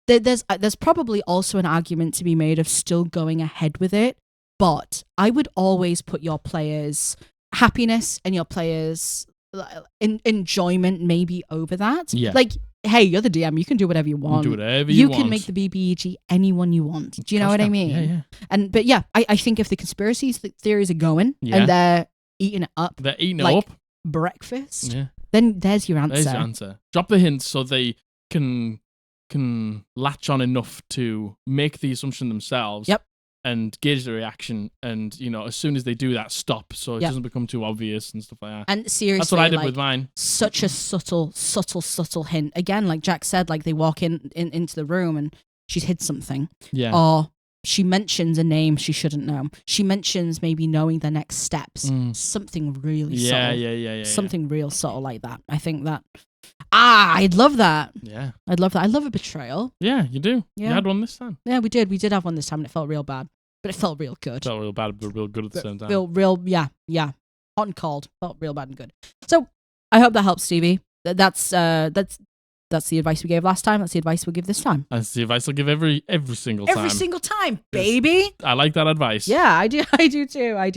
there's probably also an argument to be made of still going ahead with it. But I would always put your players' happiness and your players' enjoyment maybe over that. Yeah. Like, hey, you're the DM. You can do whatever you want. Do whatever you want. You can make the BBEG anyone you want. Do you know what I mean? Yeah. But yeah, I think if the conspiracy theories are going and they're eating it up, breakfast, then there's your answer. There's your answer. Drop the hints so they can latch on enough to make the assumption themselves. Yep. And gauge the reaction, and as soon as they do that, stop so it doesn't become too obvious and stuff like that. And seriously, that's what I did with mine. Such a subtle hint. Again, like Jack said, like they walk into the room and she's hid something. Yeah. Or she mentions a name she shouldn't know. She mentions maybe knowing their next steps. Something really subtle. Yeah. Something real subtle like that. I think that. I'd love that. Yeah. I'd love that. I love a betrayal. Yeah, you do. Yeah. You had one this time. Yeah, we did. We did have one this time and it felt real bad. But it felt real good. It felt real bad, but real good at the same time. Yeah. Hot and cold. Felt real bad and good. So I hope that helps, Stevie. That's the advice we gave last time. That's the advice we'll give this time. That's the advice I'll give every single time. Every single time, baby. I like that advice. Yeah, I do. I do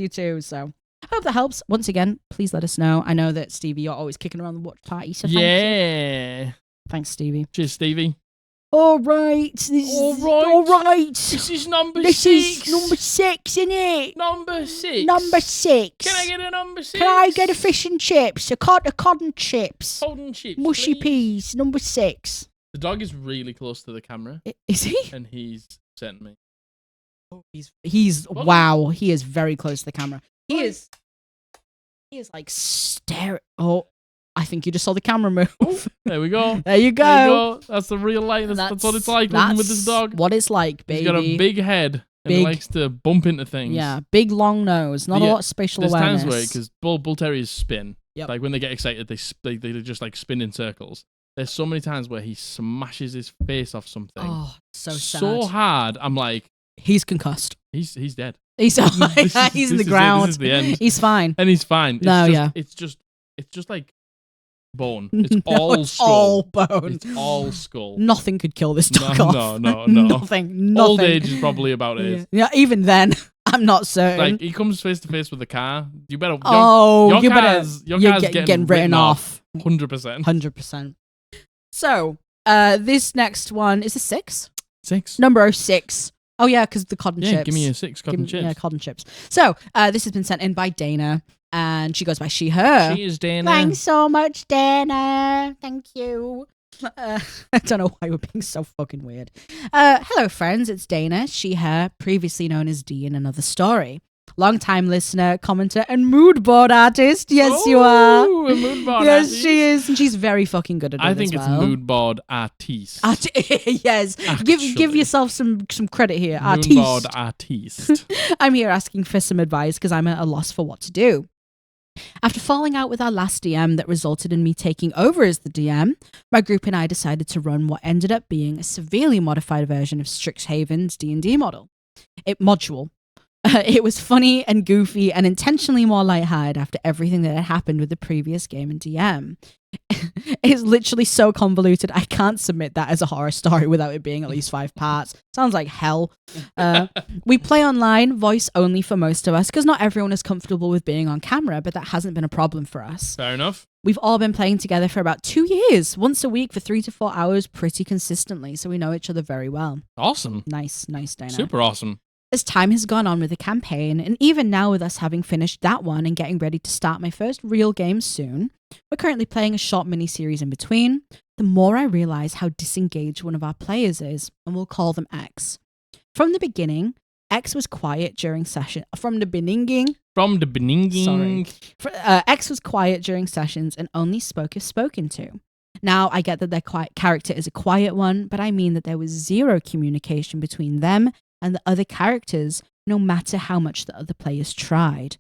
too. So I hope that helps. Once again, please let us know. I know that Stevie, you're always kicking around the watch party. So thank you. Thanks, Stevie. Cheers, Stevie. All right. All right. This is number 6. This is number 6, isn't it? Number 6. Number 6. Can I get a number 6? Can I get a fish and chips? A cod and chips. Cod and chips. Mushy please. peas. Number 6. The dog is really close to the camera. Is he? And he's sent me. Oh, he's wow. He is very close to the camera. He is like staring. Oh. I think you just saw the camera move. There we go. There you go. That's the real life. That's what it's like living with this dog. What it's like, baby. He's got a big head and he likes to bump into things. Yeah, big long nose. Not a lot of spatial awareness. There's times where, because bull terriers spin. Yep. Like when they get excited, they just like spin in circles. There's so many times where he smashes his face off something. Oh, so sad. So hard. I'm like, he's concussed. He's dead. He's in the ground. This is the end. He's fine. And he's fine. It's just like bone. It's all skull. All bone. It's all skull. Nothing could kill this dog off. No. Nothing. Old age is probably about it. Yeah, even then, I'm not certain. Like he comes face to face with the car. You better. Your car's getting written off. 100%. 100%. So, this next one is a 6. 6. Number 6. Oh yeah, because the cod and chips. Yeah, give me a 6 cod and chips. Yeah, cod and chips. So, this has been sent in by Dana. And she goes by she, her. She is Dana. Thanks so much, Dana. Thank you. I don't know why we're being so fucking weird. Hello, friends. It's Dana, she, her, previously known as D in Another Story. Long-time listener, commenter, and mood board artist. Yes, you are. A mood board yes, artist. She is. And she's very fucking good at it. I think it's mood board artiste. Yes. Give yourself some credit here. Artiste. Mood board artiste. I'm here asking for some advice because I'm at a loss for what to do. After falling out with our last DM that resulted in me taking over as the DM, my group and I decided to run what ended up being a severely modified version of Strixhaven's D&D module. It was funny and goofy and intentionally more lighthearted after everything that had happened with the previous game and DM. It's literally so convoluted. I can't submit that as a horror story without it being at least 5 parts. Sounds like hell. We play online, voice only for most of us, because not everyone is comfortable with being on camera, but that hasn't been a problem for us. Fair enough. We've all been playing together for about 2 years, once a week for 3 to 4 hours pretty consistently, so we know each other very well. Awesome. Nice, Dana. Super awesome. As time has gone on with the campaign, and even now with us having finished that one and getting ready to start my first real game soon, we're currently playing a short mini-series in between, the more I realise how disengaged one of our players is, and we'll call them X. From the beginning, X was quiet during session. X was quiet during sessions and only spoke if spoken to. Now, I get that their character is a quiet one, but I mean that there was zero communication between them and the other characters, no matter how much the other players tried.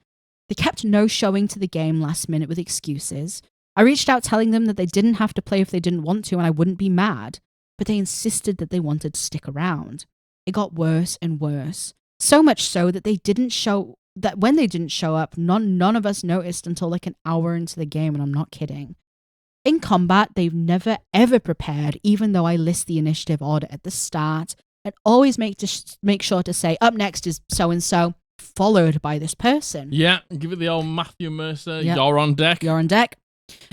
They kept no showing to the game last minute with excuses. I reached out telling them that they didn't have to play if they didn't want to and I wouldn't be mad, but they insisted that they wanted to stick around. It got worse and worse, so much so that when they didn't show up, none of us noticed until like an hour into the game, and I'm not kidding. In combat, they've never ever prepared, even though I list the initiative order at the start, and always make sure to say, up next is so-and-so, followed by this person. Yeah, give it the old Matthew Mercer, Yep. You're on deck. You're on deck.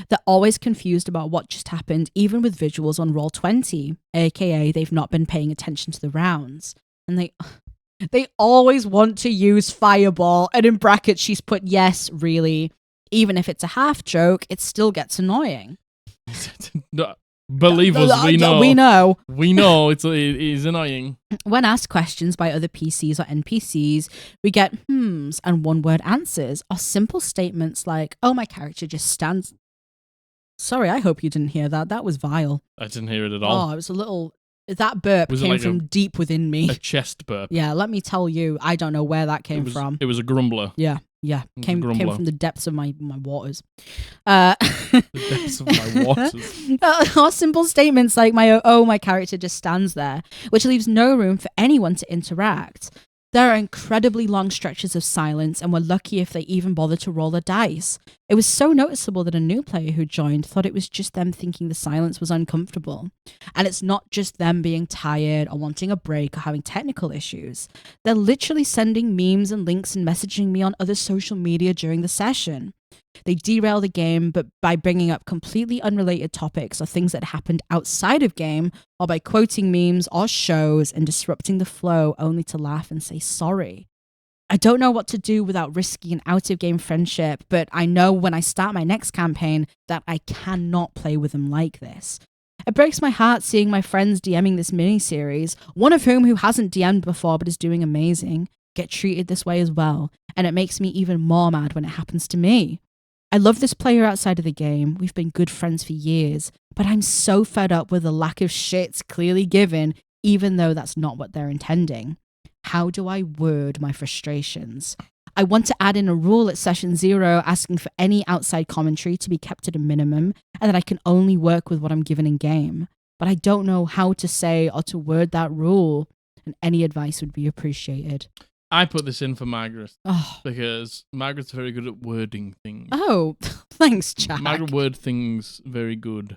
They're always confused about what just happened, even with visuals on Roll20, aka they've not been paying attention to the rounds. And they always want to use Fireball, and in brackets she's put yes, really. Even if it's a half joke, it still gets annoying. No, believe us, we know. We know it is annoying. When asked questions by other PCs or NPCs, we get hmms and one-word answers, or simple statements like, oh, my character just stands... Sorry, I hope you didn't hear that. That was vile. I didn't hear it at all. Oh, it was a little... That burp came like from deep within me. A chest burp. Yeah, let me tell you, I don't know where that came from. It was a grumbler. Yeah. Came from the depths of my waters. The depths of my waters. Or simple statements like, my character just stands there, which leaves no room for anyone to interact. There are incredibly long stretches of silence, and we're lucky if they even bother to roll a dice. It was so noticeable that a new player who joined thought it was just them thinking the silence was uncomfortable. And it's not just them being tired or wanting a break or having technical issues. They're literally sending memes and links and messaging me on other social media during the session. They derail the game, but by bringing up completely unrelated topics or things that happened outside of game, or by quoting memes or shows and disrupting the flow only to laugh and say sorry. I don't know what to do without risking an out-of-game friendship, but I know when I start my next campaign that I cannot play with them like this. It breaks my heart seeing my friends DMing this mini-series, one of whom who hasn't DM'd before but is doing amazing, get treated this way as well, and it makes me even more mad when it happens to me. I love this player outside of the game. We've been good friends for years, but I'm so fed up with the lack of shits clearly given, even though that's not what they're intending. How do I word my frustrations? I want to add in a rule at session 0 asking for any outside commentary to be kept at a minimum, and that I can only work with what I'm given in game. But I don't know how to say or to word that rule, and any advice would be appreciated. I put this in for Margaret because Margaret's very good at wording things. Oh, thanks, Jack. Margaret word things very good.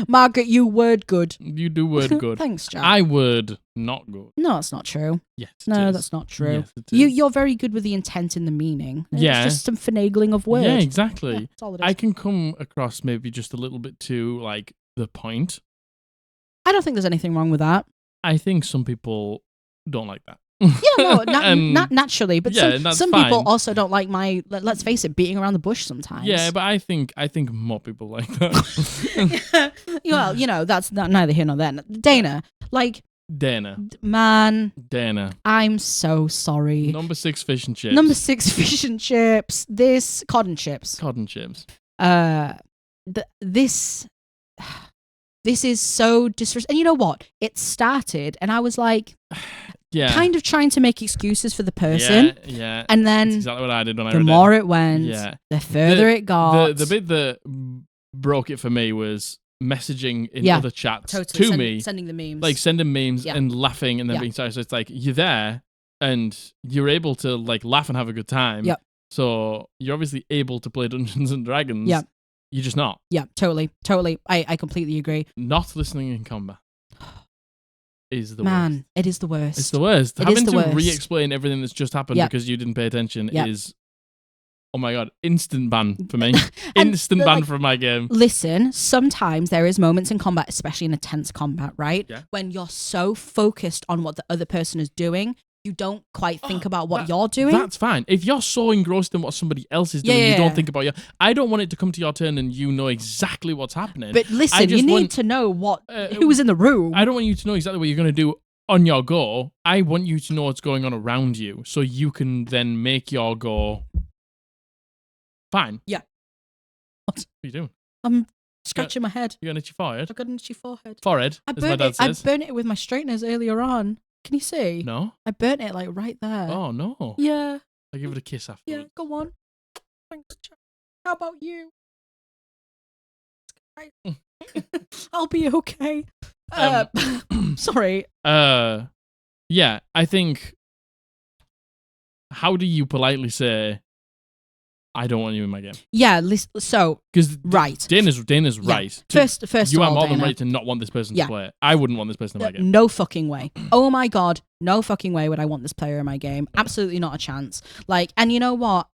Margaret, you word good. You do word good. Thanks, Jack. I word not good. No, that's not true. Yes, no, that's not true. Yes, it is. You're very good with the intent and the meaning. Yeah. It's just some finagling of words. Yeah, exactly. Yeah, that's all it is. I can come across maybe just a little bit too, like, the point. I don't think there's anything wrong with that. I think some people don't like that. Yeah, no, not naturally, but yeah, some people also don't like my, let's face it, beating around the bush sometimes. Yeah, but I think more people like that. Well, you know, that's neither here nor there. Dana, man. Dana. I'm so sorry. Number 6 fish and chips. Number 6 fish and chips. This cod and chips. Cod and chips. This is so disrespectful. And you know what? It started, and I was like, kind of trying to make excuses for the person. Yeah. And then that's exactly what I did when I read the more it went, the further it got. The bit that broke it for me was messaging in other chats to me. Sending the memes. Like sending memes and laughing and then being sorry. So it's like you're there and you're able to like laugh and have a good time. Yep. So you're obviously able to play Dungeons and Dragons. Yep. You're just not. Yeah, totally. I completely agree. Not listening in combat is the Man, worst. it is the worst. It's the worst. It Having is the to worst. re-explain everything that's just happened because you didn't pay attention is, oh my God, instant ban for me. Instant ban from my game. Listen, sometimes there is moments in combat, especially in a tense combat, right? Yeah. When you're so focused on what the other person is doing, you don't quite think about what you're doing. That's fine. If you're so engrossed in what somebody else is doing, you don't think about your... I don't want it to come to your turn and you know exactly what's happening. But listen, you need to know who was in the room. I don't want you to know exactly what you're going to do on your go. I want you to know what's going on around you so you can then make your go fine. Yeah. What are you doing? I'm scratching my head. You got an itchy forehead? I've got an itchy forehead. Forehead, as my dad says. I burnt it with my straighteners earlier on. Can you see? No. I burnt it like right there. Oh, no. Yeah. I'll give it a kiss after. Yeah, go on. Thanks, Jack. How about you? I'll be okay. Sorry. Yeah, I think... How do you politely say, I don't want you in my game? Yeah, so... Because right. Dana's right. First you of are all, more than Dana, right to not want this person to play. I wouldn't want this person in my game. No fucking way. Oh my God. No fucking way would I want this player in my game. Absolutely not a chance. Like, and you know what?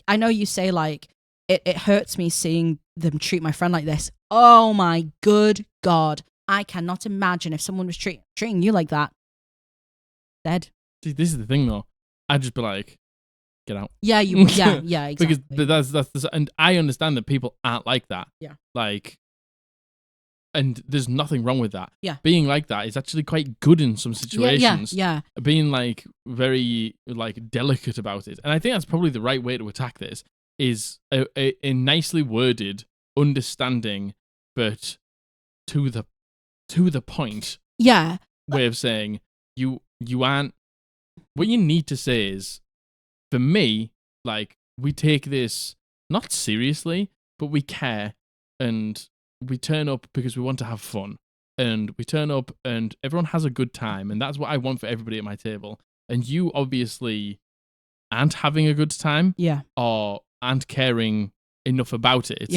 I know you say, like, it hurts me seeing them treat my friend like this. Oh my good God. I cannot imagine if someone was treating you like that. Dead. See, this is the thing, though. I'd just be like, get out. Yeah, yeah, exactly. Because that's and I understand that people aren't like that. Yeah. Like, and there's nothing wrong with that. Yeah. Being like that is actually quite good in some situations. Yeah. Being like very like delicate about it, and I think that's probably the right way to attack this. Is a nicely worded, understanding, but to the point. Yeah. Way of saying you aren't. What you need to say is, for me, like, we take this not seriously, but we care, and we turn up because we want to have fun, and we turn up and everyone has a good time, and that's what I want for everybody at my table. And you obviously aren't having a good time, or aren't caring enough about it,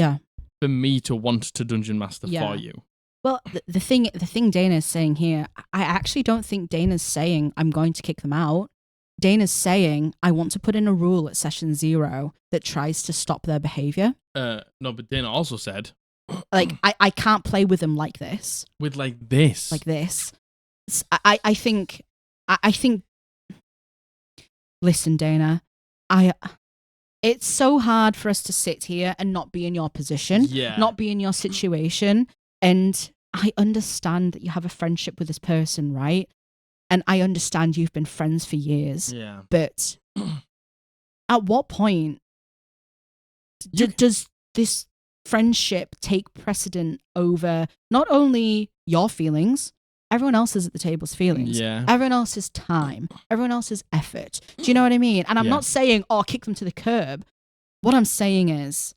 for me to want to dungeon master for you. Well, the thing Dana's saying here, I actually don't think Dana's saying I'm going to kick them out. Dana's saying I want to put in a rule at session 0 that tries to stop their behavior. No, but Dana also said, like, I can't play with them like this. With like this. Like this. I think. Listen, Dana, it's so hard for us to sit here and not be in your position, not be in your situation. And I understand that you have a friendship with this person, right? And I understand you've been friends for years. Yeah. But at what point does this friendship take precedent over not only your feelings, everyone else's at the table's feelings, everyone else's time, everyone else's effort? Do you know what I mean? And I'm not saying, kick them to the curb. What I'm saying is,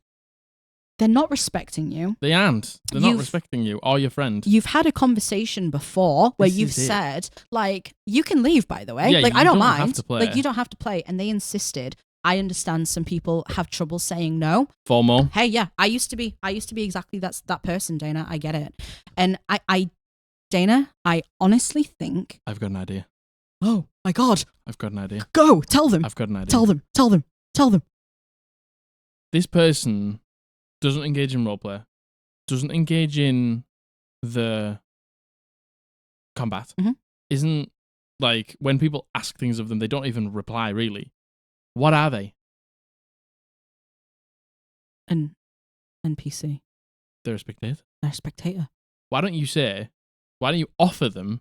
they're not respecting you. They aren't. They're not respecting you or your friend. You've had a conversation before where you've said, like, you can leave, by the way. Yeah, like, I don't mind. Have to play. Like, you don't have to play. And they insisted. I understand some people have trouble saying no. FOMO. Hey, yeah, I used to be exactly that person, Dana. I get it. And Dana, I honestly think... I've got an idea. Oh, my God. I've got an idea. Go, tell them. I've got an idea. Tell them. This person doesn't engage in roleplay, doesn't engage in the combat, isn't, like, when people ask things of them, they don't even reply, really. What are they? An NPC. They're a spectator. They're a spectator. Why don't you offer them,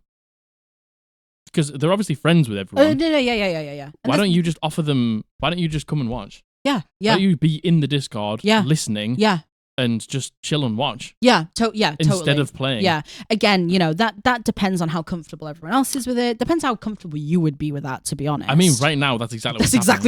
because they're obviously friends with everyone. Yeah. Why don't you just offer them, why don't you just come and watch? Yeah. Why don't you be in the Discord, listening, and just chill and watch? Instead of playing. Yeah. Again, you know, that depends on how comfortable everyone else is with it. Depends how comfortable you would be with that, to be honest. I mean, right now, that's exactly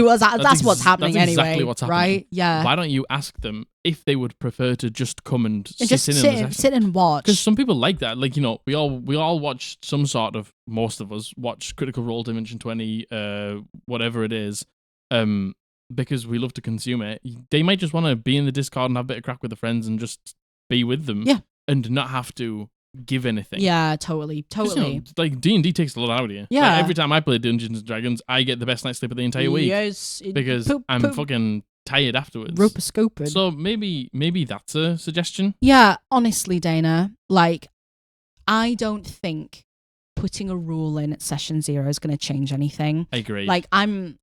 what's happening. That's what's happening anyway. That's exactly what's happening. Right? Yeah. Why don't you ask them if they would prefer to just come and sit and watch? Because some people like that. Like, you know, we all watch some sort of, most of us watch Critical Role Dimension 20, whatever it is, because we love to consume it, they might just want to be in the Discord and have a bit of crack with the friends and just be with them. Yeah. And not have to give anything. Yeah, totally. Like D&D takes a lot out of you. Yeah. Like, every time I play Dungeons & Dragons, I get the best night's sleep of the entire week. Yes. Because I'm fucking tired afterwards. Roper-scoping. So maybe that's a suggestion. Yeah, honestly, Dana, like, I don't think putting a rule in at session 0 is going to change anything. I agree. Like, I know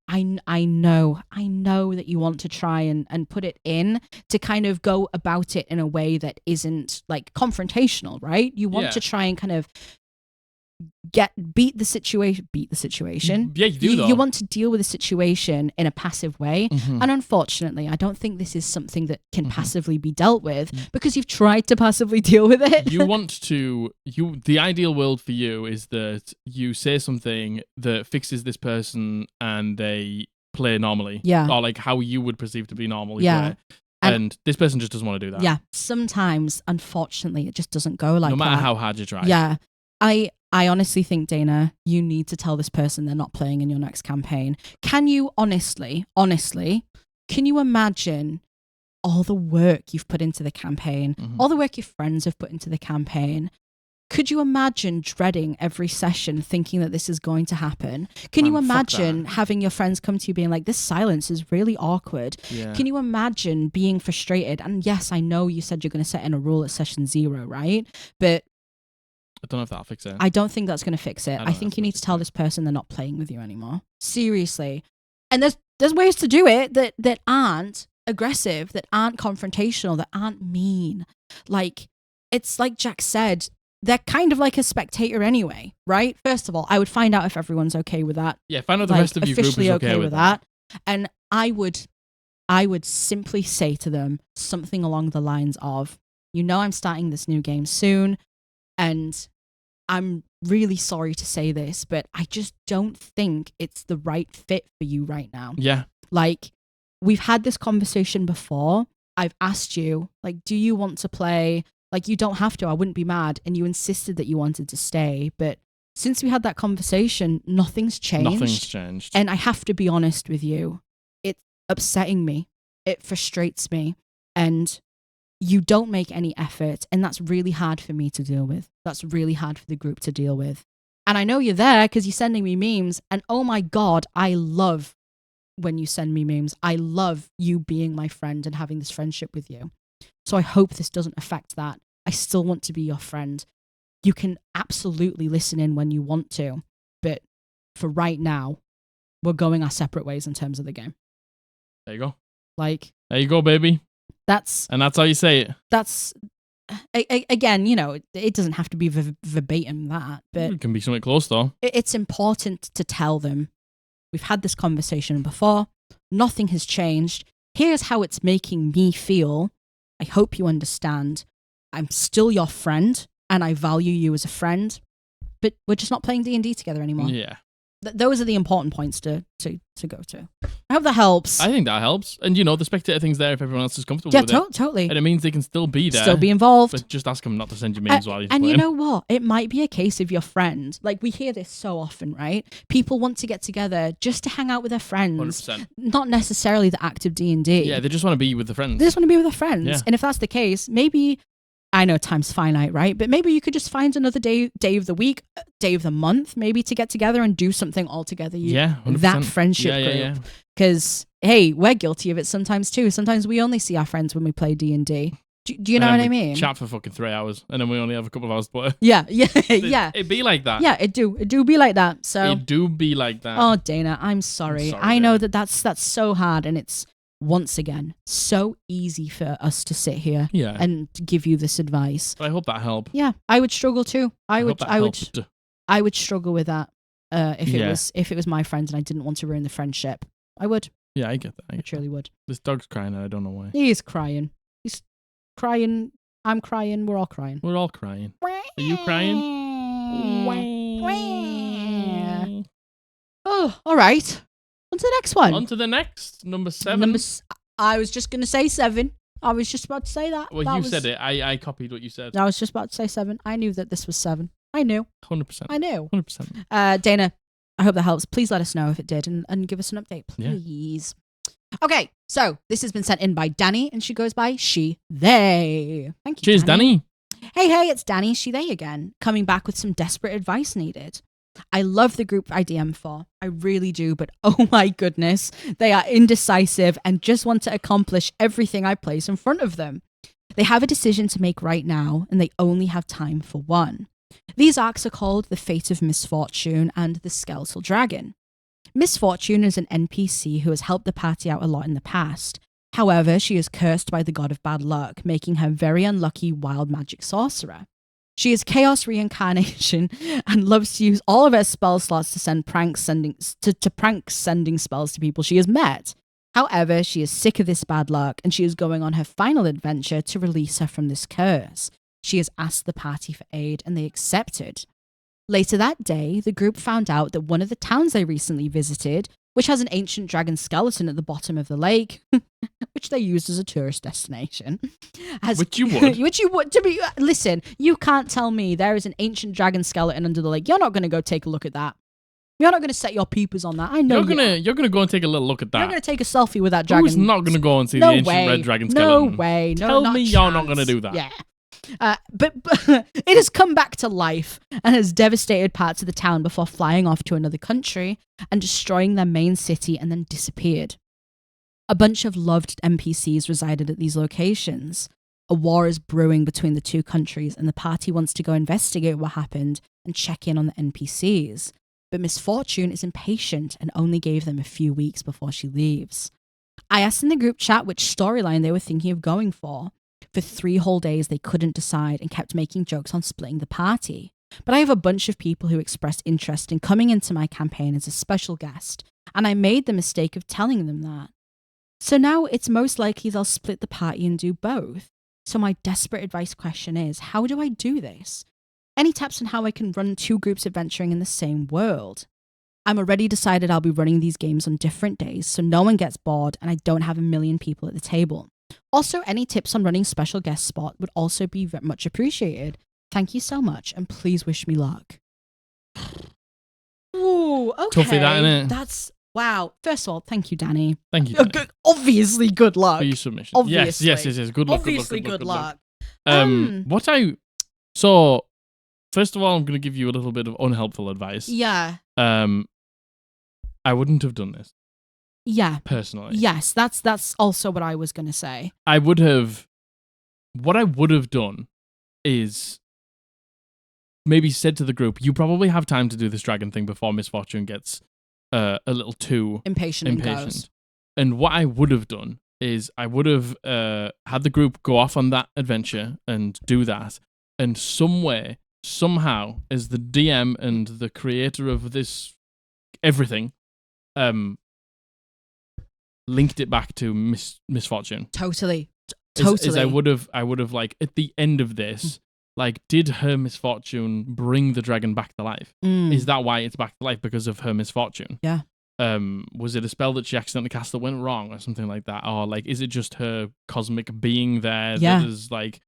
that you want to try and put it in to kind of go about it in a way that isn't like confrontational, right? You want to try and kind of beat the situation. Yeah, you do though. You want to deal with the situation in a passive way. Mm-hmm. And unfortunately, I don't think this is something that can passively be dealt with because you've tried to passively deal with it. The ideal world for you is that you say something that fixes this person and they play normally. Yeah. Or like how you would perceive to be normal. Yeah. And this person just doesn't want to do that. Yeah. Sometimes, unfortunately, it just doesn't go like that. No matter how hard you try. Yeah. I honestly think, Dana, you need to tell this person they're not playing in your next campaign. Can you honestly, can you imagine all the work you've put into the campaign, all the work your friends have put into the campaign? Could you imagine dreading every session thinking that this is going to happen? Can you imagine having your friends come to you being like, this silence is really awkward? Yeah. Can you imagine being frustrated? And yes, I know you said you're going to set in a rule at session 0, right? But I don't know if that'll fix it. I don't think that's going to fix it. I think you need to tell this person they're not playing with you anymore. Seriously. And there's ways to do it that aren't aggressive, that aren't confrontational, that aren't mean. Like, it's like Jack said, they're kind of like a spectator anyway, right? First of all, I would find out if everyone's okay with that. Yeah, find out the rest of your group is okay with that. And I would simply say to them something along the lines of, I'm starting this new game soon, and I'm really sorry to say this, but I just don't think it's the right fit for you right now. Yeah. Like, we've had this conversation before. I've asked you, like, do you want to play? Like, you don't have to. I wouldn't be mad. And you insisted that you wanted to stay. But since we had that conversation, nothing's changed. And I have to be honest with you. It's upsetting me. It frustrates me. And you don't make any effort, and that's really hard for me to deal with. That's really hard for the group to deal with. And I know you're there because you're sending me memes, and oh my God, I love when you send me memes. I love you being my friend and having this friendship with you. So I hope this doesn't affect that. I still want to be your friend. You can absolutely listen in when you want to, but for right now, we're going our separate ways in terms of the game. There you go. Like, there you go, baby. That's how you say it. That's again, it doesn't have to be verbatim that, but it can be something close though. It's important to tell them we've had this conversation before. Nothing has changed. Here's how it's making me feel. I hope you understand. I'm still your friend, and I value you as a friend, but we're just not playing D&D together anymore. Yeah. Those are the important points to go to. I hope that helps. I think that helps. And, the spectator thing's there if everyone else is comfortable with it. Totally. And it means they can still be there. Still be involved. But just ask them not to send you memes while you're and playing. You know what? It might be a case of your friend. Like, we hear this so often, right? People want to get together just to hang out with their friends. 100%. Not necessarily the act of D&D. Yeah, they just want to be with the friends. They just want to be with their friends. Yeah. And if that's the case, maybe... I know time's finite, right? But maybe you could just find another day of the week, day of the month, maybe to get together and do something all together. 100%. That friendship group. Because, hey, we're guilty of it sometimes too. Sometimes we only see our friends when we play D&D. Do you know what I mean? Chat for fucking 3 hours, and then we only have a couple of hours to play. Yeah. It'd be like that. Yeah, it do be like that. So it do be like that. Oh, Dana, I'm sorry. I know that's so hard, and it's once again so easy for us to sit here and give you this advice. But I hope that helped. Yeah, I would struggle too. I would struggle with that if it was my friend and I didn't want to ruin the friendship. I would. Yeah, I get that. I truly would. This dog's crying and I don't know why. He is crying. He's crying. I'm crying. We're all crying. We're all crying. Are you crying? Oh, all right. On to the next one. On to the next, number 7. I was just going to say 7. I was just about to say that. Well, you said it. I copied what you said. I was just about to say 7. I knew that this was 7. I knew. 100%. I knew. 100%. Dana, I hope that helps. Please let us know if it did and give us an update, please. Okay, so this has been sent in by Danny, and she goes by she, they. Thank you, Cheers, Danny. Hey, it's Danny, she, they again, coming back with some desperate advice needed. I love the group I DM for. I really do, but oh my goodness, they are indecisive and just want to accomplish everything I place in front of them. They have a decision to make right now, and they only have time for one. These arcs are called The Fate of Misfortune and The Skeletal Dragon. Misfortune is an NPC who has helped the party out a lot in the past. However, she is cursed by the god of bad luck, making her a very unlucky wild magic sorcerer. She is chaos reincarnation and loves to use all of her spell slots to send prank sending spells to people she has met. However, she is sick of this bad luck, and she is going on her final adventure to release her from this curse. She has asked the party for aid, and they accepted. Later that day, the group found out that one of the towns they recently visited, which has an ancient dragon skeleton at the bottom of the lake, which they used as a tourist destination. Which you would. Listen, you can't tell me there is an ancient dragon skeleton under the lake. You're not going to go take a look at that. You're not going to set your peepers on that. I know you're gonna go and take a little look at that. You're going to take a selfie with that dragon. Who's not going to go and see the ancient red dragon skeleton? No way. No, Tell me you're not going to do that. Yeah. But it has come back to life and has devastated parts of the town before flying off to another country and destroying their main city and then disappeared. A bunch of loved NPCs resided at these locations. A war is brewing between the two countries, and the party wants to go investigate what happened and check in on the NPCs. But Misfortune is impatient and only gave them a few weeks before she leaves. I asked in the group chat which storyline they were thinking of going for. For 3 whole days, they couldn't decide and kept making jokes on splitting the party. But I have a bunch of people who expressed interest in coming into my campaign as a special guest, and I made the mistake of telling them that. So now it's most likely they'll split the party and do both. So my desperate advice question is, how do I do this? Any tips on how I can run 2 groups adventuring in the same world? I'm already decided I'll be running these games on different days, so no one gets bored and I don't have a million people at the table. Also, any tips on running special guest spot would also be very much appreciated. Thank you so much, and please wish me luck. Ooh, okay. Toughie that, innit? That's, wow. First of all, thank you, Danny. Thank you, Danny. Obviously, good luck. For your submission. Obviously. Yes. Good luck. Obviously, good luck. So, first of all, I'm going to give you a little bit of unhelpful advice. Yeah. I wouldn't have done this. Yeah. Personally. Yes, that's also what I was going to say. What I would have done is maybe said to the group, you probably have time to do this dragon thing before Misfortune gets a little too impatient. And what I would have done is I would have had the group go off on that adventure and do that. And somehow, as the DM and the creator of this everything, linked it back to Misfortune. Totally. Is I would have like at the end of this, like, did her misfortune bring the dragon back to life? Is that why it's back to life? Because of her misfortune? Yeah. Was it a spell that she accidentally cast that went wrong or something like that? Or like, is it just her cosmic being there that is like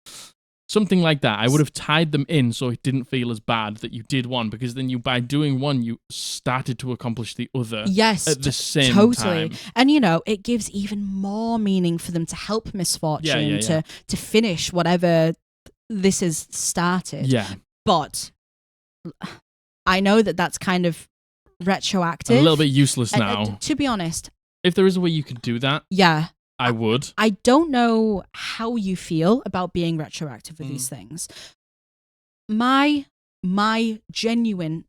something like that? I would have tied them in so it didn't feel as bad that you did one, because then by doing one, you started to accomplish the other. Yes, at the same totally. time. And it gives even more meaning for them to help Misfortune to finish whatever this has started. Yeah. But I know that that's kind of retroactive. A little bit useless now. To be honest. If there is a way you could do that. Yeah. I would. I don't know how you feel about being retroactive with these things. My genuine,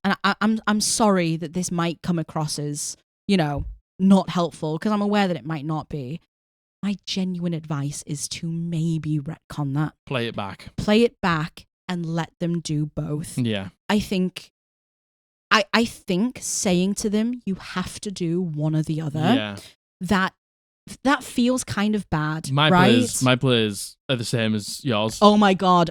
and I'm sorry that this might come across as, not helpful, because I'm aware that it might not be. My genuine advice is to maybe retcon that. Play it back and let them do both. Yeah. I think saying to them, you have to do one or the other, that feels kind of bad, right? My players are the same as yours. Oh my god,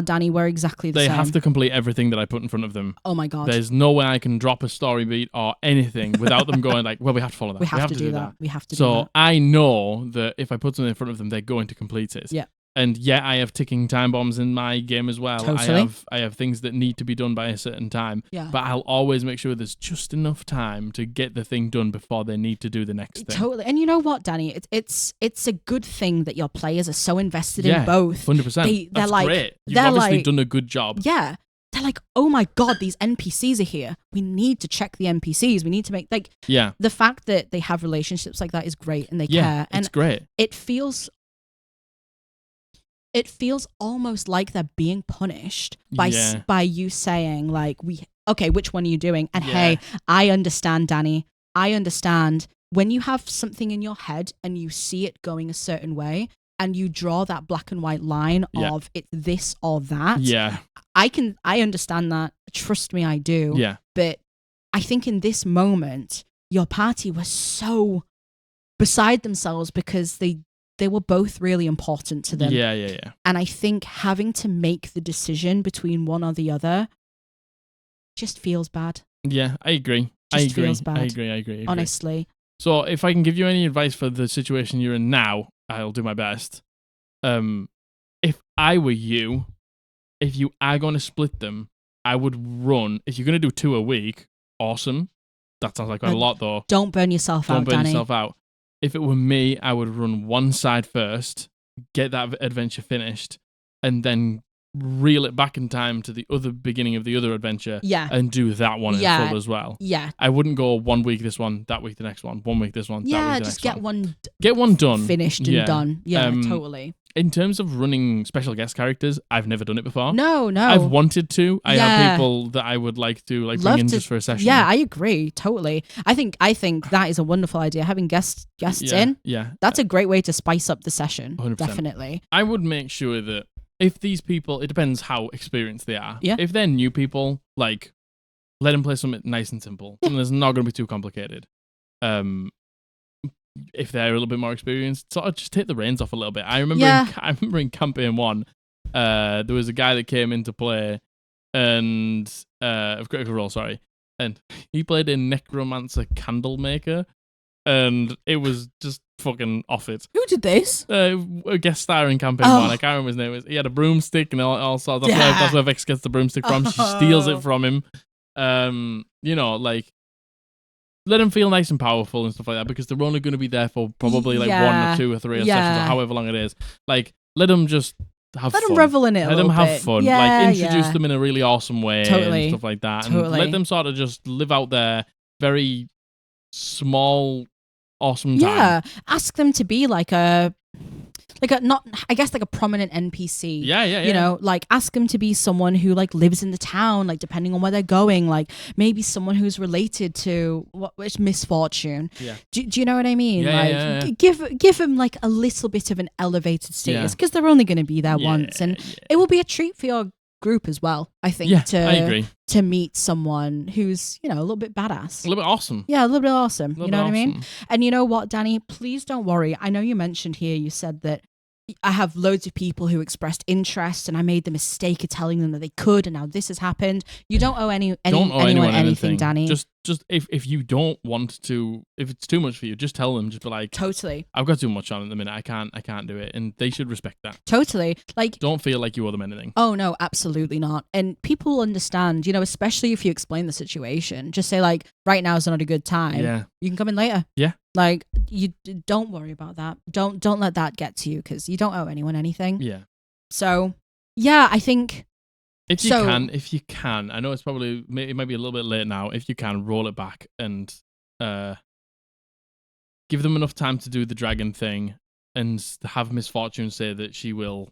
Danny, we're exactly the same. They have to complete everything that I put in front of them. Oh my god. There's no way I can drop a story beat or anything without them going like, well, we have to follow that. We have to do that. We have to do that. So I know that if I put something in front of them, they're going to complete it. Yeah. And yeah, I have ticking time bombs in my game as well. Totally. I have things that need to be done by a certain time. Yeah. But I'll always make sure there's just enough time to get the thing done before they need to do the next thing. Totally. And you know what, Danny? It's a good thing that your players are so invested in both. 100%. That's great. You've obviously done a good job. Yeah. They're like, oh my God, these NPCs are here. We need to check the NPCs. We need to make, like, the fact that they have relationships like that is great and they care. And it's great. It feels almost like they're being punished by you saying, like, okay, which one are you doing? And hey, I understand, Danny. I understand when you have something in your head and you see it going a certain way and you draw that black and white line of it's this or that. Yeah. I understand that. Trust me, I do. Yeah. But I think in this moment, your party was so beside themselves because they were both really important to them. Yeah. And I think having to make the decision between one or the other just feels bad. Yeah, I agree. Feels bad. I agree. Honestly. So if I can give you any advice for the situation you're in now, I'll do my best. If I were you, if you are going to split them, I would run. If you're going to do 2 a week, awesome. That sounds like quite a lot, though. Don't burn yourself out, Don't burn Danny. yourself out. If it were me, I would run one side first, get that adventure finished, and then reel it back in time to the other beginning of the other adventure and do that one in full as well. Yeah. I wouldn't go 1 week this one, that week the next one, 1 week this one, that week the next one. Just get one get one done. Finished and done. Yeah, totally. In terms of running special guest characters, I've never done it before. No. I've wanted to. I have people that I would like to bring in just for a session. Yeah, I agree. Totally. I think that is a wonderful idea. Having guests in. Yeah. That's a great way to spice up the session. 100%. Definitely. I would make sure that if these people, it depends how experienced they are. Yeah. If they're new people, like, let them play something nice and simple. Something that's not going to be too complicated. If they're a little bit more experienced, sort of just take the reins off a little bit. I remember in campaign 1, there was a guy that came into play of Critical Role, and he played a necromancer candlemaker, and it was just fucking off it. Who did this? A guest star in campaign 1. I can't remember his name. He had a broomstick and all sorts. That's where Vex gets the broomstick from. She steals it from him. Let them feel nice and powerful and stuff like that, because they're only going to be there for probably 1 or 2 or 3 sessions, or however long it is. Like, let them just have fun. Let them revel in it a little bit. Let them have fun. Introduce them in a really awesome way and stuff like that. Totally. And let them sort of just live out their very small, awesome time. Yeah. Ask them to be like a prominent NPC. Yeah. You know, like, ask them to be someone who, like, lives in the town, like, depending on where they're going, like, maybe someone who's related to which misfortune. Yeah. Do you know what I mean? Yeah. Give them, like, a little bit of an elevated status, because they're only going to be there once, and it will be a treat for your group as well, I think. Yeah, I agree. To meet someone who's, a little bit badass. A little bit awesome. Yeah, a little bit awesome. You know what I mean? And you know what, Danny? Please don't worry. I know you mentioned here, you said that I have loads of people who expressed interest, and I made the mistake of telling them that they could, and now this has happened. You don't owe anyone anything, Danny. Just if you don't want to, if it's too much for you, just tell them. Just be like, totally, I've got too much on at the minute. I can't do it, and they should respect that. Totally, like, don't feel like you owe them anything. Oh no, absolutely not. And people will understand, especially if you explain the situation. Just say, like, right now is not a good time. Yeah, you can come in later. Yeah. Like, you don't worry about that. Don't let that get to you, because you don't owe anyone anything. Yeah. So, yeah, I think if you can, I know it might be a little bit late now. If you can, roll it back and give them enough time to do the dragon thing, and have Misfortune say that she will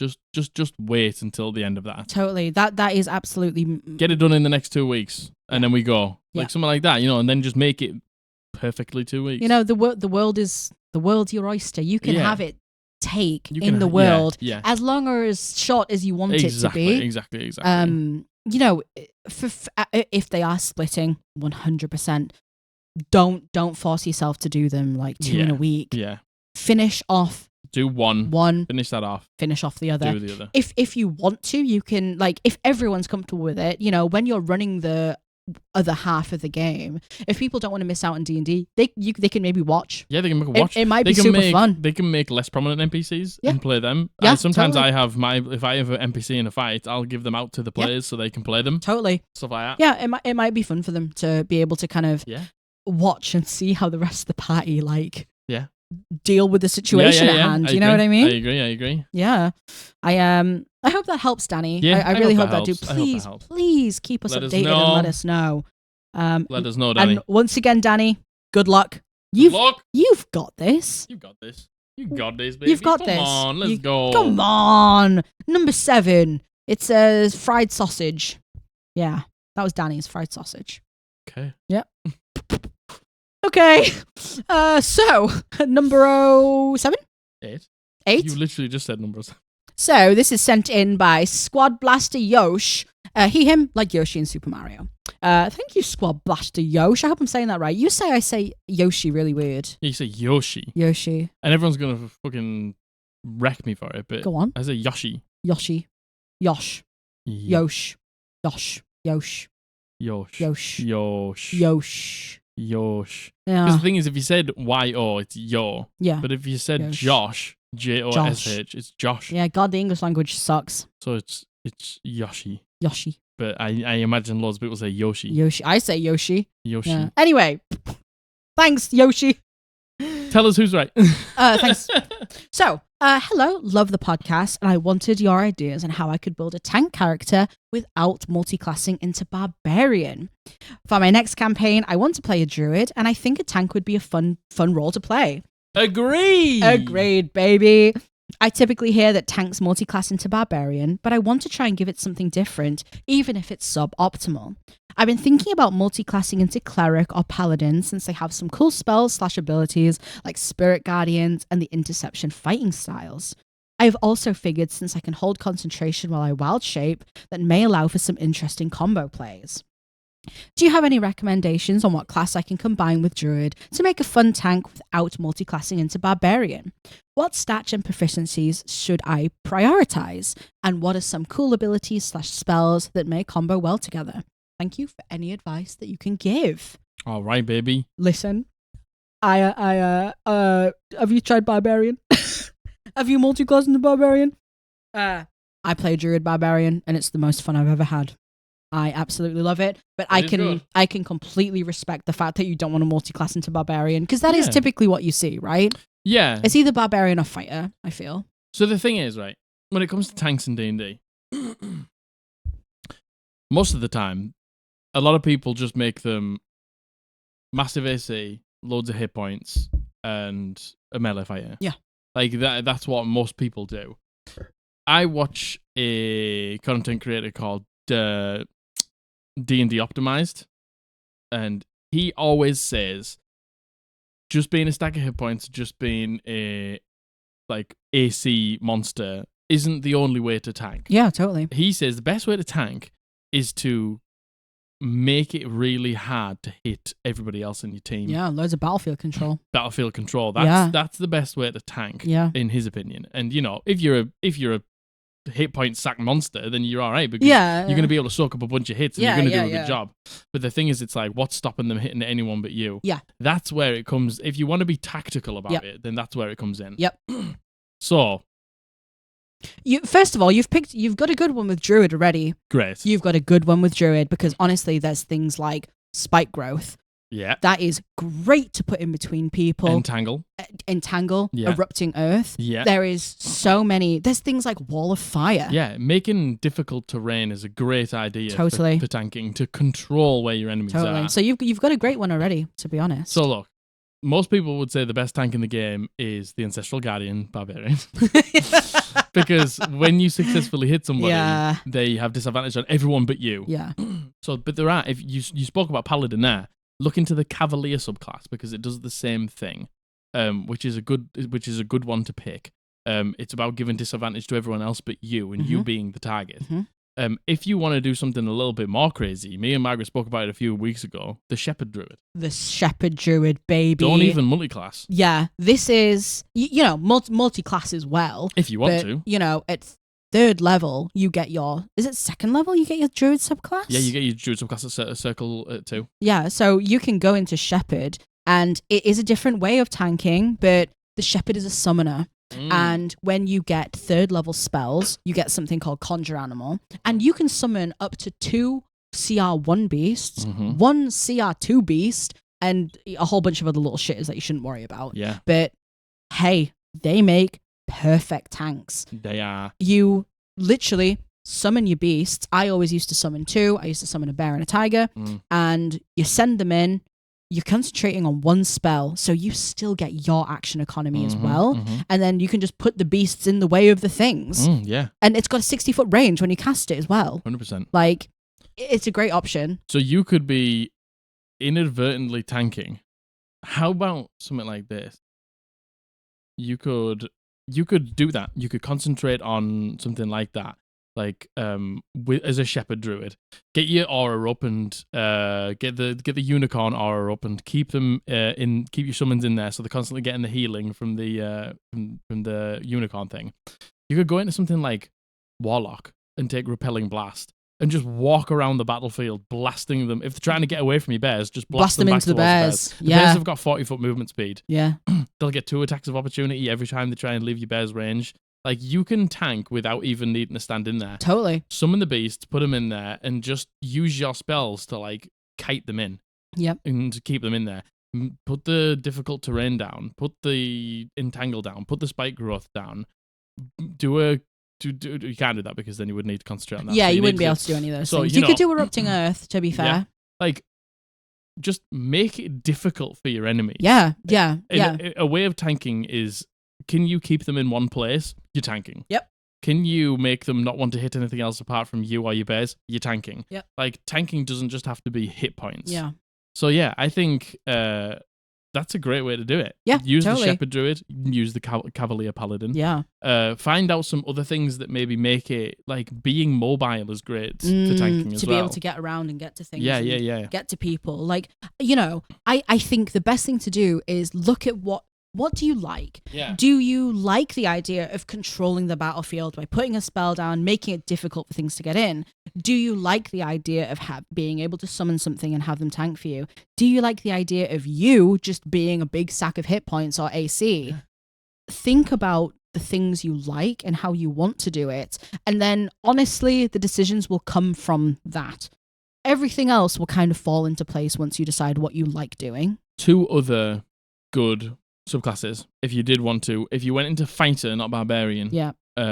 just wait until the end of that. Totally. That is absolutely get it done in the next 2 weeks, and then we go like something like that, and then just make it perfectly 2 weeks. The world's your oyster. You can have it in the world as long or as short as you want it to be. Exactly. If they are splitting, 100%, don't force yourself to do them like 2 in a week. Yeah. Finish off. Do one. Finish that off. Finish off the other. Do the other. If you want to, you can, like, if everyone's comfortable with it, when you're running the other half of the game. If people don't want to miss out on D&D, they can maybe watch. Yeah, they can make a watch. It might be super fun. They can make less prominent NPCs and play them. Yeah, sometimes totally. if I have an NPC in a fight, I'll give them out to the players so they can play them. Totally. Stuff like that. Yeah, it might be fun for them to be able to kind of watch and see how the rest of the party deal with the situation at hand. You know what I mean? I agree. Yeah. I hope that helps, Danny. Yeah, I really hope that helps. Please keep us updated and let us know. Let us know, Danny. And once again, Danny, good luck. You've got this. You got this. You got this, baby. You've got this. Come on, let's go. Come on. Number 7. It's a fried sausage. Yeah, that was Danny's fried sausage. Okay. Yep. Okay. So, number 7? 8. 8? You literally just said numbers. So, this is sent in by Squad Blaster Yosh. He, him, like Yoshi in Super Mario. Thank you, Squad Blaster Yosh. I hope I'm saying that right. You say I say Yoshi really weird. Yeah, you say Yoshi. Yoshi. And everyone's going to fucking wreck me for it, but go on. I say Yoshi. Yoshi. Yosh. Yosh. Yosh. Yosh. Yosh. Yosh. Yosh. Yosh. Yosh. Yeah. Because the thing is, if you said Y-O, it's Yo. Yeah. But if you said Yosh. Josh, J-O-S-H, it's Josh. Yeah, God, the English language sucks. So it's Yoshi. Yoshi. But I imagine loads of people say Yoshi. Yoshi. I say Yoshi. Yoshi. Yeah. Anyway, thanks, Yoshi. Tell us who's right. Thanks. So, hello, love the podcast, and I wanted your ideas on how I could build a tank character without multiclassing into barbarian. For my next campaign, I want to play a druid, and I think a tank would be a fun role to play. Agreed, baby. I typically hear that tanks multiclass into barbarian, but I want to try and give it something different, even if it's suboptimal. I've been thinking about multiclassing into cleric or paladin since they have some cool spells / abilities like spirit guardians and the interception fighting styles. I have also figured since I can hold concentration while I wild shape, that may allow for some interesting combo plays. Do you have any recommendations on what class I can combine with druid to make a fun tank without multiclassing into barbarian? What stats and proficiencies should I prioritize? And what are some cool abilities / spells that may combo well together? Thank you for any advice that you can give. All right, baby. Listen, have you tried barbarian? Have you multiclassed into barbarian? I play druid barbarian, and it's the most fun I've ever had. I absolutely love it, but I can completely respect the fact that you don't want to multiclass into barbarian, because that is typically what you see, right? Yeah. It's either barbarian or fighter, I feel. So the thing is, right, when it comes to tanks in D&D, most of the time, a lot of people just make them massive AC, loads of hit points, and a melee fighter. Yeah. Like, that's what most people do. I watch a content creator called D&D Optimized, and he always says, just being a stack of hit points, just being a AC monster isn't the only way to tank. Yeah, totally. He says the best way to tank is to make it really hard to hit everybody else in your team. Yeah, loads of battlefield control. That's the best way to tank, in his opinion. And if you're a hit point sack monster, then you're all right, because you're going to be able to soak up a bunch of hits and you're going to do a good job. But the thing is, it's like, what's stopping them hitting anyone but you? Yeah. That's where it comes. If you want to be tactical about it, then that's where it comes in. Yep. So, first of all, you've got a good one with druid already. Great. You've got a good one with druid, because honestly, there's things like spike growth. Yeah. That is great to put in between people. Entangle. Yeah. Erupting earth. Yeah. There is so many. There's things like wall of fire. Yeah. Making difficult terrain is a great idea for tanking, to control where your enemies are. So you've got a great one already, to be honest. So look, most people would say the best tank in the game is the Ancestral Guardian Barbarian. Because when you successfully hit somebody, they have disadvantage on everyone but you. Yeah. So, but there are, if you spoke about Paladin there, look into the Cavalier subclass, because it does the same thing, which is a good one to pick. It's about giving disadvantage to everyone else but you, and you being the target. If you want to do something a little bit more crazy, me and Margaret spoke about it a few weeks ago, the Shepherd Druid. The Shepherd Druid, baby. Don't even multiclass. Yeah, this is, multi-class as well. If you want to. It's 3rd level, you get your... Is it 2nd level? You get your druid subclass? Yeah, you get your druid subclass at circle 2. Yeah, so you can go into shepherd, and it is a different way of tanking, but the shepherd is a summoner. And when you get 3rd level spells, you get something called Conjure Animal, and you can summon up to 2 CR1 beasts, 1 CR2 beast, and a whole bunch of other little shitters that you shouldn't worry about. Yeah. But hey, they make perfect tanks. They are. You literally summon your beasts. I always used to summon 2. I used to summon a bear and a tiger, and you send them in. You're concentrating on 1 spell, so you still get your action economy as well. And then you can just put the beasts in the way of the things. Yeah. And it's got a 60-foot range when you cast it as well. 100%. Like, it's a great option. So you could be inadvertently tanking. How about something like this? You could do that. You could concentrate on something like that. Like as a shepherd druid, get your aura up and get the unicorn aura up and keep them keep your summons in there so they're constantly getting the healing from the unicorn thing. You could go into something like warlock and take repelling blast and just walk around the battlefield blasting them. If they're trying to get away from your bears, just blast them into the bears. The bears have got 40-foot movement speed. Yeah. They'll get 2 attacks of opportunity every time they try and leave your bear's range. Like, you can tank without even needing to stand in there. Totally. Summon the beasts, put them in there, and just use your spells to, like, kite them in. Yep. And keep them in there. Put the difficult terrain down. Put the entangle down. Put the spike growth down. You can't do that because then you would need to concentrate on that. Yeah, so you wouldn't be able to do any of those things. You could do Erupting Earth, to be fair. Yeah. Like, just make it difficult for your enemies. Yeah. A way of tanking is... Can you keep them in one place? You're tanking. Yep. Can you make them not want to hit anything else apart from you or your bears? You're tanking. Yep. Like, tanking doesn't just have to be hit points. Yeah. So, yeah, I think that's a great way to do it. Yeah, Use totally. the Shepherd Druid. Use the Cavalier Paladin. Yeah. Find out some other things that maybe make it, like, being mobile is great for tanking as well. To be able to get around and get to things. Yeah. Get to people. Like, I think the best thing to do is look at what do you like? Yeah. Do you like the idea of controlling the battlefield by putting a spell down, making it difficult for things to get in? Do you like the idea of being able to summon something and have them tank for you? Do you like the idea of you just being a big sack of hit points or AC? Yeah. Think about the things you like and how you want to do it. And then, honestly, the decisions will come from that. Everything else will kind of fall into place once you decide what you like doing. 2 other good subclasses, if you did want to. If you went into fighter, not barbarian,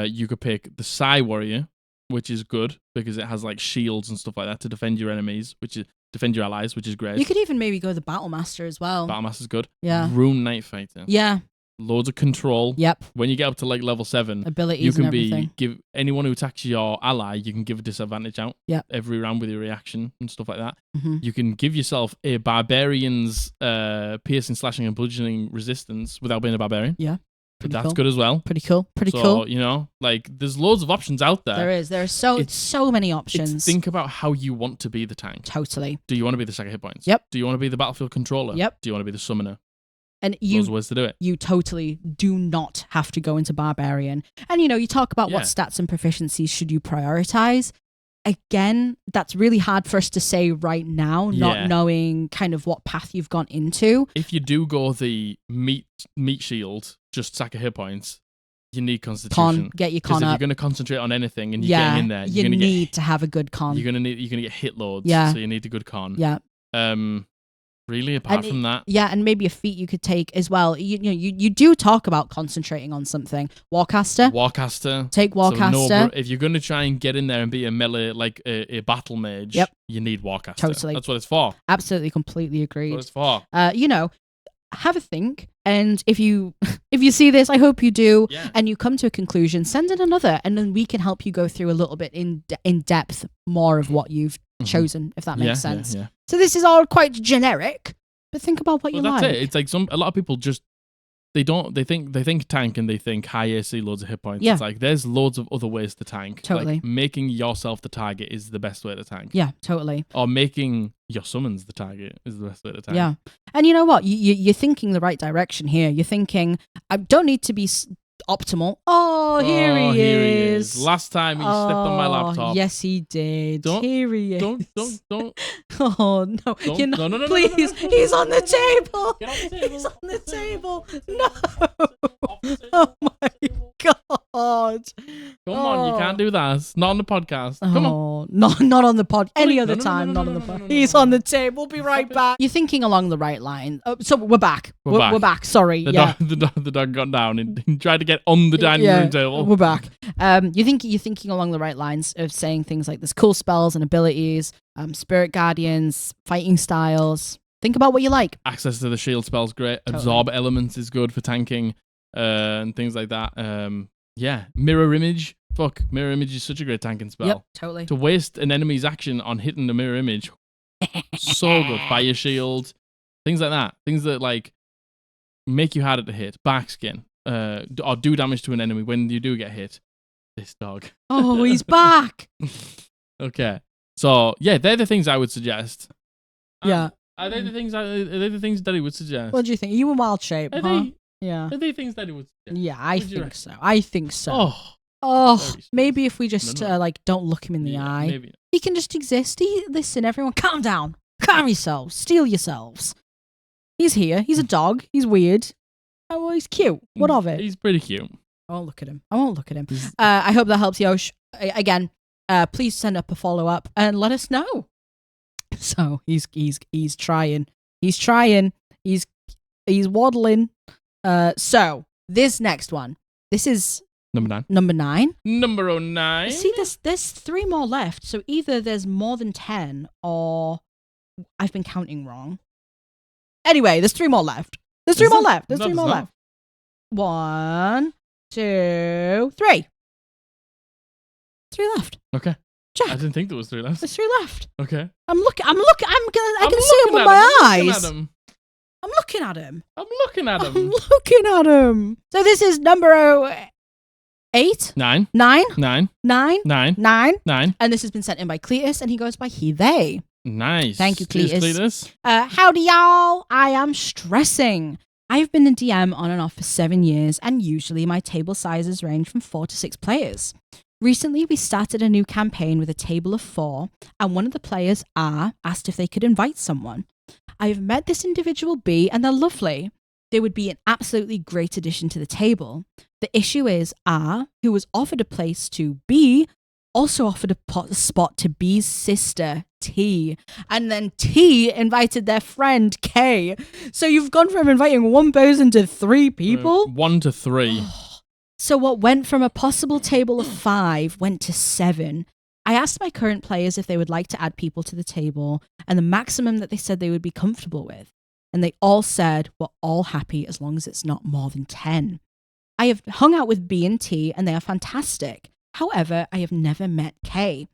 you could pick the Psy Warrior, which is good because it has like shields and stuff like that to defend your enemies, which is defend your allies, which is great. You could even maybe go the Battle Master as well. Battle Master's good. Yeah. Rune Knight Fighter. Yeah. Loads of control. Yep. When you get up to like level 7, abilities you can and everything. give anyone who attacks your ally, you can give a disadvantage out. Yep. Every round with your reaction and stuff like that. Mm-hmm. You can give yourself a barbarian's piercing, slashing, and bludgeoning resistance without being a barbarian. Yeah. That's good as well. Pretty cool. So, you know, like, there's loads of options out there. There are so many options. Think about how you want to be the tank. Totally. Do you want to be the sack of hit points? Yep. Do you want to be the battlefield controller? Yep. Do you want to be the summoner? And those ways to do it. You totally do not have to go into barbarian. And, you talk about what stats and proficiencies should you prioritize. Again, that's really hard for us to say right now, not knowing kind of what path you've gone into. If you do go the meat shield, just sack of hit points, you need constitution. Get your con up. If up. you're going to concentrate on anything and you're getting in there, you need to have a good con. You're going to get hit loads. Yeah. So you need a good con. Yeah. Really, apart from that, and maybe a feat you could take as well. You do talk about concentrating on something. Warcaster. Take Warcaster. So if you're going to try and get in there and be a melee, like a battle mage, you need Warcaster. Totally, that's what it's for. Absolutely, completely agreed. That's what it's for. Have a think, and if you see this, I hope you do, and you come to a conclusion, send in another, and then we can help you go through a little bit in depth more of what you've chosen, if that makes sense. Yeah. So this is all quite generic, but think about what you like. That's it. It's like a lot of people just they think tank and they think high AC, loads of hit points. Yeah. It's like there's loads of other ways to tank. Totally. Like, making yourself the target is the best way to tank. Yeah, totally. Or making your summons the target is the best way to tank. Yeah. And you know what? You're thinking the right direction here. You're thinking, I don't need to be optimal. Oh, here he is. Last time he stepped on my laptop. Yes, he did. Here he is. Don't. Oh, no. You're not, no, please. He's on the table. Get on the table. He's on the table. No. Oh, my God. Come on, you can't do that. Not on the podcast. Come on. Not on the pod. Any other time, not on the pod. He's on the table. We'll be right back. You're thinking along the right line. So we're back. We're back. Sorry. The dog got down and tried to get on the dining room table. We're back. You're thinking along the right lines of saying things like there's cool spells and abilities, spirit guardians, fighting styles. Think about what you like. Access to the shield spell's great. Totally. Absorb elements is good for tanking and things like that. Mirror image. Fuck, mirror image is such a great tanking spell. Yep, totally. To waste an enemy's action on hitting the mirror image, so good. Fire shield, things like that. Things that like make you harder to hit. Backskin, or do damage to an enemy when you do get hit. This dog. Oh, he's back. Okay, so yeah, they're the things I would suggest. Yeah. Are they the things? Are they the things Daddy would suggest? What do you think? Are you in wild shape? Yeah. Are they things Daddy would suggest? Yeah, I think so. I think so. Oh, maybe if we just don't look him in the eye, maybe. He can just exist. Listen, everyone, calm down, calm yourselves, steel yourselves. He's here. He's a dog. He's weird. Oh, well, he's cute. What of it? He's pretty cute. I won't look at him. I hope that helps, Yosh. Again, please send up a follow up and let us know. So he's trying. He's trying. He's waddling. So this next one. This is Number 9. Number 9. See, there's 3 more left. So either there's more than 10 or I've been counting wrong. Anyway, there's 3 more left. There's 3 more left. 1, 2, 3. 3 left. Okay. Jack. I didn't think there was 3 left. There's 3 left. Okay. I can see him with my eyes. I'm looking at him. So this is number 8? 9. 9? 9. 9? 9. 9? 9. And this has been sent in by Cletus, and he goes by he, they. Nice. Thank you, Cletus. Cheers, Cletus. Howdy, y'all. I am stressing. I've been a DM on and off for 7 years, and usually my table sizes range from 4 to 6 players. Recently, we started a new campaign with a table of 4, and one of the players, R, asked if they could invite someone. I have met this individual, B, and they're lovely. They would be an absolutely great addition to the table. The issue is R, who was offered a place to B, also offered a spot to B's sister, T. And then T invited their friend, K. So you've gone from inviting one person to 3 people? 1 to 3. So what went from a possible table of 5 went to 7. I asked my current players if they would like to add people to the table, and the maximum that they said they would be comfortable with. And they all said we're all happy as long as it's not more than 10. I have hung out with B and T, and they are fantastic. However, I have never met K.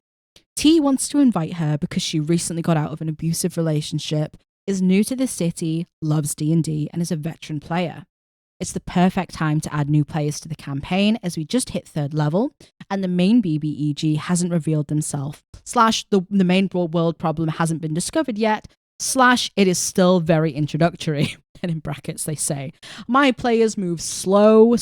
T wants to invite her because she recently got out of an abusive relationship, is new to the city, loves D&D, and is a veteran player. It's the perfect time to add new players to the campaign as we just hit 3rd level and the main BBEG hasn't revealed themselves, / the main world problem hasn't been discovered yet, / it is still very introductory. And in brackets they say, my players move slow.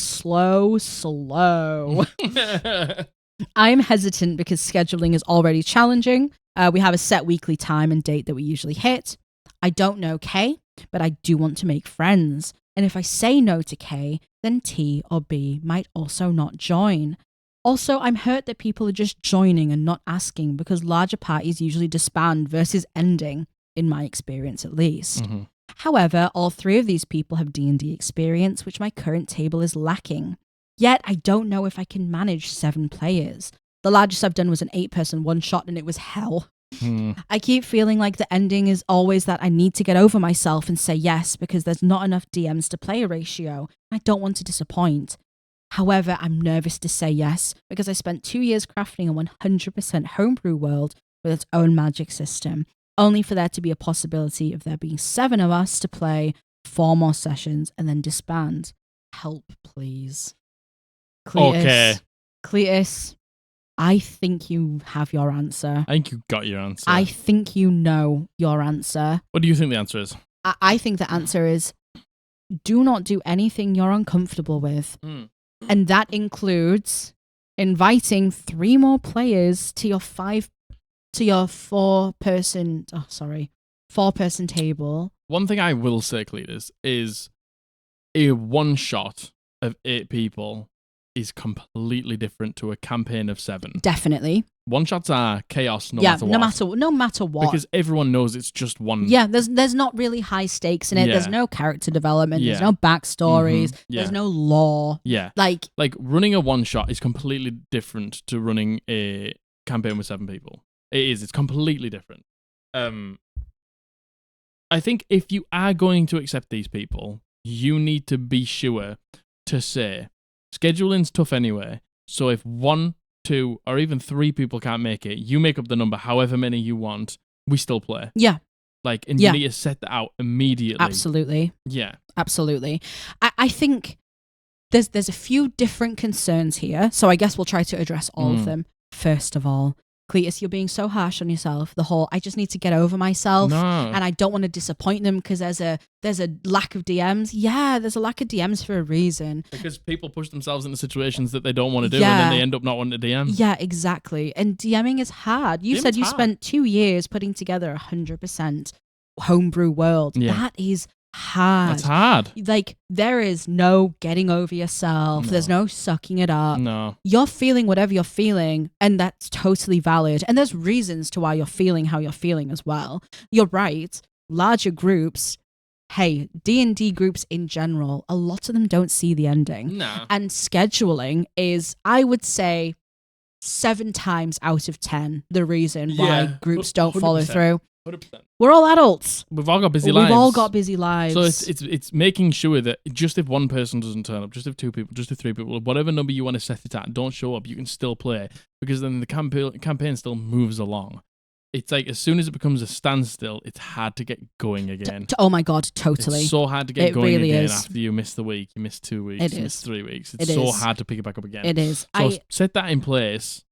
I am hesitant because scheduling is already challenging. We have a set weekly time and date that we usually hit. I don't know K, but I do want to make friends. And if I say no to K, then T or B might also not join. Also, I'm hurt that people are just joining and not asking because larger parties usually disband versus ending, in my experience at least. Mm-hmm. However, all 3 of these people have D&D experience, which my current table is lacking. Yet, I don't know if I can manage 7 players. The largest I've done was an 8-person one-shot and it was hell. I keep feeling like the ending is always that I need to get over myself and say yes because there's not enough DMs to player ratio. I don't want to disappoint. However, I'm nervous to say yes because I spent 2 years crafting a 100% homebrew world with its own magic system, only for there to be a possibility of there being 7 of us to play 4 more sessions and then disband. Help, please. Cletus, I think you have your answer. I think you got your answer. I think you know your answer. What do you think the answer is? I think the answer is do not do anything you're uncomfortable with. And that includes inviting 3 more players to your 4-person table. One thing I will say, Cletus, is a one shot of 8 people is completely different to a campaign of 7. Definitely. One shots are chaos no matter what. No matter what. Because everyone knows it's just one. Yeah, there's not really high stakes in it. Yeah. There's no character development. Yeah. There's no backstories. Yeah. There's no lore. Yeah. Like running a one shot is completely different to running a campaign with 7 people. It is. It's completely different. I think if you are going to accept these people, you need to be sure to say, scheduling's tough anyway. So if 1, 2, or even 3 people can't make it, you make up the number however many you want, we still play. Yeah. You need to set that out immediately. Absolutely. Yeah. Absolutely. I think there's a few different concerns here, so I guess we'll try to address all of them. First of all, Cletus, you're being so harsh on yourself. The whole, I just need to get over myself, and I don't want to disappoint them because there's a lack of DMs. Yeah, there's a lack of DMs for a reason. Because people push themselves into situations that they don't want to do, and then they end up not wanting to DM. Yeah, exactly. And DMing is hard. You said you spent 2 years putting together 100% homebrew world. Yeah. That is hard. That's hard. Like, there is no getting over yourself. No. There's no sucking it up. No. You're feeling whatever you're feeling, and that's totally valid. And there's reasons to why you're feeling how you're feeling as well. You're right. Larger groups, hey, D&D groups in general, a lot of them don't see the ending. No. And scheduling is, I would say, 7 times out of 10 the reason why groups don't 100%. Follow through. 100%. We're all adults. We've all got busy lives. We've all got busy lives. So it's making sure that just if one person doesn't turn up, just if 2 people, just if 3 people, whatever number you want to set it at, don't show up, you can still play, because then the campaign still moves along. It's like as soon as it becomes a standstill, it's hard to get going again. Oh my God, totally. It's so hard to get going really again is. after you miss the week, you miss 2 weeks, you miss 3 weeks. It's so hard to pick it back up again. It is. So set that in place.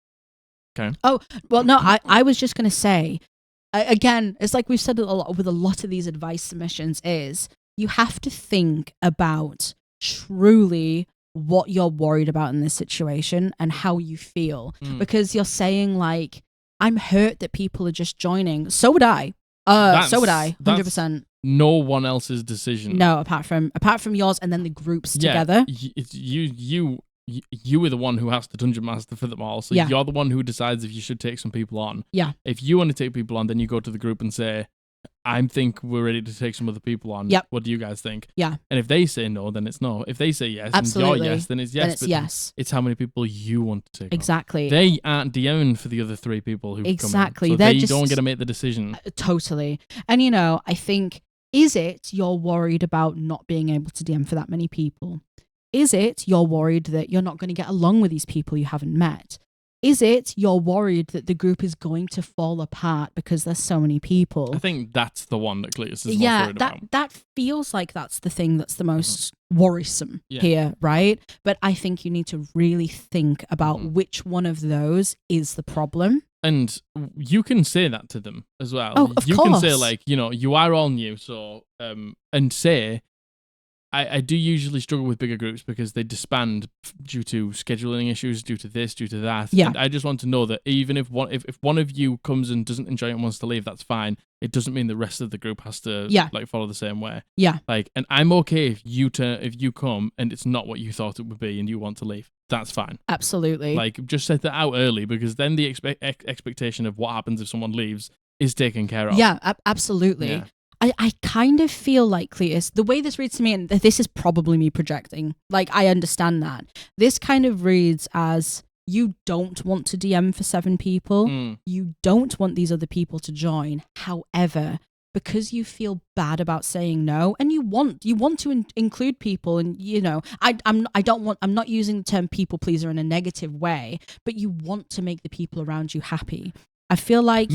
Okay. Oh, well, no, I was just going to say, again, it's like we've said a lot with a lot of these advice submissions is you have to think about truly what you're worried about in this situation and how you feel. Because you're saying like, I'm hurt that people are just joining. So would I. So would I. 100%. No one else's decision. No, apart from yours and then the groups together. It's you are the one who has to dungeon master for them all. So you're the one who decides if you should take some people on. Yeah. If you want to take people on, then you go to the group and say, I think we're ready to take some other people on. Yep. What do you guys think? Yeah. And if they say no, then it's no. If they say yes, absolutely, and you're yes, then it's yes. Then it's yes. It's how many people you want to take exactly. on. They aren't DMing for the other 3 people who exactly. come in. So they don't get to make the decision. Totally. And I think, is it you're worried about not being able to DM for that many people? Is it you're worried that you're not going to get along with these people you haven't met? Is it you're worried that the group is going to fall apart because there's so many people? I think that's the one that Cletus is most worried about. That feels like that's the thing that's the most worrisome here, right? But I think you need to really think about which one of those is the problem. And you can say that to them as well. Oh, of course. You can say like, you are all new, so and say, I do usually struggle with bigger groups because they disband due to scheduling issues, due to this, due to that. Yeah. And I just want to know that even if one of you comes and doesn't enjoy it and wants to leave, that's fine. It doesn't mean the rest of the group has to follow the same way. Yeah. And I'm okay if you come and it's not what you thought it would be and you want to leave. That's fine. Absolutely. Just set that out early, because then the expectation of what happens if someone leaves is taken care of. Yeah, absolutely. Yeah. I kind of feel like, Cletus, the way this reads to me, and this is probably me projecting, I understand that. This kind of reads as you don't want to DM for 7 people. You don't want these other people to join. However, because you feel bad about saying no, and you want to include people, and I'm not using the term people pleaser in a negative way, but you want to make the people around you happy. I feel like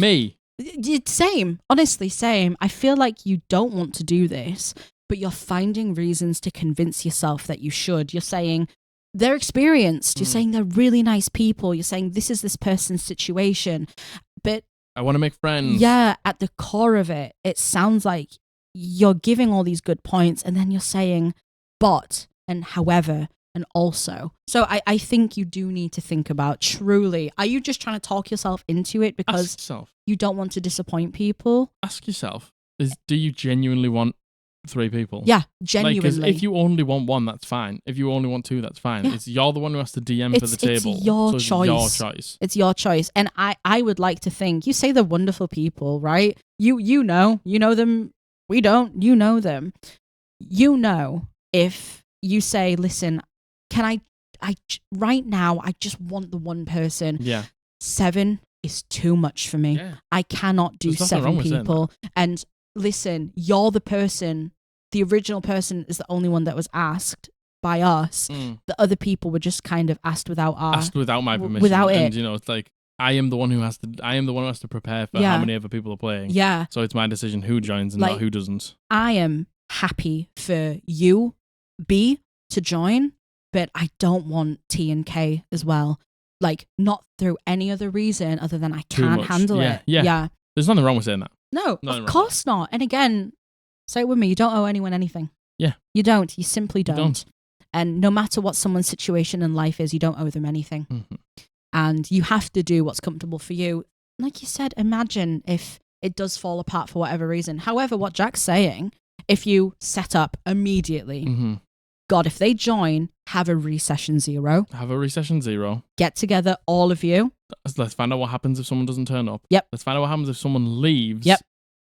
Same. Honestly, same. I feel like you don't want to do this, but you're finding reasons to convince yourself that you should. You're saying they're experienced. You're saying they're really nice people. You're saying this person's situation. But I want to make friends. Yeah, at the core of it, it sounds like you're giving all these good points, and then you're saying, but, and however, And also, so I think you do need to think about, truly, are you just trying to talk yourself into it because you don't want to disappoint people? Ask yourself, do you genuinely want 3 people? Yeah, genuinely. Like, if you only want 1, that's fine. If you only want 2, that's fine. Yeah. You're the one who has to DM for the table. It's your choice. It's your choice. It's your choice. And I would like to think, you say they're wonderful people, right? You know them. We don't. You know them. You know, if you say, listen, can I right now, I just want the one person. Yeah. 7 is too much for me. Yeah. I cannot do 7 people. And listen, you're the person, the original person is the only one that was asked by us. The other people were just kind of asked without my permission. Without it. And, it's like, I am the one who has to prepare for how many other people are playing. Yeah. So it's my decision who joins and not who doesn't. I am happy for you, B, to join, but I don't want T and K as well. Like, not through any other reason other than I can't handle it. Yeah. There's nothing wrong with saying that. No, of course not. And again, say it with me, you don't owe anyone anything. Yeah. You don't. You simply don't. And no matter what someone's situation in life is, you don't owe them anything. Mm-hmm. And you have to do what's comfortable for you. Like you said, imagine if it does fall apart for whatever reason. However, what Jack's saying, if you set up immediately, God, if they join, have a recession 0. Have a recession 0. Get together, all of you. Let's find out what happens if someone doesn't turn up. Yep. Let's find out what happens if someone leaves. Yep.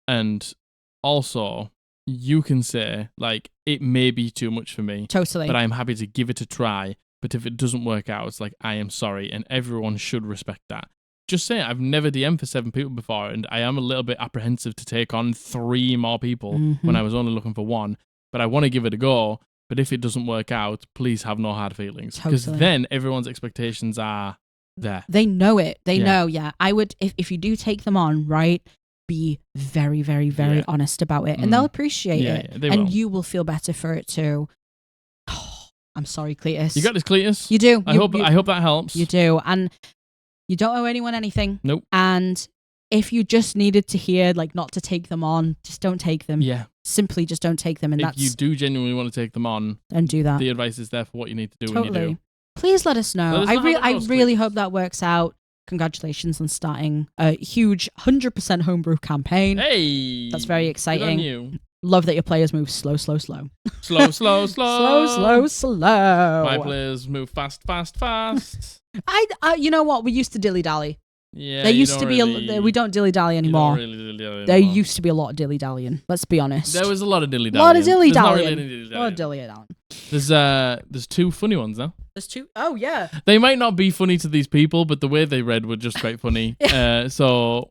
And also, you can say, like, it may be too much for me. Totally. But I am happy to give it a try. But if it doesn't work out, it's like, I am sorry. And everyone should respect that. Just say, I've never DM'd for 7 people before, and I am a little bit apprehensive to take on 3 more people when I was only looking for 1. But I want to give it a go. But if it doesn't work out, please have no hard feelings. Because then everyone's expectations are there. They know it. They know, I would, if you do take them on, right, be very, very, very honest about it. And they'll appreciate it. Yeah, and you will feel better for it too. Oh, I'm sorry, Cletus. You got this, Cletus? You do. I hope that helps. You do. And you don't owe anyone anything. Nope. And if you just needed to hear, like, not to take them on, just don't take them. Yeah. Simply just don't take them. And if you do genuinely want to take them on, then do that. The advice is there for what you need to do when you do. Please let us know. I really hope that works out. Congratulations on starting a huge 100% homebrew campaign. Hey! That's very exciting. Good on you. Love that your players move slow. Slow. My players move fast. You know what? We used to dilly-dally. Yeah, there used to be we don't dilly-dally anymore. There used to be a lot of dilly-dallying. Let's be honest. There was a lot of dilly-dallying. There's 2 funny ones now. There's 2? Oh, yeah. They might not be funny to these people, but the way they read were just quite funny. So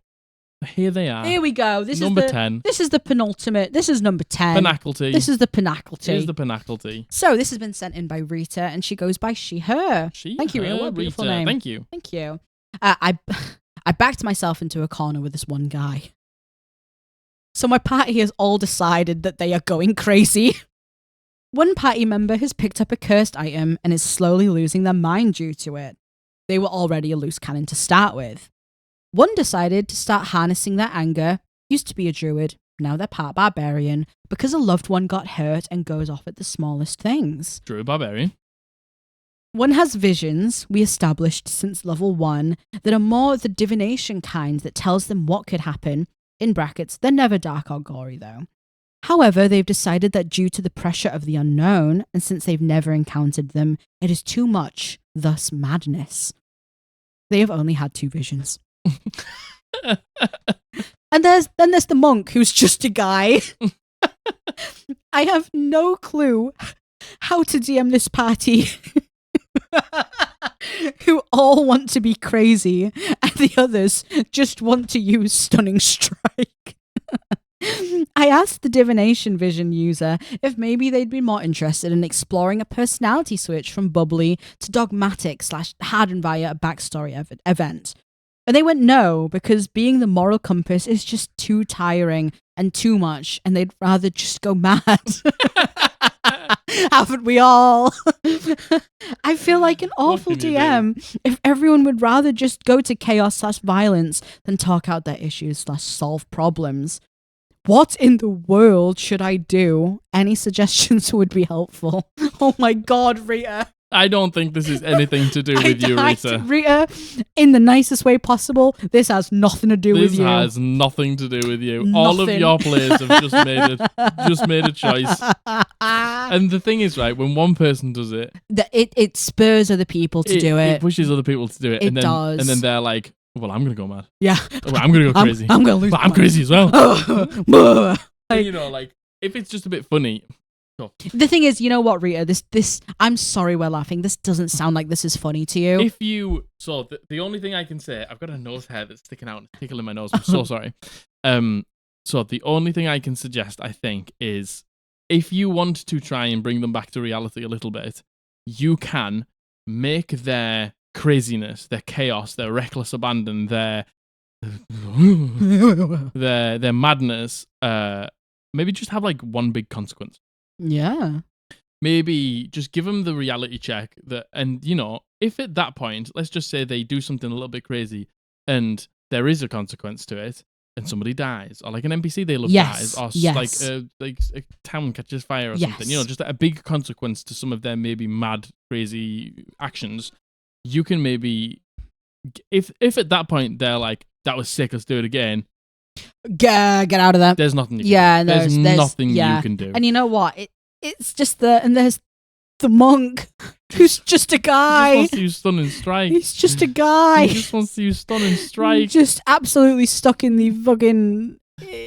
here they are. Here we go. This number 10. This is the penultimate. This is number 10. Pinnacle-ty. This is the pinnacle-ty. Here's the pinnacle-ty. So this has been sent in by Rita, and she goes by she, her. Thank you, Rita. What a beautiful name. Thank you. Thank you. I backed myself into a corner with this one guy. So my party has all decided that they are going crazy. One party member has picked up a cursed item and is slowly losing their mind due to it. They were already a loose cannon to start with. One decided to start harnessing their anger, used to be a druid, now they're part barbarian, because a loved one got hurt and goes off at the smallest things. Druid barbarian. One has visions, we established since level 1, that are more the divination kind that tells them what could happen. In brackets, they're never dark or gory though. However, they've decided that due to the pressure of the unknown, and since they've never encountered them, it is too much, thus madness. They have only had 2 visions. And then there's the monk, who's just a guy. I have no clue how to DM this party. Who all want to be crazy, and the others just want to use Stunning Strike. I asked the Divination Vision user if maybe they'd be more interested in exploring a personality switch from bubbly to dogmatic / hardened via a backstory event. And they went no, because being the moral compass is just too tiring and too much, and they'd rather just go mad. Haven't we all? I feel like an awful DM if everyone would rather just go to chaos / violence than talk out their issues / solve problems. What in the world should I do? Any suggestions would be helpful. Oh my God, Rita. I don't think this is anything to do with you, Rita. Rita, in the nicest way possible, this has nothing to do with you. This has nothing to do with you. All of your players have just made a choice. And the thing is, right, when one person does it, it spurs other people to do it. It pushes other people to do it. It does. And then they're like, well, I'm going to go mad. Yeah. Well, I'm going to go crazy. I'm going to lose. But I'm crazy as well. Like, you know, like, if it's just a bit funny. Oh. The thing is, you know what, Rita? This. I'm sorry we're laughing. This doesn't sound like this is funny to you. The only thing I can say, I've got a nose hair that's sticking out and tickling my nose. I'm so sorry. So the only thing I can suggest, I think, is if you want to try and bring them back to reality a little bit, you can make their craziness, their chaos, their reckless abandon, their madness, maybe just have like one big consequence. Yeah. Maybe just give them the reality check and you know, if at that point, let's just say they do something a little bit crazy and there is a consequence to it and somebody dies or like an NPC they love dies or like a town catches fire or something, you know, just a big consequence to some of their maybe mad, crazy actions. You can maybe, if at that point they're like, that was sick, let's do it again. Get out of there. There's nothing you can do. There's nothing you can do. And you know what? It's just there's the monk who's just a guy. He just wants to use stun and strike. He's just a guy. He just wants to use stun and strike. Just absolutely stuck in the fucking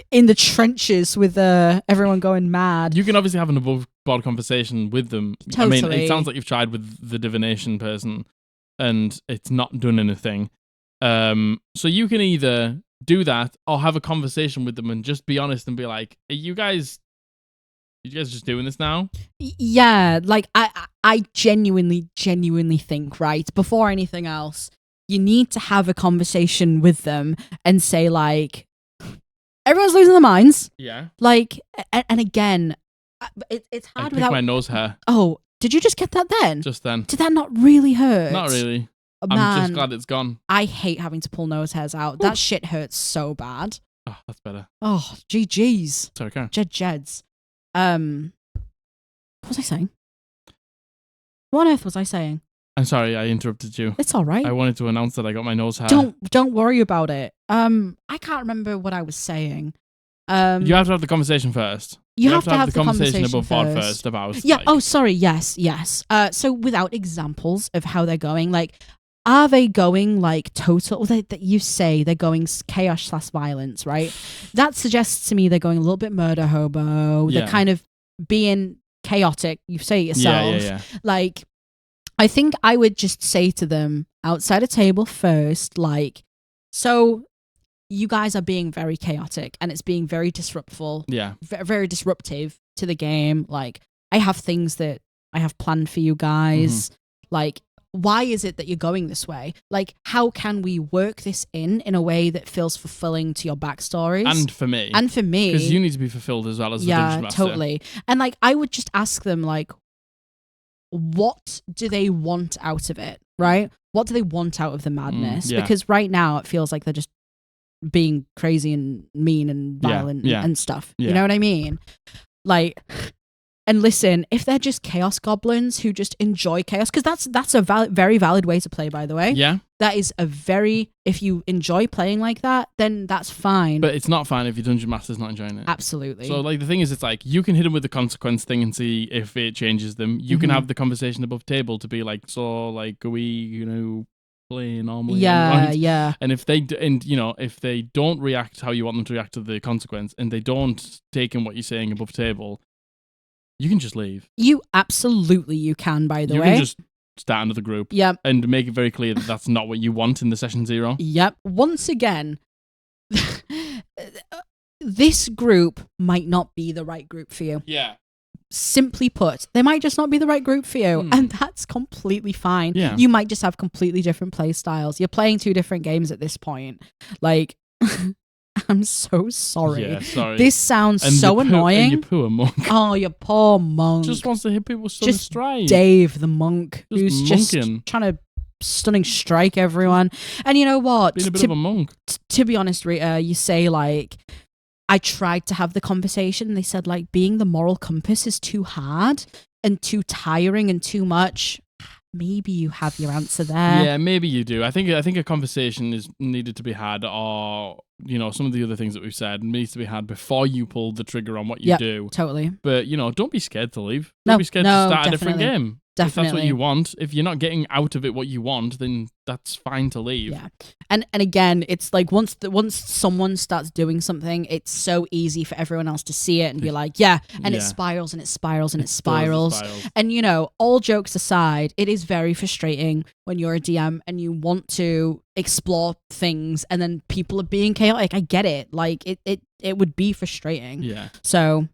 in the trenches with everyone going mad. You can obviously have an above board conversation with them. Totally. I mean, it sounds like you've tried with the divination person and it's not done anything. So you can either do that or have a conversation with them and just be honest and be like, are you guys just doing this now? Yeah, like I genuinely think, right, before anything else, you need to have a conversation with them and say like, everyone's losing their minds. Yeah. Like, and again, it's hard without my nose hair. Oh, did you just get that then? Just then. Did that not really hurt? Not really. Man, I'm just glad it's gone. I hate having to pull nose hairs out. That shit hurts so bad. Oh, that's better. Oh, GG's. Sorry, Karen. Jeds. What was I saying? What on earth was I saying? I'm sorry, I interrupted you. It's all right. I wanted to announce that I got my nose hair. Don't worry about it. I can't remember what I was saying. You have to have the conversation first. You have to have the conversation above board first about. Yeah. Like, oh, sorry. Yes. So without examples of how they're going, like, are they going like total? That you say they're going chaos/violence, right? That suggests to me they're going a little bit murder hobo. Yeah. They're kind of being chaotic. You say it yourself. Yeah. Like, I think I would just say to them outside a table first, like, so you guys are being very chaotic and it's being very disruptful. Yeah. Very disruptive to the game. Like, I have things that I have planned for you guys. Like, why is it that you're going this way? Like, how can we work this in a way that feels fulfilling to your backstories? And for me. Because you need to be fulfilled as well as the Dungeon Master. Totally. And like, I would just ask them, like, what do they want out of it, right? What do they want out of the madness? Because right now it feels like they're just being crazy and mean and violent and stuff. You know what I mean? Like, and listen, if they're just chaos goblins who just enjoy chaos, because that's a very valid way to play, by the way. Yeah. That is if you enjoy playing like that, then that's fine. But it's not fine if your Dungeon Master's not enjoying it. Absolutely. So, like, the thing is, it's like, you can hit them with the consequence thing and see if it changes them. You can have the conversation above table to be like, so, like, are we, play normally? Yeah. And if they don't react how you want them to react to the consequence, and they don't take in what you're saying above table, you can just leave. You can, by the way. You can just start another group. Yep. And make it very clear that that's not what you want in the session 0. Yep. Once again, this group might not be the right group for you. Yeah. Simply put, they might just not be the right group for you. And that's completely fine. Yeah. You might just have completely different play styles. You're playing 2 different games at this point. Like... I'm so sorry. Yeah, sorry. This sounds so annoying. And your poor monk. Oh, your poor monk. Just wants to hit people with stunning strike. Dave, the monk, who's monking. just trying to stunning strike everyone. And you know what? Being a bit of a monk. To be honest, Rita, you say, like, I tried to have the conversation and they said, like, being the moral compass is too hard and too tiring and too much. maybe you have your answer there. Yeah, maybe you do. I think a conversation is needed to be had, or some of the other things that we've said needs to be had before you pull the trigger on what you do. Totally. But don't be scared to leave. Don't be scared to start a different game. Definitely. If that's what you want, if you're not getting out of it what you want, then that's fine to leave. Yeah, and again, it's like once someone starts doing something, it's so easy for everyone else to see it and be like, yeah, and it spirals and it spirals and it spirals. And all jokes aside, it is very frustrating when you're a DM and you want to explore things and then people are being chaotic. I get it. Like it would be frustrating. Yeah. So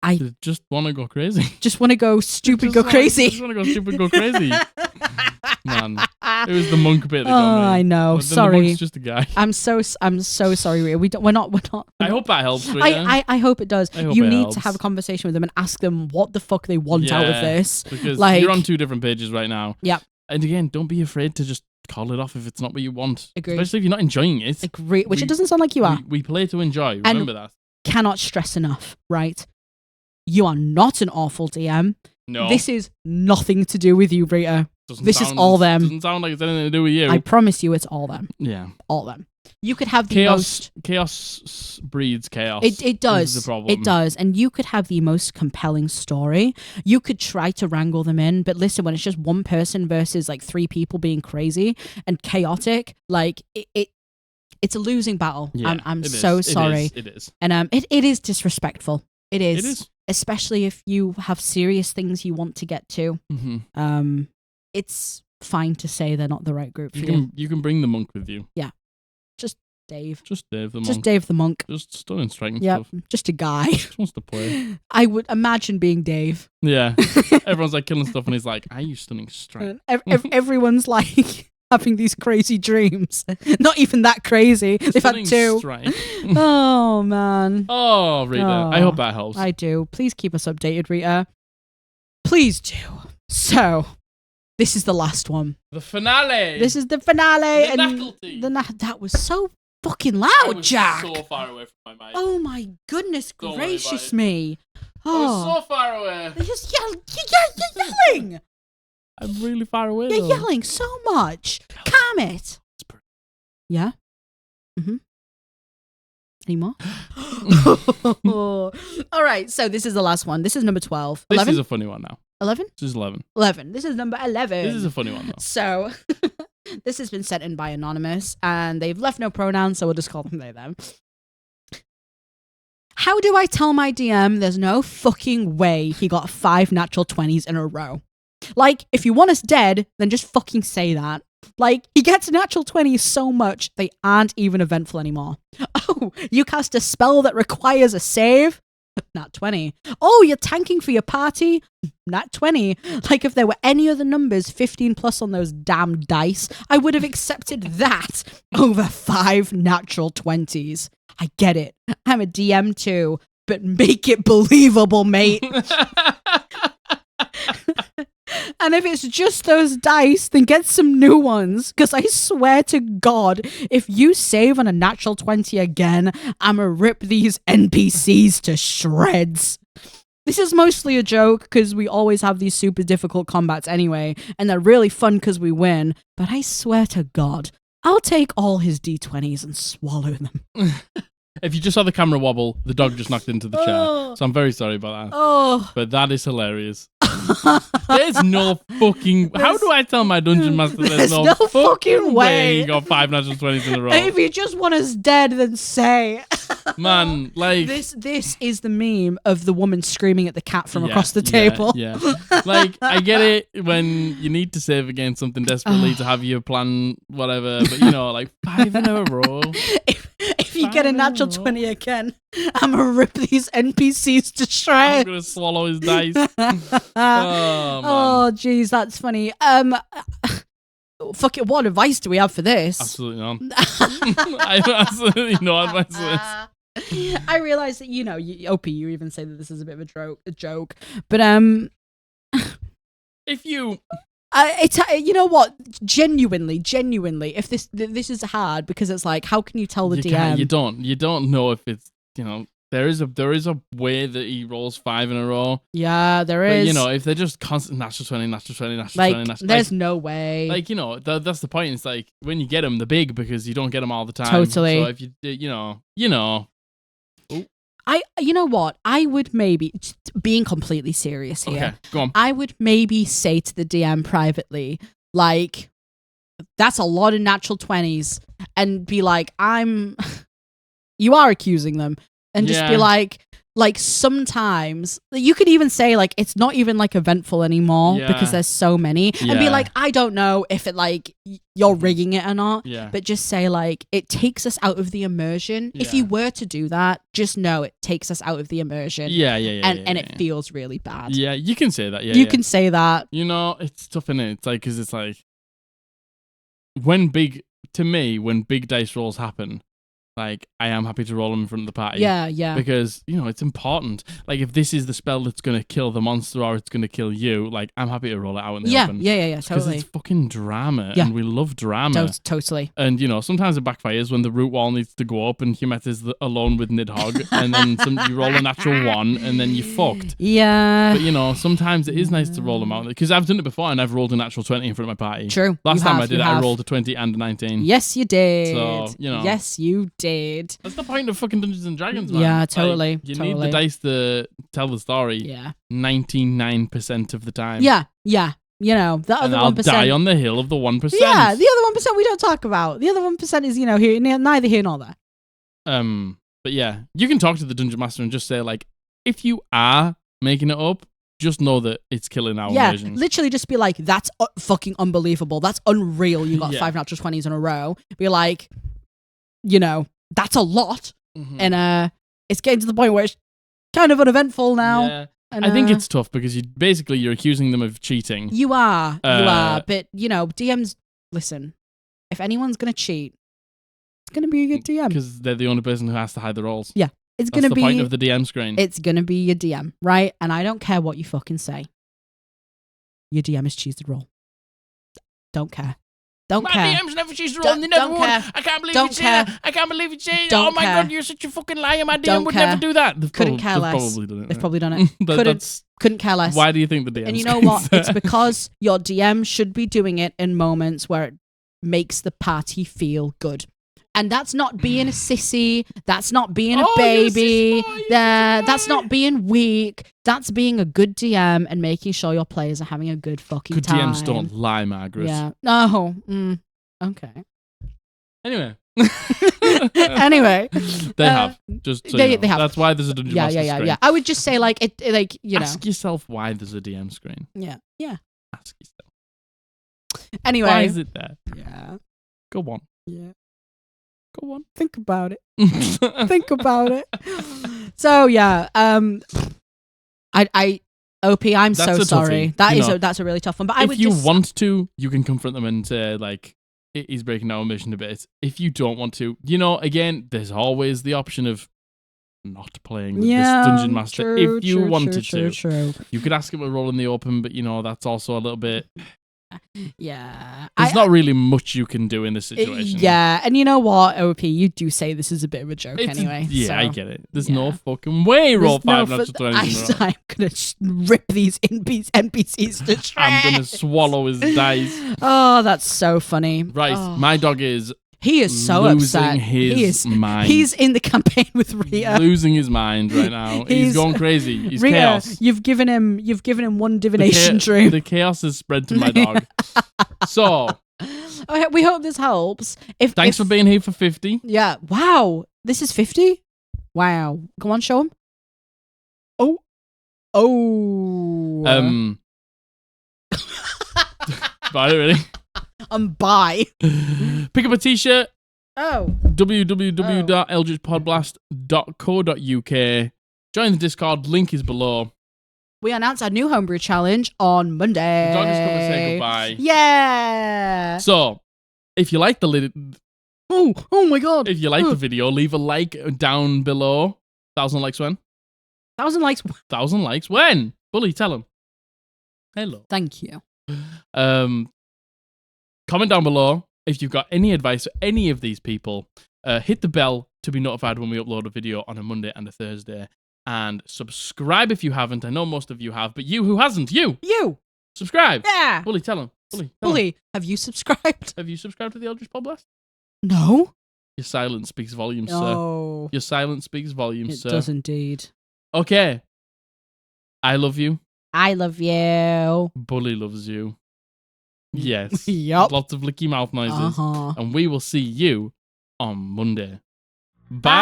I just want to go crazy. Just want to go stupid, go crazy. Just want to go stupid, go crazy. Man, it was the monk bit that got me. I know. Sorry. The monk's just a guy. I'm so sorry, Rhea. We're not. I hope that helps, Rhea. I hope it does. You need to have a conversation with them and ask them what the fuck they want out of this. Because you're on 2 different pages right now. Yep. And again, don't be afraid to just call it off if it's not what you want. Agree. Especially if you're not enjoying it. Agree. Which it doesn't sound like you are. We play to enjoy. Remember that. Cannot stress enough, right? You are not an awful DM. No. This is nothing to do with you, Rita. This is all them. Doesn't sound like it's anything to do with you. I promise you it's all them. Yeah. All them. You could have the Chaos breeds chaos. It does. This is the problem. It does. And you could have the most compelling story. You could try to wrangle them in. But listen, when it's just one person versus like 3 people being crazy and chaotic, like it's a losing battle. Yeah, I'm so sorry. It is. And it is disrespectful. It is. It is. Especially if you have serious things you want to get to. Mm-hmm. It's fine to say they're not the right group for you. You can bring the monk with you. Yeah. Just Dave. Just Dave the monk. Just Dave the monk. Just stunning strength stuff. stuff. Just a guy. Just wants to play. I would imagine being Dave. Yeah. Everyone's like killing stuff and he's like, I use stunning strength. Everyone's like having these crazy dreams. Not even that crazy. They've had 2. Oh, man. Oh, Rita. Oh, I hope that helps. I do. Please keep us updated, Rita. Please do. So, this is the last one. The finale. This is the finale. That was so fucking loud, Jack. So far away from my mic. Oh my goodness gracious me. I was so far away. You're yelling. I'm really far away. You're yelling so much. Calm it. Yeah? Mm-hmm. Any more? All right, so this is the last one. This is number 12. 11? This is a funny one now. 11? This is 11. 11. This is number 11. This is a funny one though. So, this has been sent in by Anonymous, and they've left no pronouns, so we'll just call them they, them. How do I tell my DM there's no fucking way he got 5 natural 20s in a row? Like, if you want us dead, then just fucking say that. Like, he gets natural 20s so much, they aren't even eventful anymore. Oh, you cast a spell that requires a save? Nat 20. Oh, you're tanking for your party? Nat 20. Like, if there were any other numbers 15 plus on those damn dice, I would have accepted that over 5 natural 20s. I get it. I'm a DM too, but make it believable, mate. And if it's just those dice, then get some new ones. Because I swear to God, if you save on a natural 20 again, I'ma rip these NPCs to shreds. This is mostly a joke because we always have these super difficult combats anyway, and they're really fun because we win. But I swear to God, I'll take all his D20s and swallow them. If you just saw the camera wobble, the dog just knocked into the chair. So I'm very sorry about that. Oh. But that is hilarious. There's no fucking... How do I tell my dungeon master there's no fucking way he got 5 natural 20s in a row? If you just want us dead, then say. Man, like... This is the meme of the woman screaming at the cat from across the table. Yeah. Like, I get it when you need to save against something desperately to have your plan, whatever. But, like 5 in a row. If you get a natural 20 again, I'm going to rip these NPCs to shreds. I'm going to swallow his dice. Oh, jeez, that's funny. Fuck it, what advice do we have for this? Absolutely none. I have absolutely no advice for this. I realise that, OP, you even say that this is a bit of a joke. But, if you... you know what? Genuinely, if this is hard because it's like, how can you tell the DM? You don't know if it's There is a way that he rolls 5 in a row. Yeah, there is. But, if they're just constant natural 20, natural 20, natural like, 20, natural, there's no way. Like, that's the point. It's like when you get them, they're big because you don't get them all the time. Totally. So if you know. You know what? I would maybe, being completely serious here. Okay, go on. I would maybe say to the DM privately, like, that's a lot of natural 20s, and be like, you are accusing them, and just be like sometimes you could even say like it's not even like eventful anymore because there's so many, and be like, I don't know if it like you're rigging it or not, but just say like it takes us out of the immersion. If you were to do that, just know it takes us out of the immersion. And it feels really bad. Yeah, you can say that. You can say that. It's tough, innit? It's like, because it's like when big dice rolls happen, like, I am happy to roll them in front of the party. Yeah. Because, it's important. Like, if this is the spell that's going to kill the monster or it's going to kill you, like, I'm happy to roll it out in the open. Yeah, totally. Because it's fucking drama, and we love drama. Totally. And, sometimes it backfires when the root wall needs to go up and Humet is alone with Nidhogg, and then you roll a natural 1, and then you're fucked. Yeah. But, sometimes it is nice to roll them out. Because I've done it before, and I've rolled a natural 20 in front of my party. True. Last time I did it, I rolled a 20 and a 19. Yes, you did. So, Yes, you did. That's the point of fucking Dungeons and Dragons, man. Yeah, totally. Like, you need the dice to tell the story. Yeah. 99% of the time. Yeah. The other 1%. I'll die on the hill of the 1%. Yeah, the other 1% we don't talk about. The other 1% is, neither here nor there. But yeah, you can talk to the Dungeon Master and just say, like, if you are making it up, just know that it's killing our immersions. Literally just be like, that's fucking unbelievable. That's unreal. You got 5 natural 20s in a row. Be like, that's a lot. Mm-hmm. And it's getting to the point where it's kind of uneventful now. Yeah. And, I think it's tough because you're accusing them of cheating. You are. But, DMs, listen, if anyone's going to cheat, it's going to be a good DM. Because they're the only person who has to hide the rolls. Yeah. It's going to be the point of the DM screen. It's going to be your DM, right? And I don't care what you fucking say. Your DM is choose the roll. Don't care. My DMs never choose the roll, and they never would. I can't believe you say that. I can't believe you say that. Oh my god, you're such a fucking liar. My DM would never do that. They've probably done it. They've probably done it. Couldn't care less. Why do you think the DM? And you know what? It's because your DM should be doing it in moments where it makes the party feel good. And that's not being a sissy. That's not being a baby. That's not being weak. That's being a good DM and making sure your players are having a good fucking time. Good DMs don't lie, Margaret. Yeah. No. Okay. Anyway. They have. Just so they have. That's why there's a Dungeon Master screen. Yeah. I would just say, Ask yourself why there's a DM screen. Yeah. Ask yourself. Anyway. Why is it there? Yeah. Go on. Yeah. Go on. Think about it. Think about it. So yeah, OP, I'm so sorry. That's a really tough one. But if you want to, you can confront them and say like, he's breaking our mission a bit. If you don't want to, again, there's always the option of not playing with this Dungeon Master. If you wanted to, you could ask him to roll in the open, but that's also a little bit. Yeah. There's not really much you can do in this situation. Yeah, and you know what, OP, you do say this is a bit of a joke anyway. I get it. There's no fucking way roll 5 natural 20s. I'm going to rip these NPCs to shreds. I'm going to swallow his dice. Oh, that's so funny. Right, my dog is... He is so upset. Mind. He's in the campaign with Rhea. Losing his mind right now. He's going crazy. He's Rhea, chaos. You've given him one divination dream. The chaos has spread to my dog. So, we hope this helps. Thanks for being here for 50. Yeah. Wow. This is 50? Wow. Come on, show him. Oh. Bye, really. Bye. Pick up a t-shirt. www.eldritchpodblast.co.uk. Join the Discord. Link is below. We announce our new homebrew challenge on Monday. The dog is coming to say goodbye. Yeah. So, if you like the oh my god. If you like the video, leave a like down below. 1,000 likes when? 1,000 likes. 1,000 likes when? Bully, tell him. Hello. Thank you. Comment down below if you've got any advice for any of these people. Hit the bell to be notified when we upload a video on a Monday and a Thursday. And subscribe if you haven't. I know most of you have, but you who hasn't, you subscribe. Yeah. Bully, tell him. Bully, have you subscribed? Have you subscribed to the Eldritch Podblast? No. Your silence speaks volumes, No. sir. Your silence speaks volumes, sir. It does indeed. Okay. I love you. I love you. Bully loves you. Yes. Yup. Lots of licky mouth noises. Uh-huh. And we will see you on Monday. Bye.